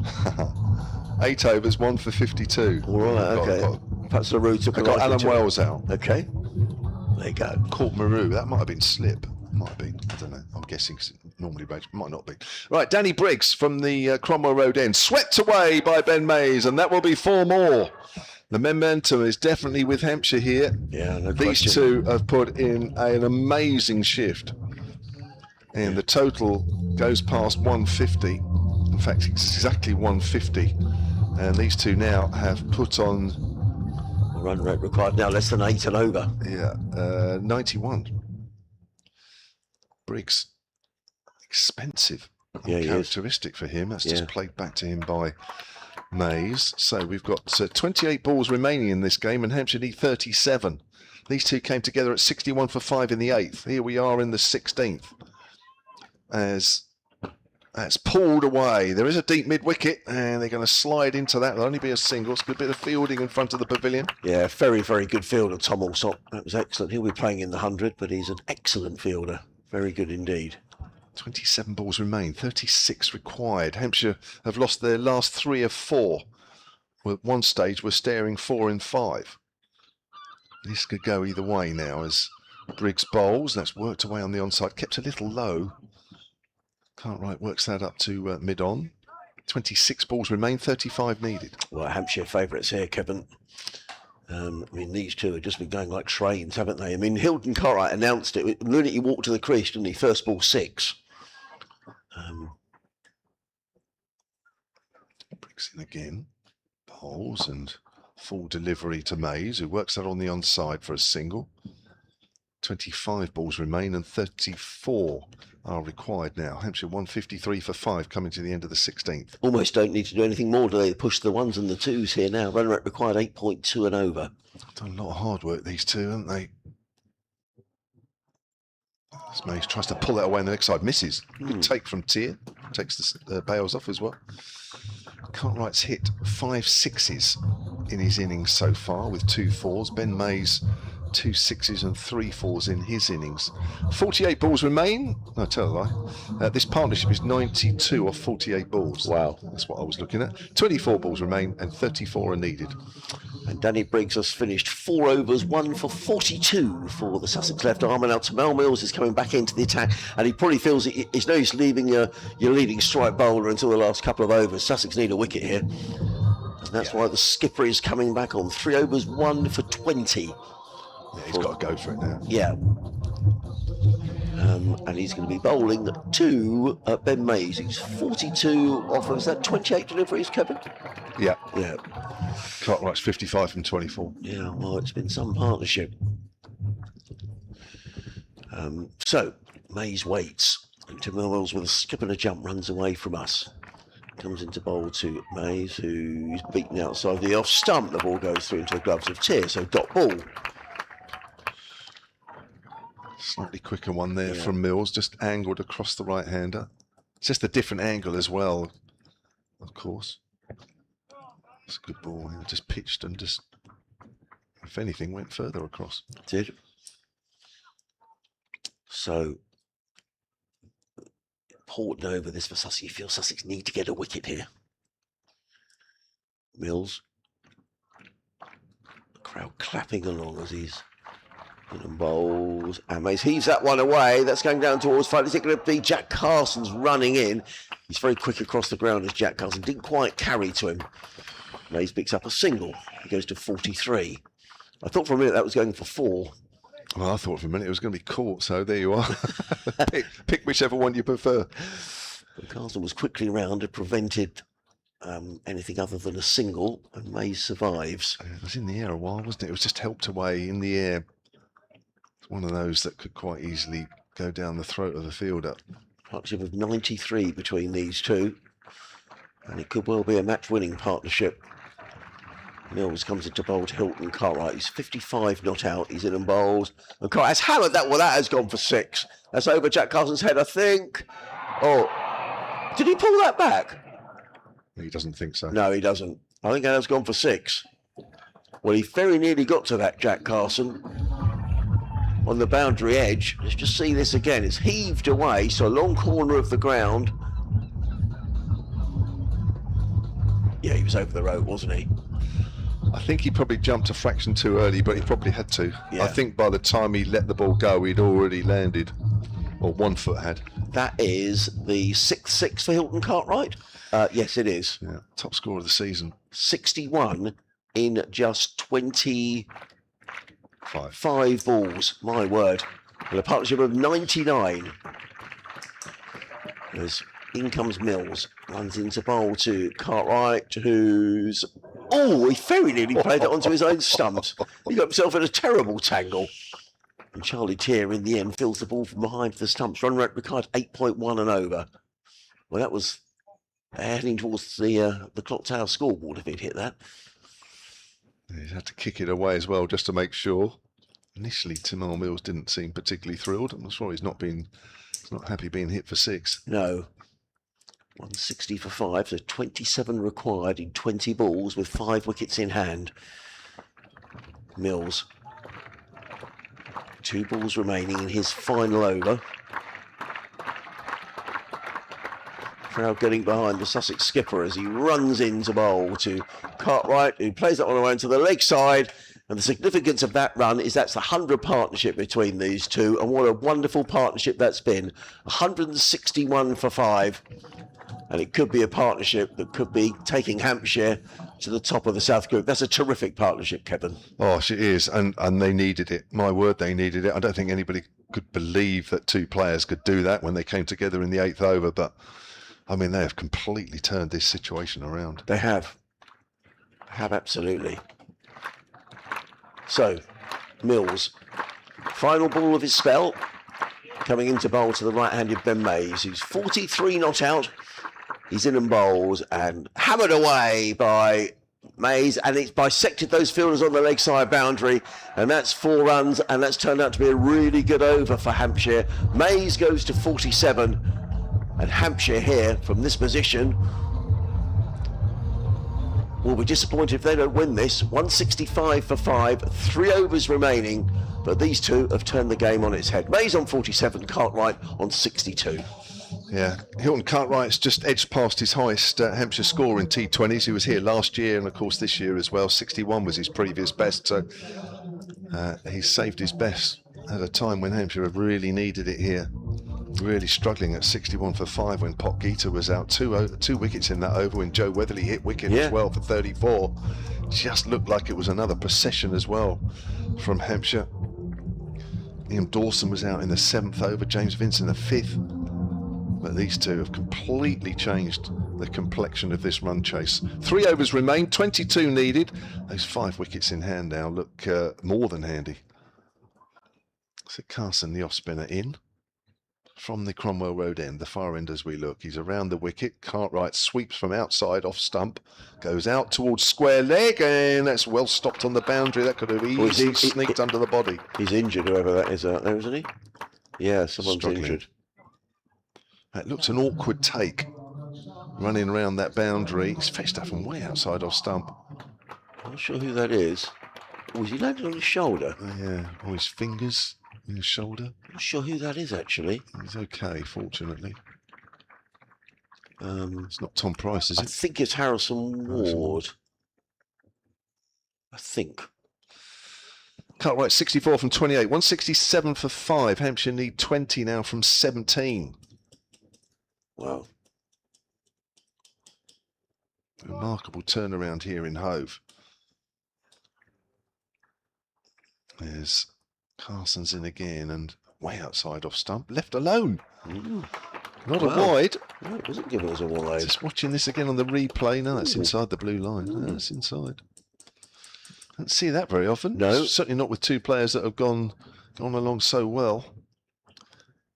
8 overs, 1 for 52. All right, okay. Perhaps LaRue took I a got liking Alan to it. Wells out. Okay. There you go. Caught Maru. That might have been slip. Might have been. I don't know. I'm guessing 'cause it normally rains. Might not be. Right, Danny Briggs from the Cromwell Road end. Swept away by Ben Mays, and that will be 4 more. The momentum is definitely with Hampshire here. Yeah, no These question. two have put in an amazing shift. And the total goes past 150. In fact, exactly 150. And these two now have put on, Run rate required now less than 8 and over. 91. Briggs, expensive. Yeah, he is. Characteristic for him. That's Yeah. just played back to him by Mays. So we've got 28 balls remaining in this game, and Hampshire need 37. These two came together at 61 for 5 in the 8th. Here we are in the 16th. As that's pulled away. There is a deep mid-wicket, and they're going to slide into that. There'll only be a single. It's a good bit of fielding in front of the pavilion. Yeah, very, very good fielder, Tom Alsop. That was excellent. He'll be playing in the 100, but he's an excellent fielder. Very good indeed. 27 balls remain, 36 required. Hampshire have lost their last 3 of 4. At one stage, we're staring 4 in 5. This could go either way now as Briggs bowls. That's worked away on the onside, kept a little low. Cartwright works that up to mid-on. 26 balls remain, 35 needed. Well, Hampshire favourites here, Kevin. I mean, these two have just been going like trains, haven't they? I mean, Hilton Cartwright announced it. The minute he walked to the crease, didn't he? First ball 6. Briggs in again. Bowls and full delivery to Mays, who works that on the onside for a single. 25 balls remain and 34 are required now. Hampshire 153 for 5 coming to the end of the 16th. Almost don't need to do anything more, do they? Push the 1s and the 2s here now. Run rate required 8.2 and over. Done a lot of hard work, these two, haven't they? As Mays tries to pull that away on the next side, misses. Good take from Tier, takes the bails off as well. Cartwright's hit 5 6s in his innings so far with 2 4s. Ben Mays 2 6s and 3 4s in his innings. 48 balls remain. No, tell a lie. This partnership is 92 off 48 balls. Wow. That's what I was looking at. 24 balls remain and 34 are needed. And Danny Briggs has finished 4 overs, 1 for 42 for the Sussex left arm. And now Tamel Mills is coming back into the attack, and he probably feels it's no use leaving your leading strike bowler until the last couple of overs. Sussex need a wicket here, and that's why the skipper is coming back on 3 overs, 1 for 20. Yeah, he's got to go for it now. Yeah. And he's going to be bowling to Ben Mays. He's 42 off. Is that 28 deliveries, Kevin? Yeah. Yeah. Cartwright's 55 from 24. Yeah, well, it's been some partnership. So, Mays waits. And Tim Wells with a skip and a jump runs away from us. Comes into bowl to Mays, who's beaten outside the off stump. The ball goes through into the gloves of Tier, so dot ball. Slightly quicker one there from Mills, just angled across the right-hander. It's just a different angle as well, of course. It's a good ball. Just pitched and just, if anything, went further across. Did. So, important over this for Sussex. You feel Sussex need to get a wicket here. Mills. Crowd clapping along as he's in and bowls. And Mays heaves that one away. That's going down towards five. Is it going to be Jack Carson's running in? He's very quick across the ground as Jack Carson didn't quite carry to him. Mays picks up a single. He goes to 43. I thought for a minute that was going for 4. Well, I thought for a minute it was going to be caught, so there you are. pick whichever one you prefer. But Carson was quickly round and prevented anything other than a single, and Mays survives. It was in the air a while, wasn't it? It was just helped away in the air. It's one of those that could quite easily go down the throat of the fielder. Partnership of 93 between these two, and it could well be a match-winning partnership. Mills comes into bowl to Hilton Cartwright. He's 55 not out. He's in and bowls. And Cartwright's hammered that. Well, that has gone for 6. That's over Jack Carson's head, I think. Oh, did he pull that back? He doesn't think so. No, he doesn't. I think that has gone for 6. Well, he very nearly got to that, Jack Carson, on the boundary edge. Let's just see this again. It's heaved away, so a long corner of the ground. Yeah, he was over the rope, wasn't he? I think he probably jumped a fraction too early, but he probably had to. Yeah. I think by the time he let the ball go, he'd already landed, or 1 foot had. That is the 6th 6 for Hilton Cartwright. Yes, it is. Yeah, top score of the season. 61 in just 25 5. balls. My word. And a partnership of 99. As in comes Mills, runs into bowl to Cartwright, who's... Oh, he very nearly played it onto his own stumps. He got himself in a terrible tangle. And Charlie Tier, in the end, fills the ball from behind the stumps. Run rate required 8.1 and over. Well, that was heading towards the clock tower scoreboard if he'd hit that. He's had to kick it away as well, just to make sure. Initially, Timar Mills didn't seem particularly thrilled. I'm sure he's not happy being hit for 6. No. 160 for 5, so 27 required in 20 balls with 5 wickets in hand. Mills. 2 balls remaining in his final over. Crowd getting behind the Sussex skipper as he runs into bowl to Cartwright, who plays that one around to the leg side. And the significance of that run is that's the 100 partnership between these two. And what a wonderful partnership that's been. 161 for 5. And it could be a partnership that could be taking Hampshire to the top of the South Group. That's a terrific partnership, Kevin. Oh, it is, and they needed it. My word, they needed it. I don't think anybody could believe that 2 players could do that when they came together in the 8th over. But, I mean, they have completely turned this situation around. They have. Absolutely. So, Mills, final ball of his spell, coming into bowl to the right-handed Ben Mays, who's 43 not out. He's in and bowls and hammered away by Mays, and it's bisected those fielders on the leg side boundary, and that's 4 runs, and that's turned out to be a really good over for Hampshire. Mays goes to 47, and Hampshire here from this position will be disappointed if they don't win this. 165 for 5, 3 overs remaining, but these two have turned the game on its head. Mays on 47, Cartwright on 62. Yeah, Hilton Cartwright's just edged past his highest Hampshire score in T20s. He was here last year, and of course this year as well. 61 was his previous best, so he's saved his best at a time when Hampshire have really needed it here. Really struggling at 61 for 5 when Pot Gita was out. 2 wickets in that over when Joe Weatherly hit wicket as well for 34. Just looked like it was another procession as well from Hampshire. Liam Dawson was out in the 7th over, James Vince in the 5th. But these two have completely changed the complexion of this run chase. 3 overs remain, 22 needed. Those 5 wickets in hand now look more than handy. So Carson, the off-spinner, in from the Cromwell Road end, the far end as we look. He's around the wicket. Cartwright sweeps from outside off stump, goes out towards square leg, and that's well stopped on the boundary. That could have easily sneaked under the body. He's injured, whoever that is out there, isn't he? Yeah, someone's injured. That looks an awkward take, running around that boundary. He's fetched that from way outside off stump. I'm not sure who that is. Oh, is he landed on his shoulder? Yeah, or his fingers in his shoulder. I'm not sure who that is, actually. He's okay, fortunately. It's It's not Tom Price, is I it? think it's Harrison Ward. I think. Cartwright 64 from 28, 167 for 5. Hampshire need 20 now from 17. Wow. Remarkable turnaround here in Hove. There's Carson's in again and way outside off stump, left alone. Not a wide. No, it wasn't giving us a wide. Just watching this again on the replay. No, that's inside the blue line. No, that's inside. Don't see that very often. No. Certainly not with two players that have gone along so well.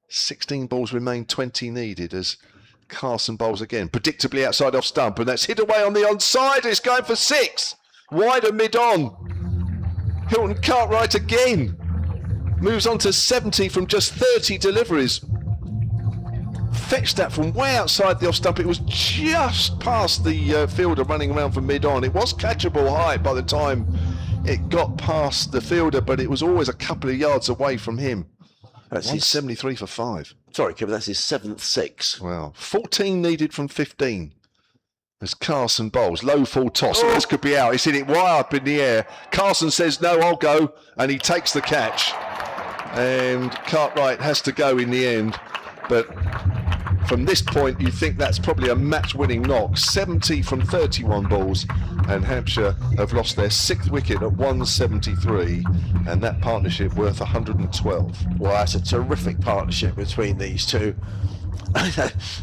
16 balls remain, 20 needed as Carson bowls again. Predictably outside off stump, and that's hit away on the onside. It's going for 6. Wider mid-on. Hilton Cartwright again. Moves on to 70 from just 30 deliveries. Fetched that from way outside the off stump. It was just past the fielder running around from mid-on. It was catchable high by the time it got past the fielder, but it was always a couple of yards away from him. That's 173 for 5. Sorry, Kevin, that's his 7th 6. Wow. 14 needed from 15. As Carson bowls, low full toss. Oh. This could be out. He's hit it way up in the air. Carson says, no, I'll go. And he takes the catch. And Cartwright has to go in the end. But from this point, you think that's probably a match-winning knock. 70 from 31 balls, and Hampshire have lost their 6th wicket at 173, and that partnership worth 112. Well, that's a terrific partnership between these two.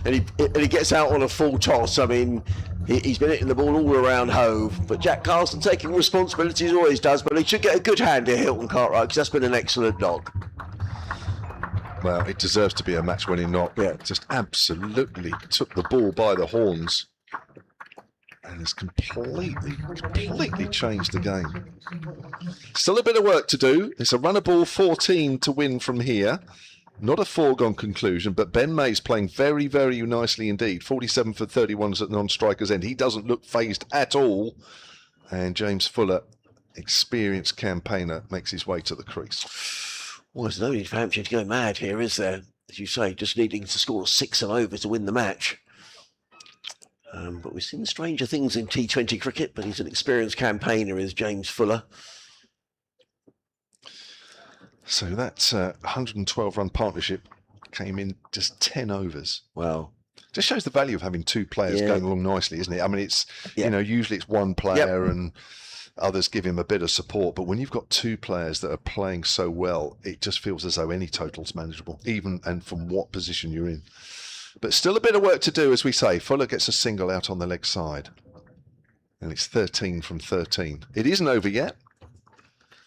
and he gets out on a full toss. I mean, he's been hitting the ball all around Hove, but Jack Carson taking responsibility as always does, but he should get a good hand here, Hilton Cartwright, because that's been an excellent knock. Well, it deserves to be a match-winning knock. Yeah. Just absolutely took the ball by the horns and has completely changed the game. Still a bit of work to do. It's a runner ball 14 to win from here. Not a foregone conclusion, but Ben May's playing very, very nicely indeed. 47 for 31 at the non-striker's end. He doesn't look phased at all. And James Fuller, experienced campaigner, makes his way to the crease. Well, there's no need for Hampshire to go mad here, is there? As you say, just needing to score 6 and over to win the match. But we've seen stranger things in T20 cricket, but he's an experienced campaigner, is James Fuller. So that 112-run partnership came in just 10 overs. Wow. Just shows the value of having two players going along nicely, isn't it? I mean, it's, you know, usually it's one player and others give him a bit of support, but when you've got two players that are playing so well, it just feels as though any total's manageable, even and from what position you're in. But still a bit of work to do, as we say. Fuller gets a single out on the leg side, and it's 13 from 13. It isn't over yet,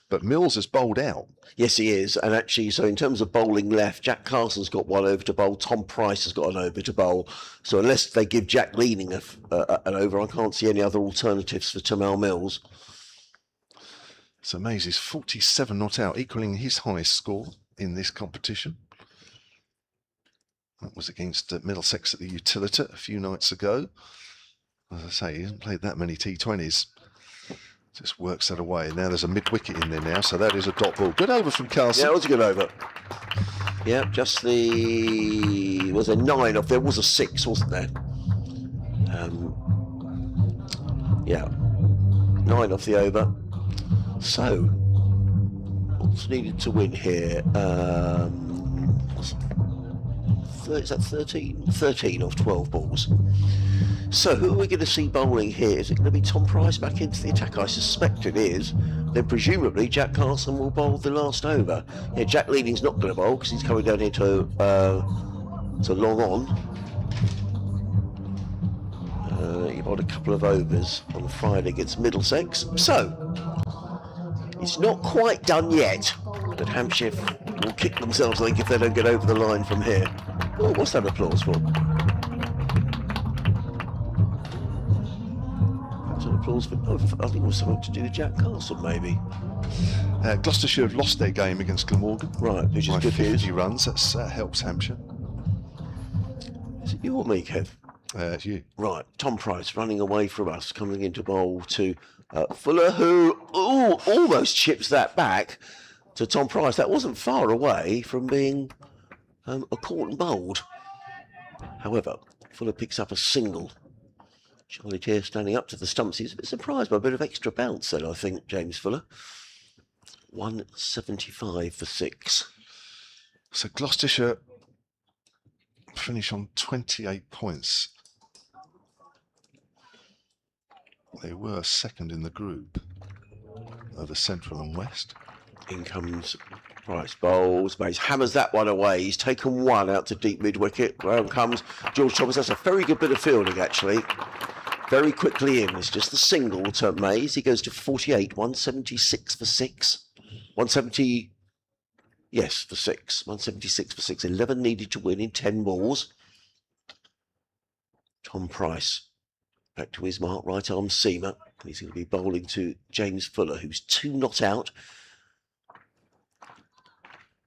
but Mills has bowled out. Yes, he is. And actually, so in terms of bowling left, Jack Carson's got one over to bowl. Tom Price has got an over to bowl. So unless they give Jack Leaning an over, I can't see any other alternatives for Tamal Mills. So Mays is 47 not out, equaling his highest score in this competition. That was against Middlesex at the Utilita a few nights ago. As I say, he hasn't played that many T20s. Just works that away. Now there's a mid-wicket in there now, so that is a dot ball. Good over from Carson. Yeah, it was a good over. Yeah, just was a 9 off. There was a 6, wasn't there? Yeah, 9 off the over. So, what's needed to win here? Is that 13? 13 off 12 balls. So, who are we going to see bowling here? Is it going to be Tom Price back into the attack? I suspect it is. Then presumably Jack Carson will bowl the last over. Yeah, Jack Leaning's not going to bowl because he's coming down here to long on. He bowled a couple of overs on Friday against Middlesex. So, it's not quite done yet, but Hampshire will kick themselves, I think, if they don't get over the line from here. Oh, what's that applause for? That's an applause for, I think it was something to do with Jack Carson, maybe. Gloucestershire have lost their game against Glamorgan. Right, which is by good 50 news. runs. That helps Hampshire. Is it you or me, Kev? It's you. Right, Tom Price running away from us, coming into bowl to Fuller, who almost chips that back to Tom Price. That wasn't far away from being a caught and bowled. However, Fuller picks up a single. Charlie Tier standing up to the stumps. He's a bit surprised by a bit of extra bounce then, I think, James Fuller. 175 for 6. So Gloucestershire finish on 28 points. They were second in the group over Central and West. In comes Price, bowls, Mays hammers that one away. He's taken one out to deep mid-wicket. Round comes George Thomas. That's a very good bit of fielding, actually. Very quickly in. It's just the single to Mays. He goes to 48, 176 for 6. 170, yes, for 6. 176 for 6. 11 needed to win in 10 balls. Tom Price back to his mark, right arm seamer. He's going to be bowling to James Fuller, who's 2 not out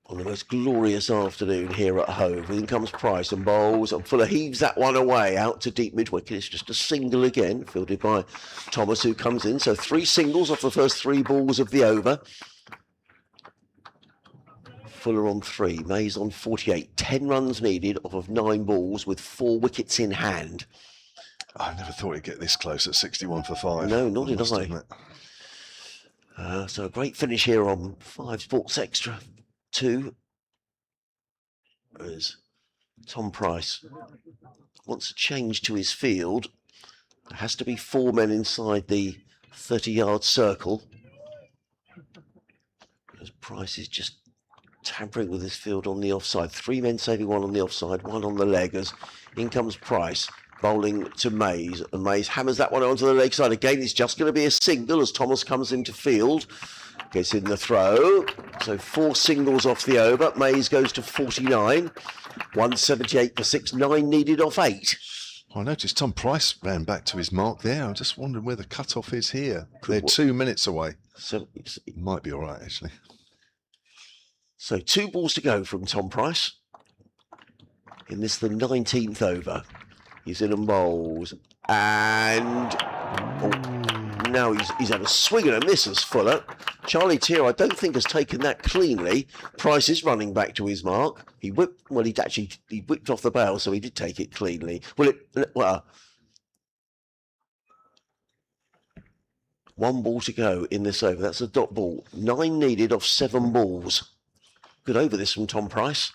on the most glorious afternoon here at Hove. In comes Price and bowls, and Fuller heaves that one away out to deep mid-wicket. It's just a single again, fielded by Thomas, who comes in. So 3 singles off the first 3 balls of the over. Fuller on 3, Mays on 48. 10 runs needed off of 9 balls with 4 wickets in hand. I never thought he'd get this close at 61 for 5. No, not did I. So a great finish here on 5 Sports Extra 2. As Tom Price wants a change to his field. There has to be 4 men inside the 30-yard circle. As Price is just tampering with his field on the offside. 3 men saving 1 on the offside, 1 on the leg. As in comes Price, bowling to Mays, and Mays hammers that one onto the leg side. Again, it's just going to be a single as Thomas comes into field. Gets in the throw. So 4 singles off the over. Mays goes to 49. 178 for 6. 9 needed off 8. I noticed Tom Price ran back to his mark there. I'm just wondering where the cut-off is here. They're 2 minutes away. So it might be all right, actually. So 2 balls to go from Tom Price. In this, the 19th over. He's in and bowls. And now he's had a swing and a miss as Fuller. Charlie Tier, I don't think, has taken that cleanly. Price is running back to his mark. He whipped off the bail, so he did take it cleanly. Well, 1 ball to go in this over. That's a dot ball. 9 needed off 7 balls. Good over this from Tom Price.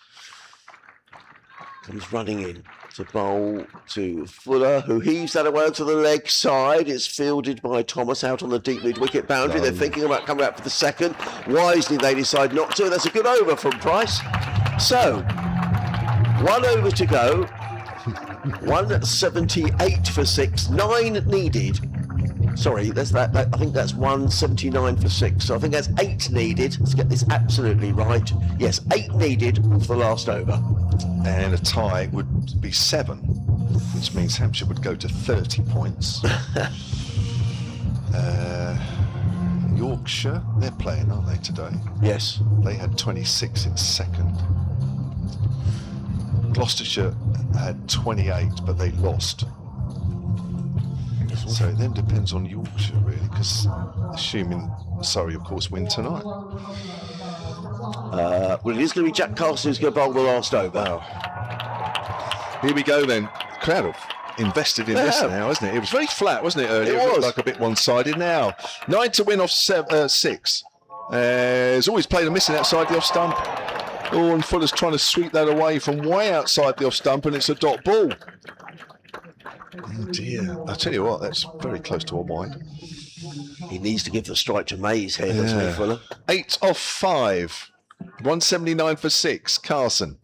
Comes running in to bowl to Fuller, who heaves that away to the leg side. It's fielded by Thomas out on the deep mid-wicket boundary. They're thinking about coming out for the second. Wisely, they decide not to. That's a good over from Price. So, 1 over to go. 178 for 6. 9 needed. Sorry, that's that. I think that's 179 for 6. So I think that's 8 needed. Let's get this absolutely right. Yes, 8 needed for the last over. And a tie would be 7, which means Hampshire would go to 30 points. Yorkshire, they're playing, aren't they, today? Yes. They had 26 in second. Gloucestershire had 28, but they lost. So it then depends on Yorkshire, really, because assuming Surrey, of course, win tonight. Well, it is going to be Jack Carson who's going to bowl the last over. Wow. Here we go then. Crowd have invested in this now, isn't it? It was very flat, wasn't it, earlier? It was. Looked like a bit one-sided. Now, 9 to win off 6. He's always played a missing outside the off stump. Oh, and Fuller's trying to sweep that away from way outside the off stump, and it's a dot ball. Oh dear. I'll tell you what, that's very close to a wide. He needs to give the strike to Mays here, doesn't he, Fuller? 8 off 5. 179 for 6. Carson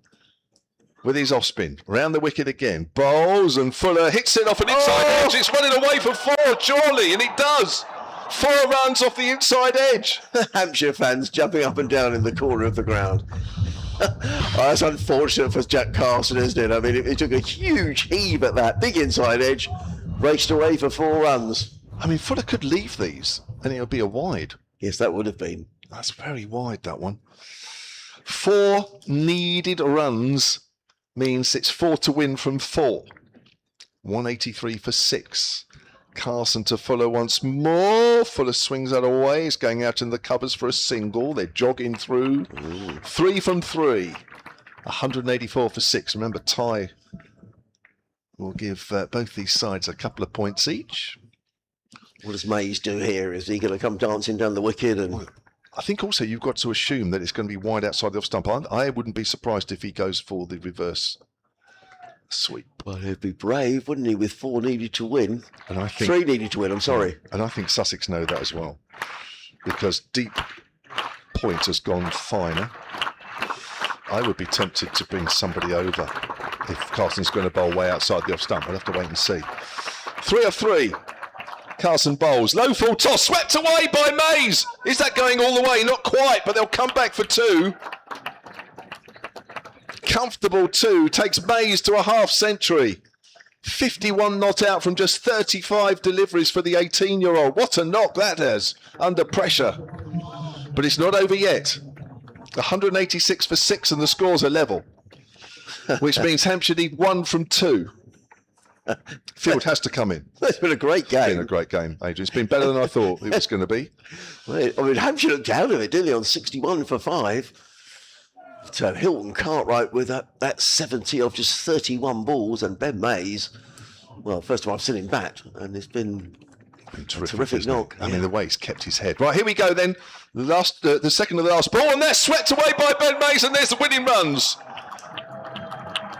with his off spin. Round the wicket again. Bowls, and Fuller hits it off an inside edge. It's running away for 4, surely, and it does. 4 runs off the inside edge. Hampshire fans jumping up and down in the corner of the ground. That's unfortunate for Jack Carson, isn't it? I mean, it took a huge heave at that. Big inside edge. Raced away for 4 runs. I mean, Fuller could leave these, and it would be a wide. Yes, that would have been. That's very wide, that one. 4 needed runs means it's 4 to win from 4. 183 for 6. Carson to Fuller once more. Fuller swings that away. He's going out in the covers for a single. They're jogging through. 3 from 3. 184 for 6. Remember, tie will give both these sides a couple of points each. What does Mays do here? Is he going to come dancing down the wicket? And I think also you've got to assume that it's going to be wide outside the off stump. I wouldn't be surprised if he goes for the reverse sweep. Well, he'd be brave, wouldn't he, with 4 needed to win? And I think 3 needed to win, I'm sorry. And I think Sussex know that as well, because deep point has gone finer. I would be tempted to bring somebody over if Carson's going to bowl way outside the off stump. I'll have to wait and see. 3 of 3. Carson bowls. Low full toss. Swept away by Mays. Is that going all the way? Not quite, but they'll come back for 2. Comfortable 2. Takes Mays to a half century. 51 not out from just 35 deliveries for the 18-year-old. What a knock that has, under pressure. But it's not over yet. 186 for 6 and the scores are level, which means Hampshire need 1 from 2. Field has to come in. It's been a great game. It's been a great game, Adrian. It's been better than I thought it was going to be. Well, I mean, Hampshire looked out of it, didn't they, on 61 for 5. So Hilton Cartwright with that 70 of just 31 balls, and Ben Mays, well, first of all, I've seen him bat, and it's been terrific knock. I mean, the way he's kept his head. Right, here we go then. The second of the last ball, and they're swept away by Ben Mays, and there's the winning runs.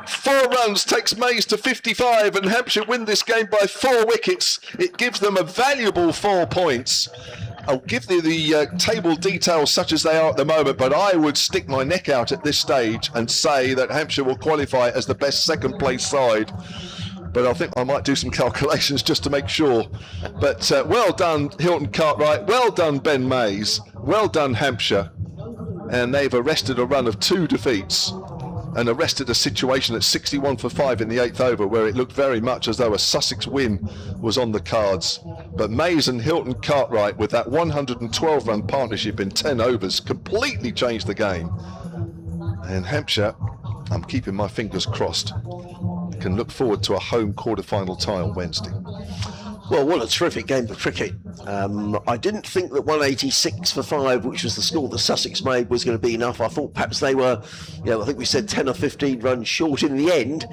4 runs takes Mays to 55, and Hampshire win this game by 4 wickets. It gives them a valuable 4 points. I'll give the table details such as they are at the moment, but I would stick my neck out at this stage and say that Hampshire will qualify as the best second place side. But I think I might do some calculations just to make sure. But well done, Hilton Cartwright. Well done, Ben Mays. Well done, Hampshire. And they've arrested a run of 2 defeats and arrested a situation at 61 for 5 in the 8th over, where it looked very much as though a Sussex win was on the cards. But Mays and Hilton Cartwright, with that 112-run partnership in 10 overs, completely changed the game. And Hampshire, I'm keeping my fingers crossed, can look forward to a home quarter-final tie on Wednesday. Well, what a terrific game of cricket. I didn't think that 186 for 5, which was the score that Sussex made, was going to be enough. I thought perhaps they were, I think we said 10 or 15 runs short. In the end,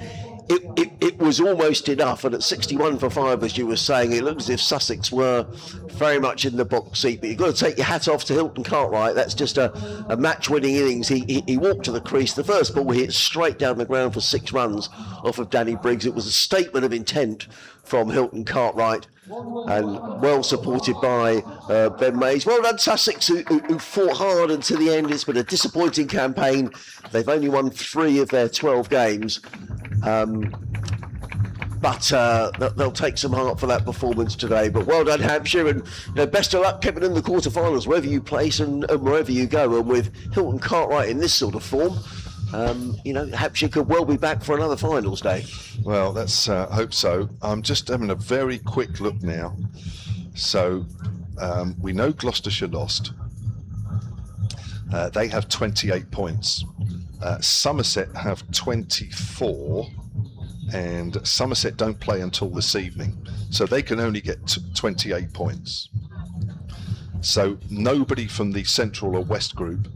it was almost enough. And at 61 for 5, as you were saying, it looked as if Sussex were very much in the box seat. But you've got to take your hat off to Hilton Cartwright. That's just a match-winning innings. He walked to the crease. The first ball hit straight down the ground for 6 runs off of Danny Briggs. It was a statement of intent from Hilton Cartwright, and well supported by Ben Mays. Well done, Sussex, who fought hard until the end. It's been a disappointing campaign. They've only won 3 of their 12 games. But they'll take some heart for that performance today. But well done, Hampshire, and best of luck, Kevin, in the quarterfinals, wherever you place and wherever you go. And with Hilton Cartwright in this sort of form, Hampshire could well be back for another finals day. Well, let's hope so. I'm just having a very quick look now. So we know Gloucestershire lost. They have 28 points. Somerset have 24, and Somerset don't play until this evening, so they can only get 28 points. So nobody from the Central or West group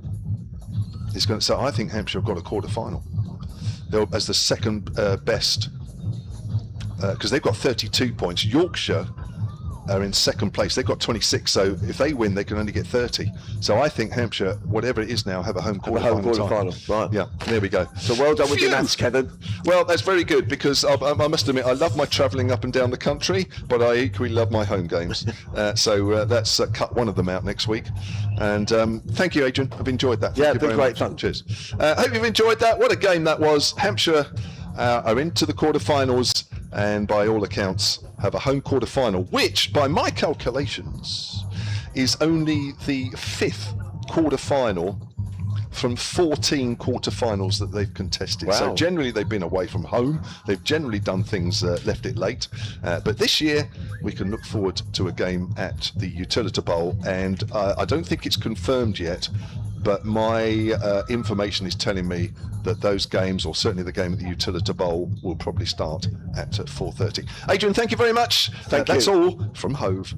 is going to say, I think Hampshire have got a quarter-final. They're as the second best, because they've got 32 points. Yorkshire are in second place. They've got 26, so if they win, they can only get 30. So I think Hampshire, whatever it is now, have a home quarter-final. Right. Yeah, there we go. So well done with your maths, Kevin. Well, that's very good, because I must admit, I love my travelling up and down the country, but I equally love my home games. So that's cut one of them out next week. And thank you, Adrian. I've enjoyed that. Yeah, Thank you been very great much. fun. Cheers. Hope you've enjoyed that. What a game that was. Hampshire are into the quarterfinals, and by all accounts have a home quarterfinal, which by my calculations is only the 5th quarterfinal from 14 quarterfinals that they've contested. Wow. So generally they've been away from home. They've generally done things, left it late. But this year we can look forward to a game at the Utilita Bowl, and I don't think it's confirmed yet, but my information is telling me that those games, or certainly the game at the Utilita Bowl, will probably start at 4:30. Adrian, thank you very much. Thank you. That's all from Hove.